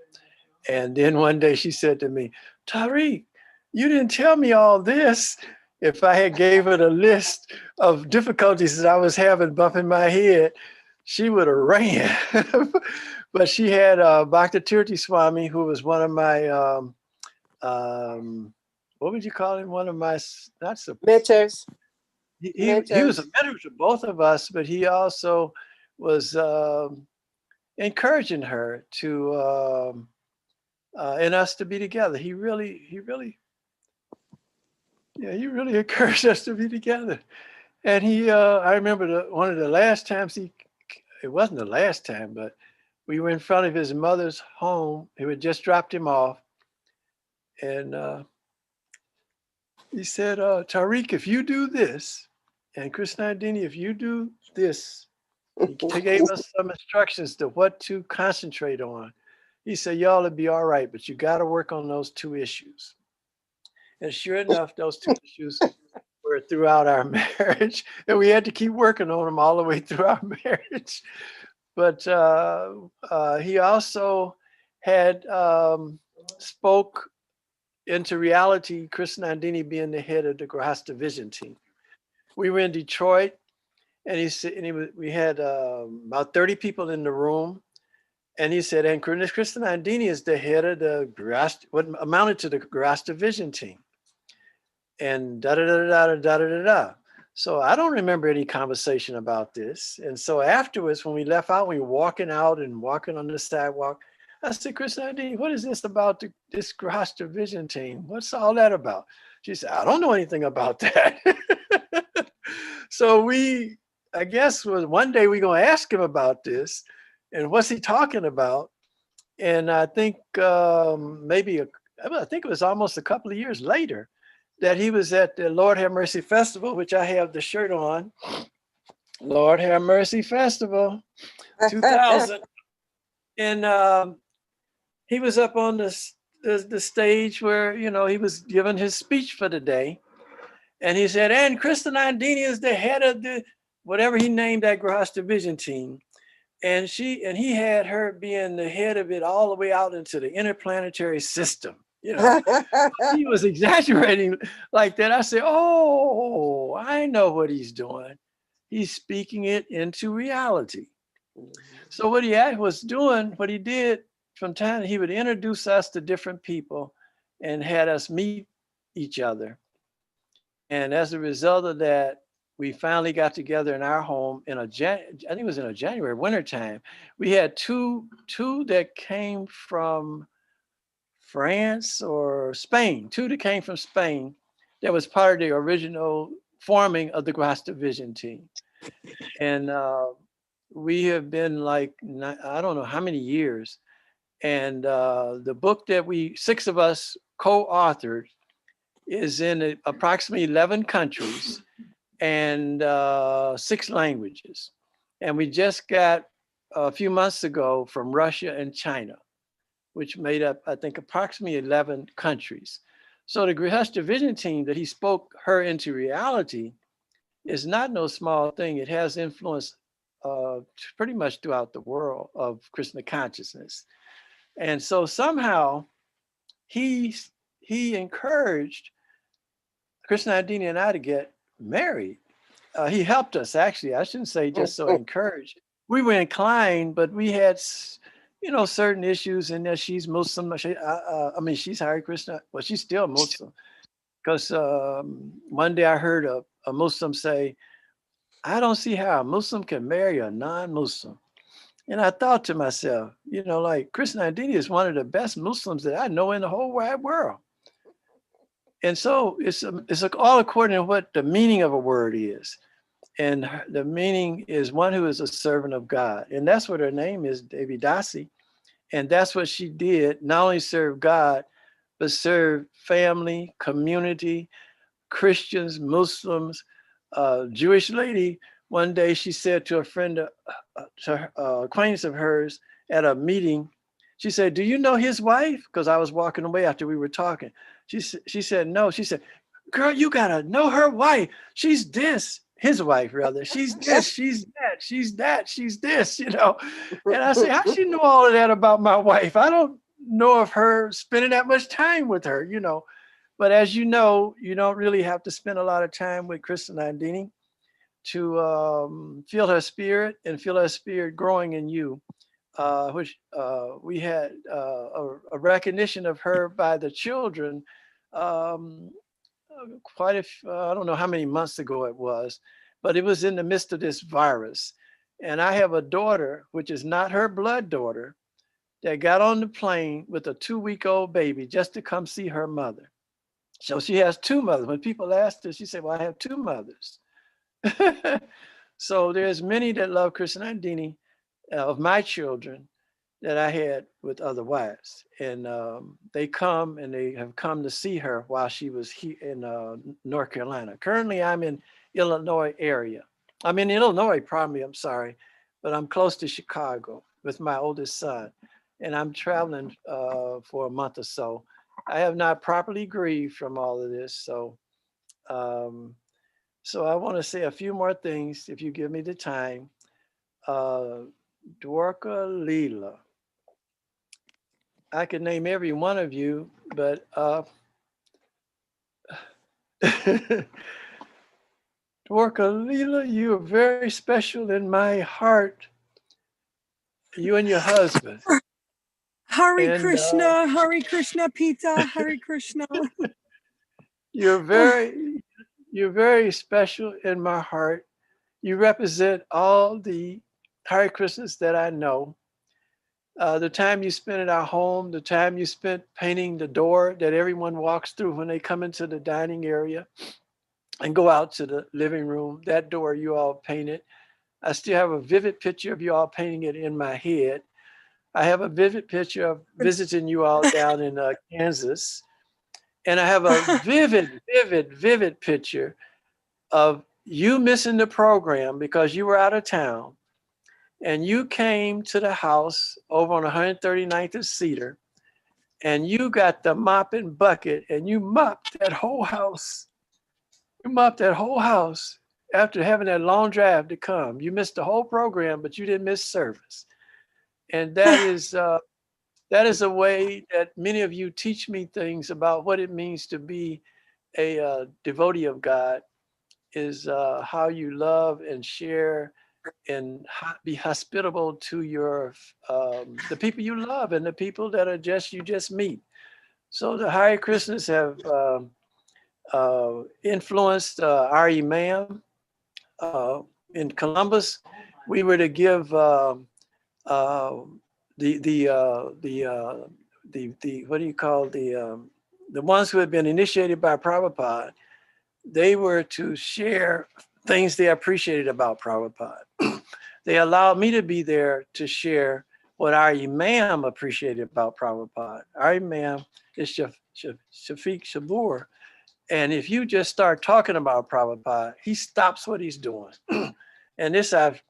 And then one day she said to me, Tariq, you didn't tell me all this. If I had gave her the list of difficulties that I was having bumping my head, she would have ran. But she had Bhakti Tirthi Swami, who was one of my, what would you call him? One of my, not so mentors. He was a mentor to both of us, but he also was encouraging her to, and us to be together. He really encouraged us to be together. And I remember one of the last times it wasn't the last time, but we were in front of his mother's home. He had just dropped him off. And he said, Tariq, if you do this, and Krsnanandini, if you do this, he gave us some instructions to what to concentrate on. He said, y'all will be all right, but you got to work on those 2 issues. And sure enough, those 2 issues were throughout our marriage, and we had to keep working on them all the way through our marriage. But he also had spoke into reality, Krsnanandini being the head of the Grahasta Vision team. We were in Detroit, and he said, we had about 30 people in the room. And he said, and Krsnanandini is the head of the what amounted to the Grahasta Vision team. And da-da-da-da-da-da-da-da-da. So I don't remember any conversation about this. And so afterwards, when we left out, we were walking out and walking on the sidewalk. I said, Krsnanandini, what is this about this Grahasta Vision team? What's all that about? She said, I don't know anything about that. So I guess one day we're going to ask him about this and what's he talking about. And I think I think it was almost a couple of years later that he was at the Lord Have Mercy Festival, which I have the shirt on. Lord Have Mercy Festival, 2000. And he was up on the stage where, he was giving his speech for the day. And he said, and Krsnanandini is the head of the, whatever he named that Grahasta Vision team. And he had her being the head of it all the way out into the interplanetary system. He was exaggerating like that. I said, oh, I know what he's doing. He's speaking it into reality. So what he did from time, he would introduce us to different people and had us meet each other. And as a result of that, we finally got together in our home I think it was in a January, wintertime. We had two that came from France or Spain, 2 that came from Spain that was part of the original forming of the Grahasta Vision team. And we have been I don't know how many years. And the book that 6 of us co-authored is in approximately 11 countries and 6 languages. And we just got a few months ago from Russia and China, which made up, I think, approximately 11 countries. So the Grahasta Vision team that he spoke her into reality is not no small thing. It has influence pretty much throughout the world of Krishna consciousness. And so somehow he encouraged Krsnanandini and I to get married. He helped us, actually. I shouldn't say just so encouraged. We were inclined, but we had, certain issues in that she's Muslim. She's Hare Krishna. Well, she's still Muslim. Because one day I heard a Muslim say, I don't see how a Muslim can marry a non-Muslim. And I thought to myself, Krsnanandini is one of the best Muslims that I know in the whole wide world. And so it's all according to what the meaning of a word is. And the meaning is one who is a servant of God. And that's what her name is, Devi Dasi. And that's what she did, not only serve God, but serve family, community, Christians, Muslims. Jewish lady, one day she said to a friend, acquaintance of hers at a meeting She said, do you know his wife? Because I was walking away after we were talking. She said, no. She said, girl, you gotta know her wife. She's this, his wife rather. She's this, she's that, she's that, she's this, you know. And I said, how she know all of that about my wife? I don't know of her spending that much time with her, you know. But as you know, you don't really have to spend a lot of time with Krsnanandini to feel her spirit and feel her spirit growing in you. Which we had a recognition of her by the children I don't know how many months ago it was, but it was in the midst of this virus. And I have a daughter, which is not her blood daughter, that got on the plane with a 2-week-old baby just to come see her mother. So she has 2 mothers. When people asked her, she said, well, I have 2 mothers. So there's many that love Krsnanandini of my children that I had with other wives. And they come and they have come to see her while she was here in North Carolina. Currently, I'm in Illinois area. I'm in Illinois, I'm sorry, but I'm close to Chicago with my oldest son. And I'm traveling for a month or so. I have not properly grieved from all of this. So I want to say a few more things if you give me the time. Dwarka Leela. I could name every one of you, but Dwarka Leela, you are very special in my heart. You and your husband. Hare Krishna pizza, Hare Krishna. You're very special in my heart. You represent all the Hare Krishnas that I know. The time you spent at our home, the time you spent painting the door that everyone walks through when they come into the dining area and go out to the living room, that door you all painted. I still have a vivid picture of you all painting it in my head. I have a vivid picture of visiting you all down in Kansas. And I have a vivid picture of you missing the program because you were out of town. And you came to the house over on 139th and Cedar, and you got the mop and bucket, and you mopped that whole house. You mopped that whole house after having that long drive to come. You missed the whole program, but you didn't miss service. And that is a way that many of you teach me things about what it means to be a devotee of God, is how you love and share and be hospitable to your the people you love and the people that are you just meet. So the Hare Krishnas have influenced our imam in Columbus. We were to give the what do you call the ones who had been initiated by Prabhupada. They were to share things they appreciated about Prabhupada. They allowed me to be there to share what our imam appreciated about Prabhupada. Our imam is Shafiq Shabur. And if you just start talking about Prabhupada, he stops what he's doing. And this I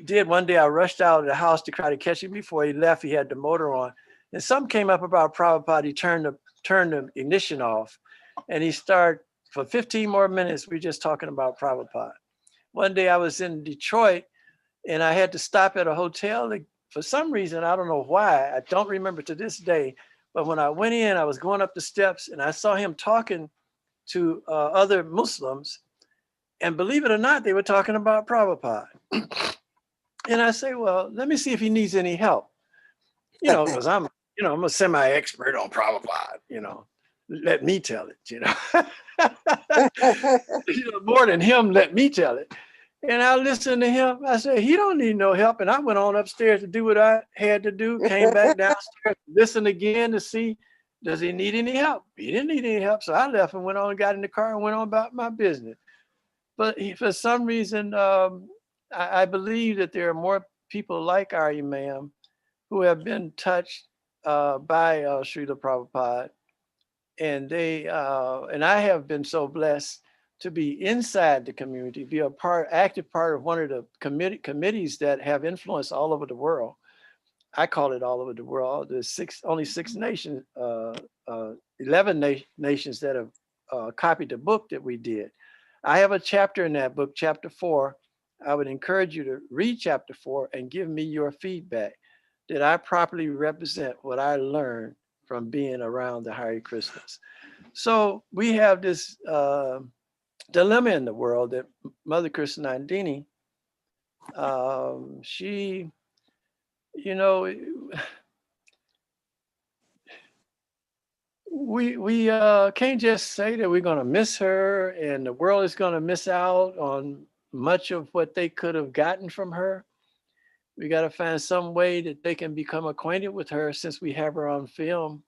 did one day. I rushed out of the house to try to catch him before he left. He had the motor on. And something came up about Prabhupada. He turned the ignition off. And he started, for 15 more minutes, we were just talking about Prabhupada. One day I was in Detroit, and I had to stop at a hotel. For some reason, I don't know why, I don't remember to this day, but when I went in, I was going up the steps and I saw him talking to other Muslims, and believe it or not, they were talking about Prabhupada. And I say, well, let me see if he needs any help, because I'm a semi-expert on Prabhupada, let me tell it, more than him, let me tell it. And I listened to him. I said, he don't need no help. And I went on upstairs to do what I had to do, came back downstairs, listened again to see, does he need any help? He didn't need any help. So I left and went on and got in the car and went on about my business. But for some reason, I believe that there are more people like our imam who have been touched by Srila Prabhupada. And and I have been so blessed to be inside the community, be active part of one of the committees that have influence all over the world. I call it all over the world. There's only 6 nations, 11 nations that have copied the book that we did. I have a chapter in that book, chapter 4. I would encourage you to read chapter 4 and give me your feedback. Did I properly represent what I learned from being around the Hare Krishnas? So we have this dilemma in the world that Mother Krsnanandini, she, you know, we can't just say that we're going to miss her and the world is going to miss out on much of what they could have gotten from her. We got to find some way that they can become acquainted with her since we have her on film.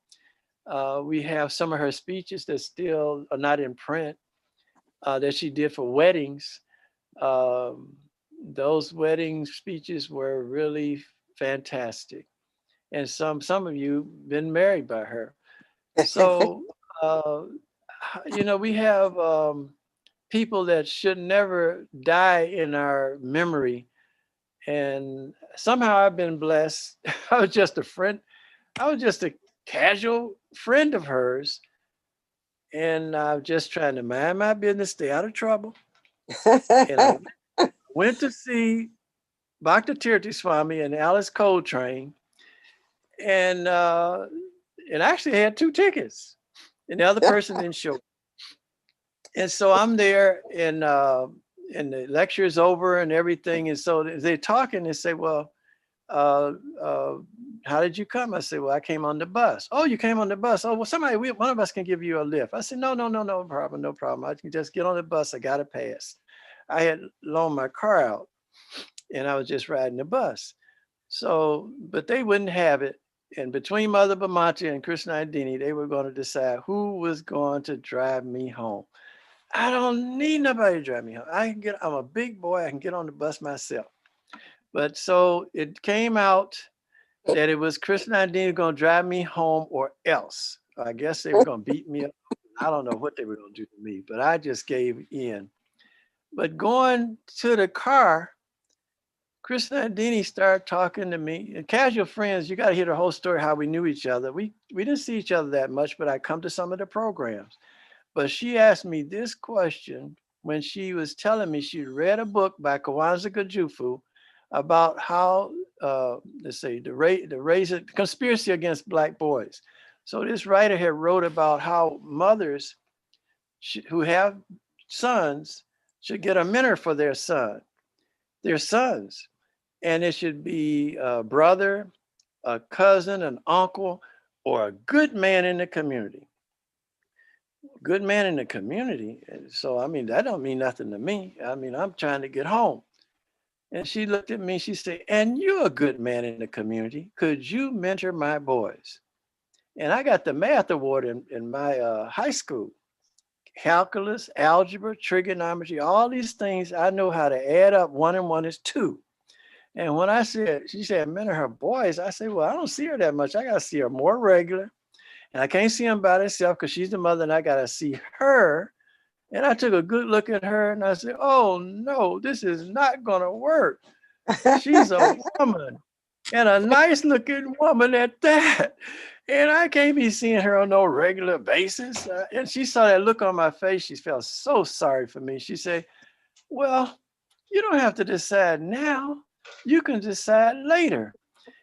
We have some of her speeches that still are not in print that she did for weddings. Those wedding speeches were really fantastic. And some of you been married by her. So, you know, we have people that should never die in our memory. And somehow I've been blessed. I was just a friend. I was just a casual friend of hers. And I'm just trying to mind my business, stay out of trouble. And I went to see Bhakta Tirthi Swami and Alice Coltrane. And actually had 2 tickets. And the other person didn't show. And so I'm there and the lecture is over and everything. And so they're talking and say, well, how did you come? I said, well, I came on the bus. Oh, you came on the bus. Oh, well, one of us can give you a lift. I said, no problem. I can just get on the bus. I got a pass. I had loaned my car out and I was just riding the bus. So, but they wouldn't have it. And between Mother Bhamati and Krsnanandini, they were going to decide who was going to drive me home. I don't need nobody to drive me home. I'm a big boy. I can get on the bus myself. But so it came out that it was Krsnanandini going to drive me home or else. I guess they were going to beat me up. I don't know what they were going to do to me, but I just gave in. But going to the car, Krsnanandini started talking to me. And casual friends, you got to hear the whole story, how we knew each other. We didn't see each other that much, but I come to some of the programs. But she asked me this question when she was telling me she read a book by Kawanza Gajufu about how, the conspiracy against Black boys. So this writer had wrote about how mothers who have sons should get a mentor for their sons. And it should be a brother, a cousin, an uncle, or a good man in the community. Good man in the community. So, I mean, that don't mean nothing to me. I mean, I'm trying to get home. And she looked at me, she said, and you're a good man in the community. Could you mentor my boys? And I got the math award in my high school. Calculus, algebra, trigonometry, all these things, I know how to add up. 1 and 1 is 2. And when she said mentor her boys, I said, well, I don't see her that much. I got to see her more regular. And I can't see them by herself because she's the mother and I got to see her. And I took a good look at her and I said, oh no, this is not going to work. She's a woman and a nice looking woman at that. And I can't be seeing her on no regular basis. And she saw that look on my face. She felt so sorry for me. She said, well, you don't have to decide now. You can decide later.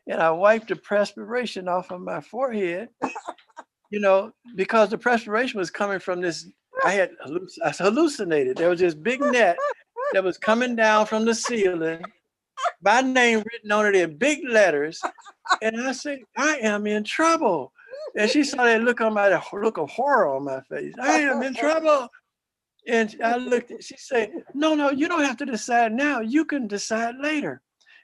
And I wiped the perspiration off of my forehead, you know, because the perspiration was coming from this. I hallucinated. There was this big net that was coming down from the ceiling, my name written on it in big letters. And I said, I am in trouble. And she saw that look of horror on my face. I am in trouble. And I looked, she said, no, you don't have to decide now. You can decide later.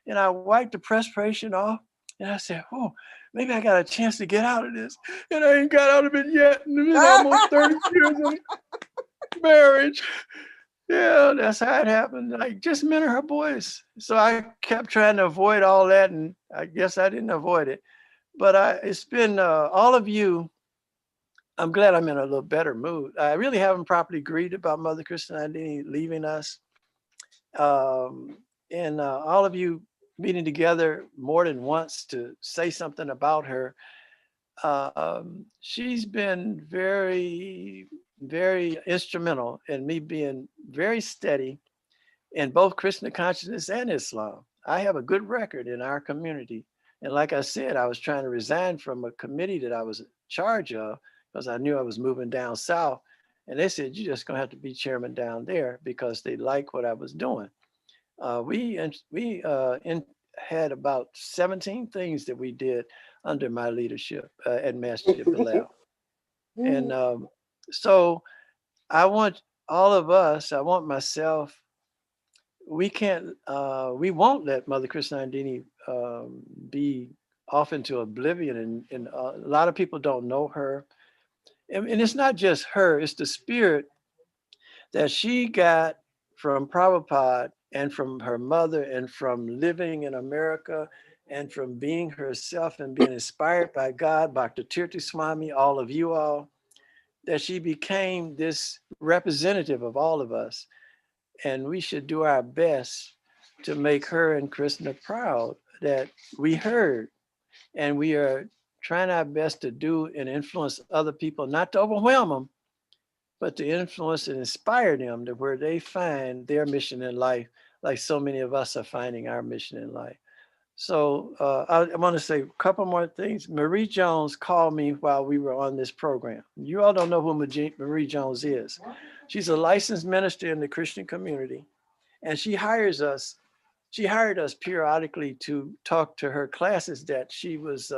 And I wiped the perspiration off. And I said, oh, maybe I got a chance to get out of this. And I ain't got out of it yet. And it's been almost 30 years of marriage. Yeah, that's how it happened. Like, just mentor her boys. So I kept trying to avoid all that. And I guess I didn't avoid it. But it's been all of you. I'm glad I'm in a little better mood. I really haven't properly grieved about Mother Krsnanandini leaving us. And all of you meeting together more than once to say something about her. She's been very, very instrumental in me being very steady in both Christian consciousness and Islam. I have a good record in our community. And like I said, I was trying to resign from a committee that I was in charge of because I knew I was moving down south. And they said, you're just going to have to be chairman down there because they like what I was doing. We had about 17 things that we did under my leadership at Masjid Bilal. And so I want all of us, I want myself, we won't let Mother Krsnanandini be off into oblivion. And a lot of people don't know her. And it's not just her, it's the spirit that she got from Prabhupada and from her mother and from living in America and from being herself and being inspired by God, Bhakti Tirtha Swami, all of you all, that she became this representative of all of us. And we should do our best to make her and Krishna proud that we heard. And we are trying our best to do and influence other people, not to overwhelm them, but to influence and inspire them to where they find their mission in life, like so many of us are finding our mission in life. So I want to say a couple more things. Marie Jones called me while we were on this program. You all don't know who Marie Jones is. She's a licensed minister in the Christian community, and she hired us periodically to talk to her classes that she was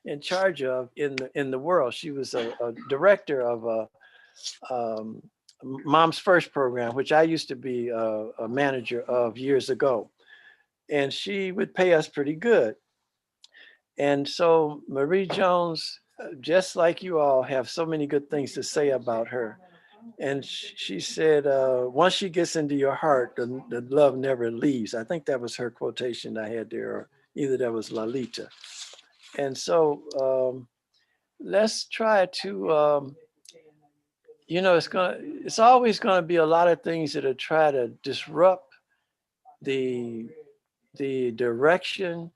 in charge of in the world. She was a director of a Mom's First program, which I used to be a manager of years ago. And she would pay us pretty good. And so Marie Jones, just like you all, have so many good things to say about her. And she said, once she gets into your heart, the love never leaves. I think that was her quotation I had there, or either that was Lalita. And so let's try to, it's always going to be a lot of things that are try to disrupt the direction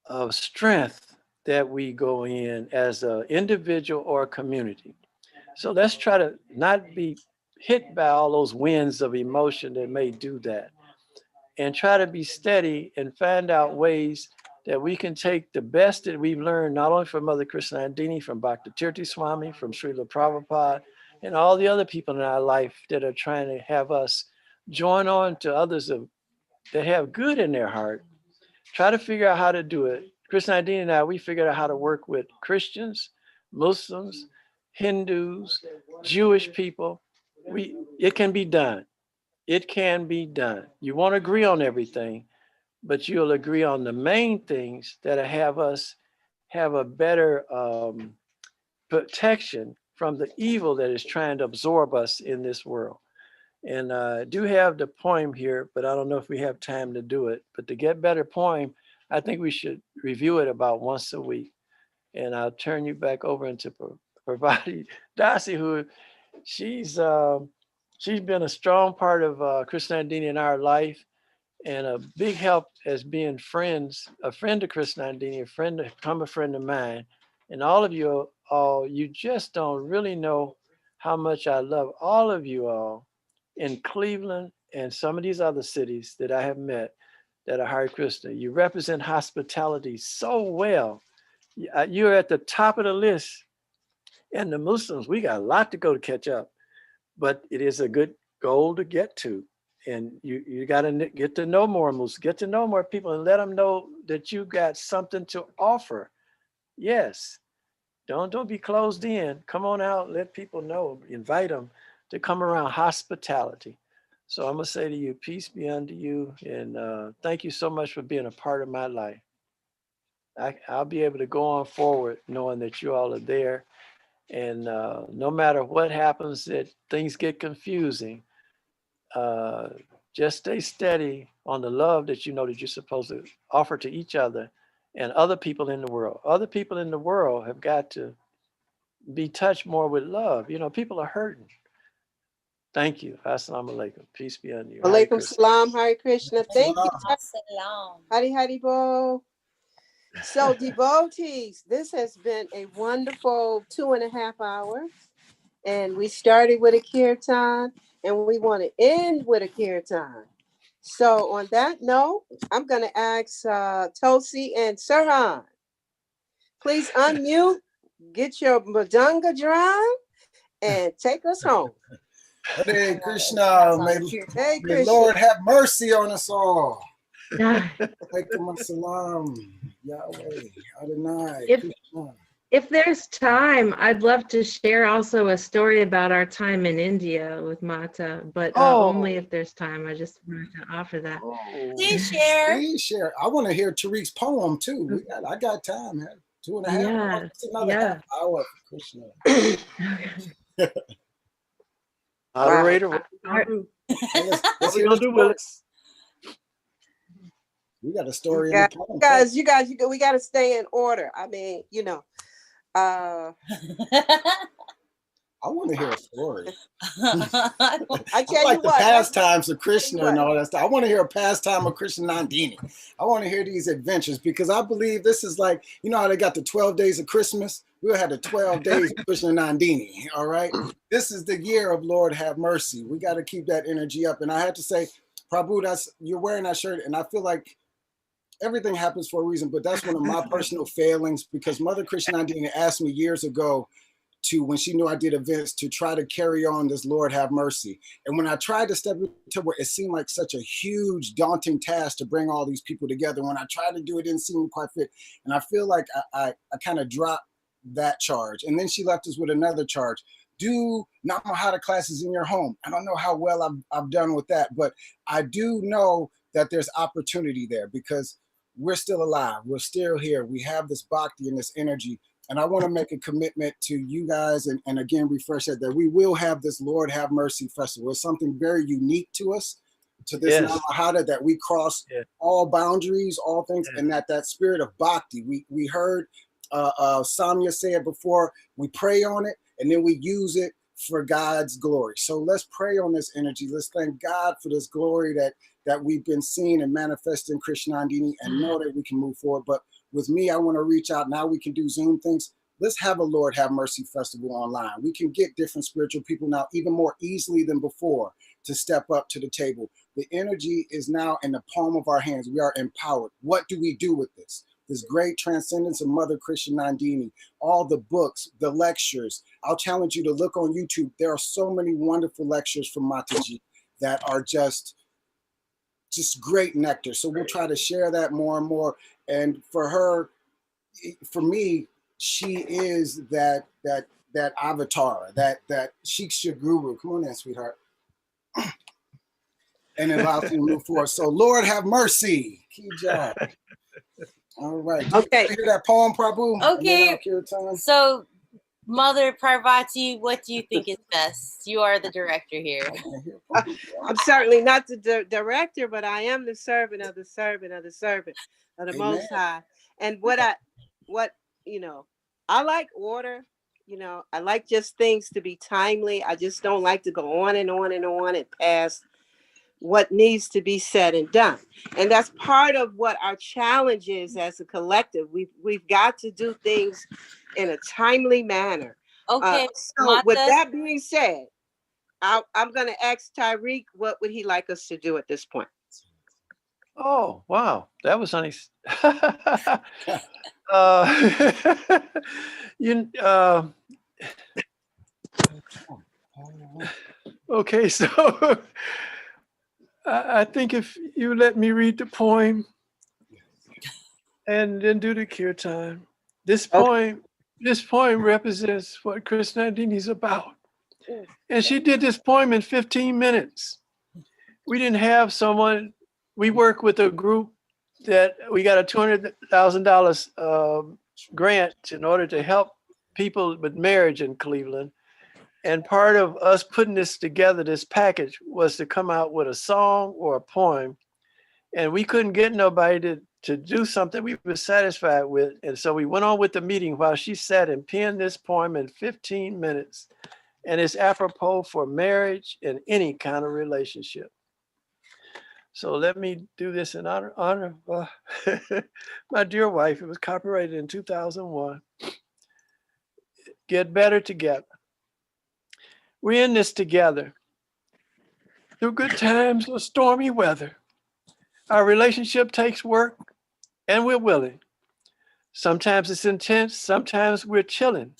of strength that we go in as an individual or a community. So let's try to not be hit by all those winds of emotion that may do that, and try to be steady and find out ways that we can take the best that we've learned, not only from Mother Krsnanandini, from Bhakti Tirtha Swami, from Srila Prabhupada, and all the other people in our life that are trying to have us join on to others that have good in their heart. Try to figure out how to do it. Krsnanandini and I, we figured out how to work with Christians, Muslims, Hindus, Jewish people. It can be done. It can be done. You won't agree on everything, but you'll agree on the main things that have us have a better protection from the evil that is trying to absorb us in this world. And I do have the poem here, but I don't know if we have time to do it. But the Get Better poem, I think we should review it about once a week. And I'll turn you back over into Pravati Dasi, who she's been a strong part of Krsnanandini in our life, and a big help as being friends, a friend of Krsnanandini, become a friend of mine. And all of you all, you just don't really know how much I love all of you all in Cleveland and some of these other cities that I have met that are Hare Krishna. You represent hospitality so well. You're at the top of the list. And the Muslims, we got a lot to go to catch up, but it is a good goal to get to. And you got to get to know more Muslims, get to know more people, and let them know that you got something to offer. Yes, don't be closed in. Come on out, let people know, invite them to come around. Hospitality. So I'm gonna say to you, peace be unto you, and thank you so much for being a part of my life. I'll be able to go on forward knowing that you all are there. And no matter what happens, that things get confusing, just stay steady on the love that you know that you're supposed to offer to each other and other people in the world. Other people in the world have got to be touched more with love. You know, people are hurting. Thank you. Assalamu alaikum. Peace be on you. Alaikum salam, Hare Krishna. Thank you. Salam. Hari Hari Bo. So, devotees, this has been a wonderful 2.5 hours. And we started with a kirtan, and we want to end with a kirtan. So, on that note, I'm going to ask Tosi and Sirhan. Please unmute, get your madanga drum, and take us home. Hare Krishna, may Lord have mercy on us all. Alaikum assalam, Yahweh, Adonai, Krishna. If there's time, I'd love to share also a story about our time in India with Mata, but only if there's time. I just wanted to offer that. Please share. Please share. I want to hear Tariq's poem too. I got time, man. 2.5 hours. It's another half hour for Krishna. Moderator. Let's hear this book. We got a story in the poem. You guys, we got to stay in order. I mean, you know. I want to hear a story. I like the pastimes of Krishna and all that stuff. I want to hear a pastime of Krsnanandini. I want to hear these adventures because I believe this is like, you know how they got the 12 days of Christmas? We'll have the 12 days of Krsnanandini, all right? This is the year of Lord have mercy. We got to keep that energy up. And I had to say, Prabhu, you're wearing that shirt, and I feel like everything happens for a reason, but that's one of my personal failings because Mother Krsnanandini asked me years ago when she knew I did events, to try to carry on this Lord have mercy. And when I tried to step into it, it seemed like such a huge, daunting task to bring all these people together. When I tried to do it, it didn't seem quite fit. And I feel like I kind of dropped that charge. And then she left us with another charge. Do Namahata classes in your home. I don't know how well I've done with that, but I do know that there's opportunity there because we're still alive. We're still here. We have this bhakti and this energy. And I want to make a commitment to you guys and again, refresh that we will have this Lord Have Mercy Festival. It's something very unique to us, to this Namahata, that we cross all boundaries, all things, and that spirit of bhakti. We heard Samya say it before, we pray on it and then we use it for God's glory. So let's pray on this energy. Let's thank God for this glory that we've been seeing and manifesting in Krsnanandini and know that we can move forward. But with me, I want to reach out. Now we can do Zoom things. Let's have a Lord Have Mercy Festival online. We can get different spiritual people now even more easily than before to step up to the table. The energy is now in the palm of our hands. We are empowered. What do we do with this? This great transcendence of Mother Krsnanandini, all the books, the lectures. I'll challenge you to look on YouTube. There are so many wonderful lectures from Mataji that are just great nectar. So we'll try to share that more and more. And for her, for me, she is that avatar, that Shiksha Guru. Come on in, sweetheart. And it allows you to move forward. So Lord have mercy. Key job. All right. Okay. Hear that poem, Prabhu? Okay. So, Mother Parvati, what do you think is best? You are the director here. I'm certainly not the director, but I am the servant of the servant of the servant of the Most High. And I like order. I like just things to be timely. I just don't like to go on and on and on and past what needs to be said and done. And that's part of what our challenge is as a collective. We've got to do things in a timely manner. Okay. So with that being said, I'm going to ask Tariq, what would he like us to do at this point? Oh, wow. That was nice. Okay, so I think if you let me read the poem and then do the kirtan. This poem represents what Krsnanandini is about. And she did this poem in 15 minutes. We didn't have someone, we work with a group that we got a $200,000 grant in order to help people with marriage in Cleveland. And part of us putting this together, this package, was to come out with a song or a poem. And we couldn't get nobody to do something we were satisfied with. And so we went on with the meeting while she sat and penned this poem in 15 minutes. and it's apropos for marriage and any kind of relationship. So let me do this in honor of my dear wife. It was copyrighted in 2001. Get better together. We're in this together. Through good times or stormy weather. Our relationship takes work and we're willing. Sometimes it's intense, sometimes we're chilling.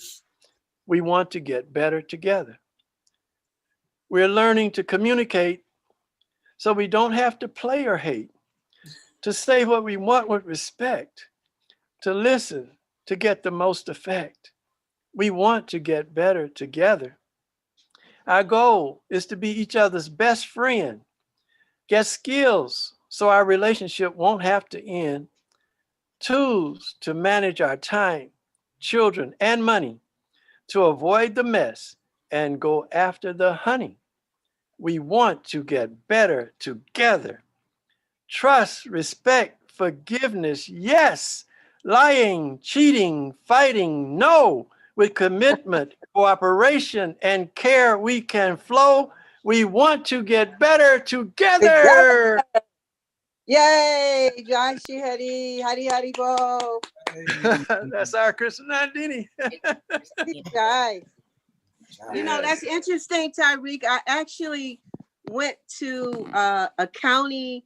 We want to get better together. We're learning to communicate so we don't have to play or hate, to say what we want with respect, to listen, to get the most effect. We want to get better together. Our goal is to be each other's best friend, get skills so our relationship won't have to end, tools to manage our time, children, and money, to avoid the mess and go after the honey. We want to get better together. Trust, respect, forgiveness, yes. Lying, cheating, fighting, no. With commitment, cooperation, and care, we can flow. We want to get better together. Yay! Jai Shri Hari, Hari Hari Bo. That's our Krsnanandini. Jai. You know, that's interesting, Tyreek. I actually went to a county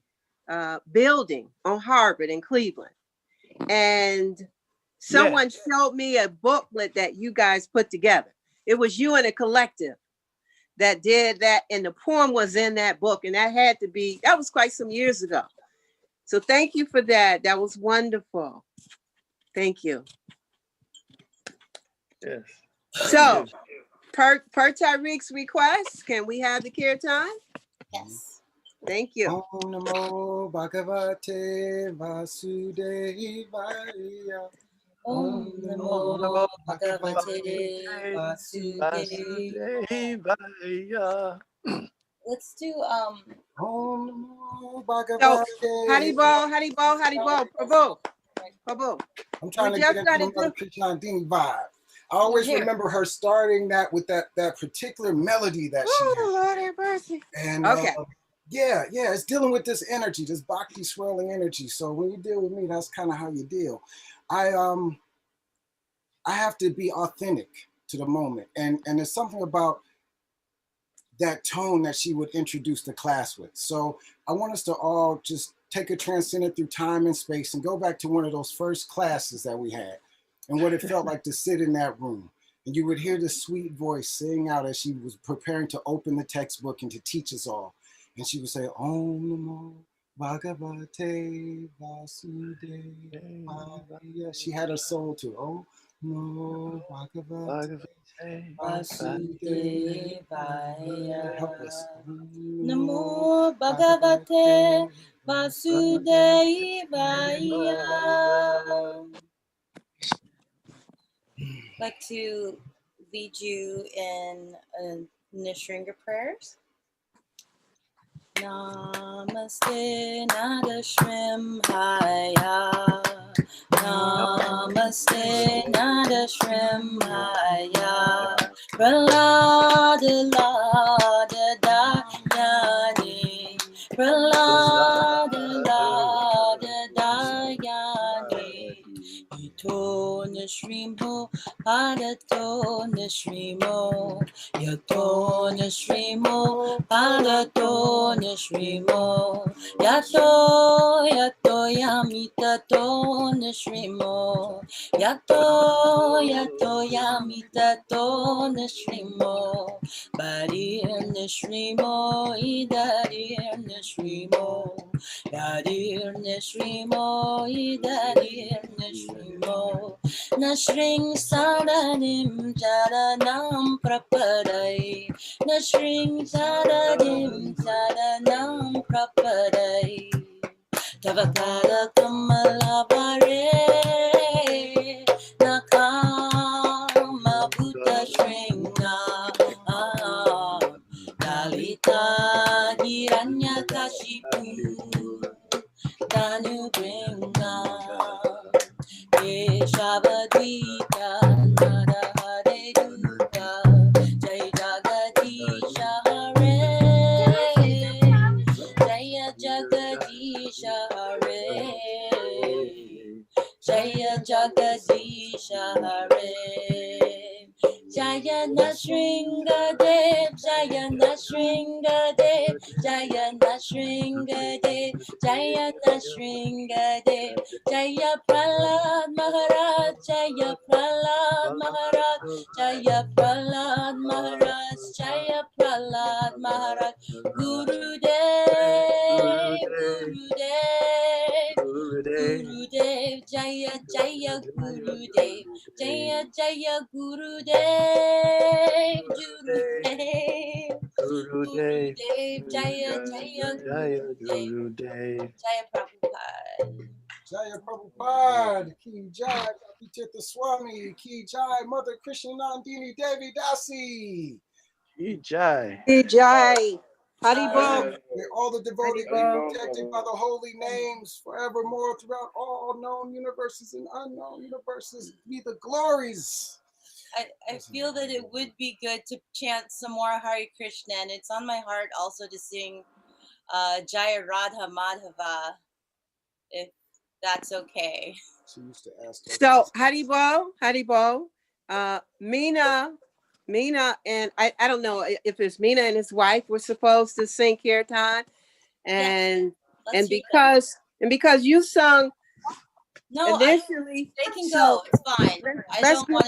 building on Harvard in Cleveland. And someone showed me a booklet that you guys put together. It was you and a collective that did that. And the poem was in that book. And that was quite some years ago. So thank you for that. That was wonderful. Thank you. Yes. So, per Tyreek's request, can we have the kirtan? Yes. Thank you. Om Namo Bhagavate Vasudevaya. Om Namo Bhagavate Vasudevaya. Let's do Om Namo Bhagavate. So, Haribo, Prabhu. I'm trying to get into the Mother Krsnanandini vibe. I always remember her starting that with that particular melody that she had. Lord have mercy. And okay. Yeah, it's dealing with this energy, this bhakti swirling energy. So when you deal with me, that's kind of how you deal. I have to be authentic to the moment. And there's something about that tone that she would introduce the class with. So I want us to all just take a transcendent through time and space and go back to one of those first classes that we had and what it felt like to sit in that room. And you would hear the sweet voice saying out as she was preparing to open the textbook and to teach us all. And she would say, Om Namo Bhagavate Vasudevaya. She had her soul to Om Namo Bhagavate Vasudevaya. Help us. Namo Bhagavate Vasudevaya. I'd like to lead you in Nishringa prayers. Namaste Nadashrimhaya. Namaste Nadashrimhaya. Pralada Lada Dayani. Pralada Lada Dayani. Ito Nishrimo Padato Nishrimo. Yato Nishrimo Padato Nishrimo. Yato Yamitato Nishrimo. Yato Yamitato Nishrimo. Badir Nishrimo Idadir Nishrimo. Yadir Nishrimo Idadir Nishrimo. Nashring Sadanim Jaranam Prapadai. Nashring Sadanim Jaranam Prapadai. Tavakara Kamalabare Nakama Buddha Shringa Dalita Hiranya Kashipu Danu Bringa Keshavadvita Narahare Duta Jai Jagadisha Hare. Jayana Shringadev, Jayana Shringadev, Jayana Shringadev, Jayana Shringadev, Jaya Prahlad Maharaj, Jaya Prahlad Maharaj, Jaya Prahlad Maharaj, Jaya Prahlad Maharaj, Gurudev, Gurudev, Gurudev, Jaya Jaya Gurudev, Jaya Jaya Gurudev, Gurudev, Gurudev, Jaya Jaya Gurudev, Jaya Prabhupada. Jaya Prabhupada, Ki Jai, Bhakti Tirtha Swami, Ki Jai, Mother Krsnanandini Devi Dasi. Ki Jai. Ki Jai. Haribol. May all the devotees be protected by the holy names forevermore throughout all known universes and unknown universes. Be the glories. I feel that it would be good to chant some more Hare Krishna, and it's on my heart also to sing Jaya Radha Madhava, if that's okay. She used to ask us. So Haribol, Mina, and I don't know if it's Mina and his wife were supposed to sing kirtan, and because you sung No, initially, they can go. It's fine. I don't want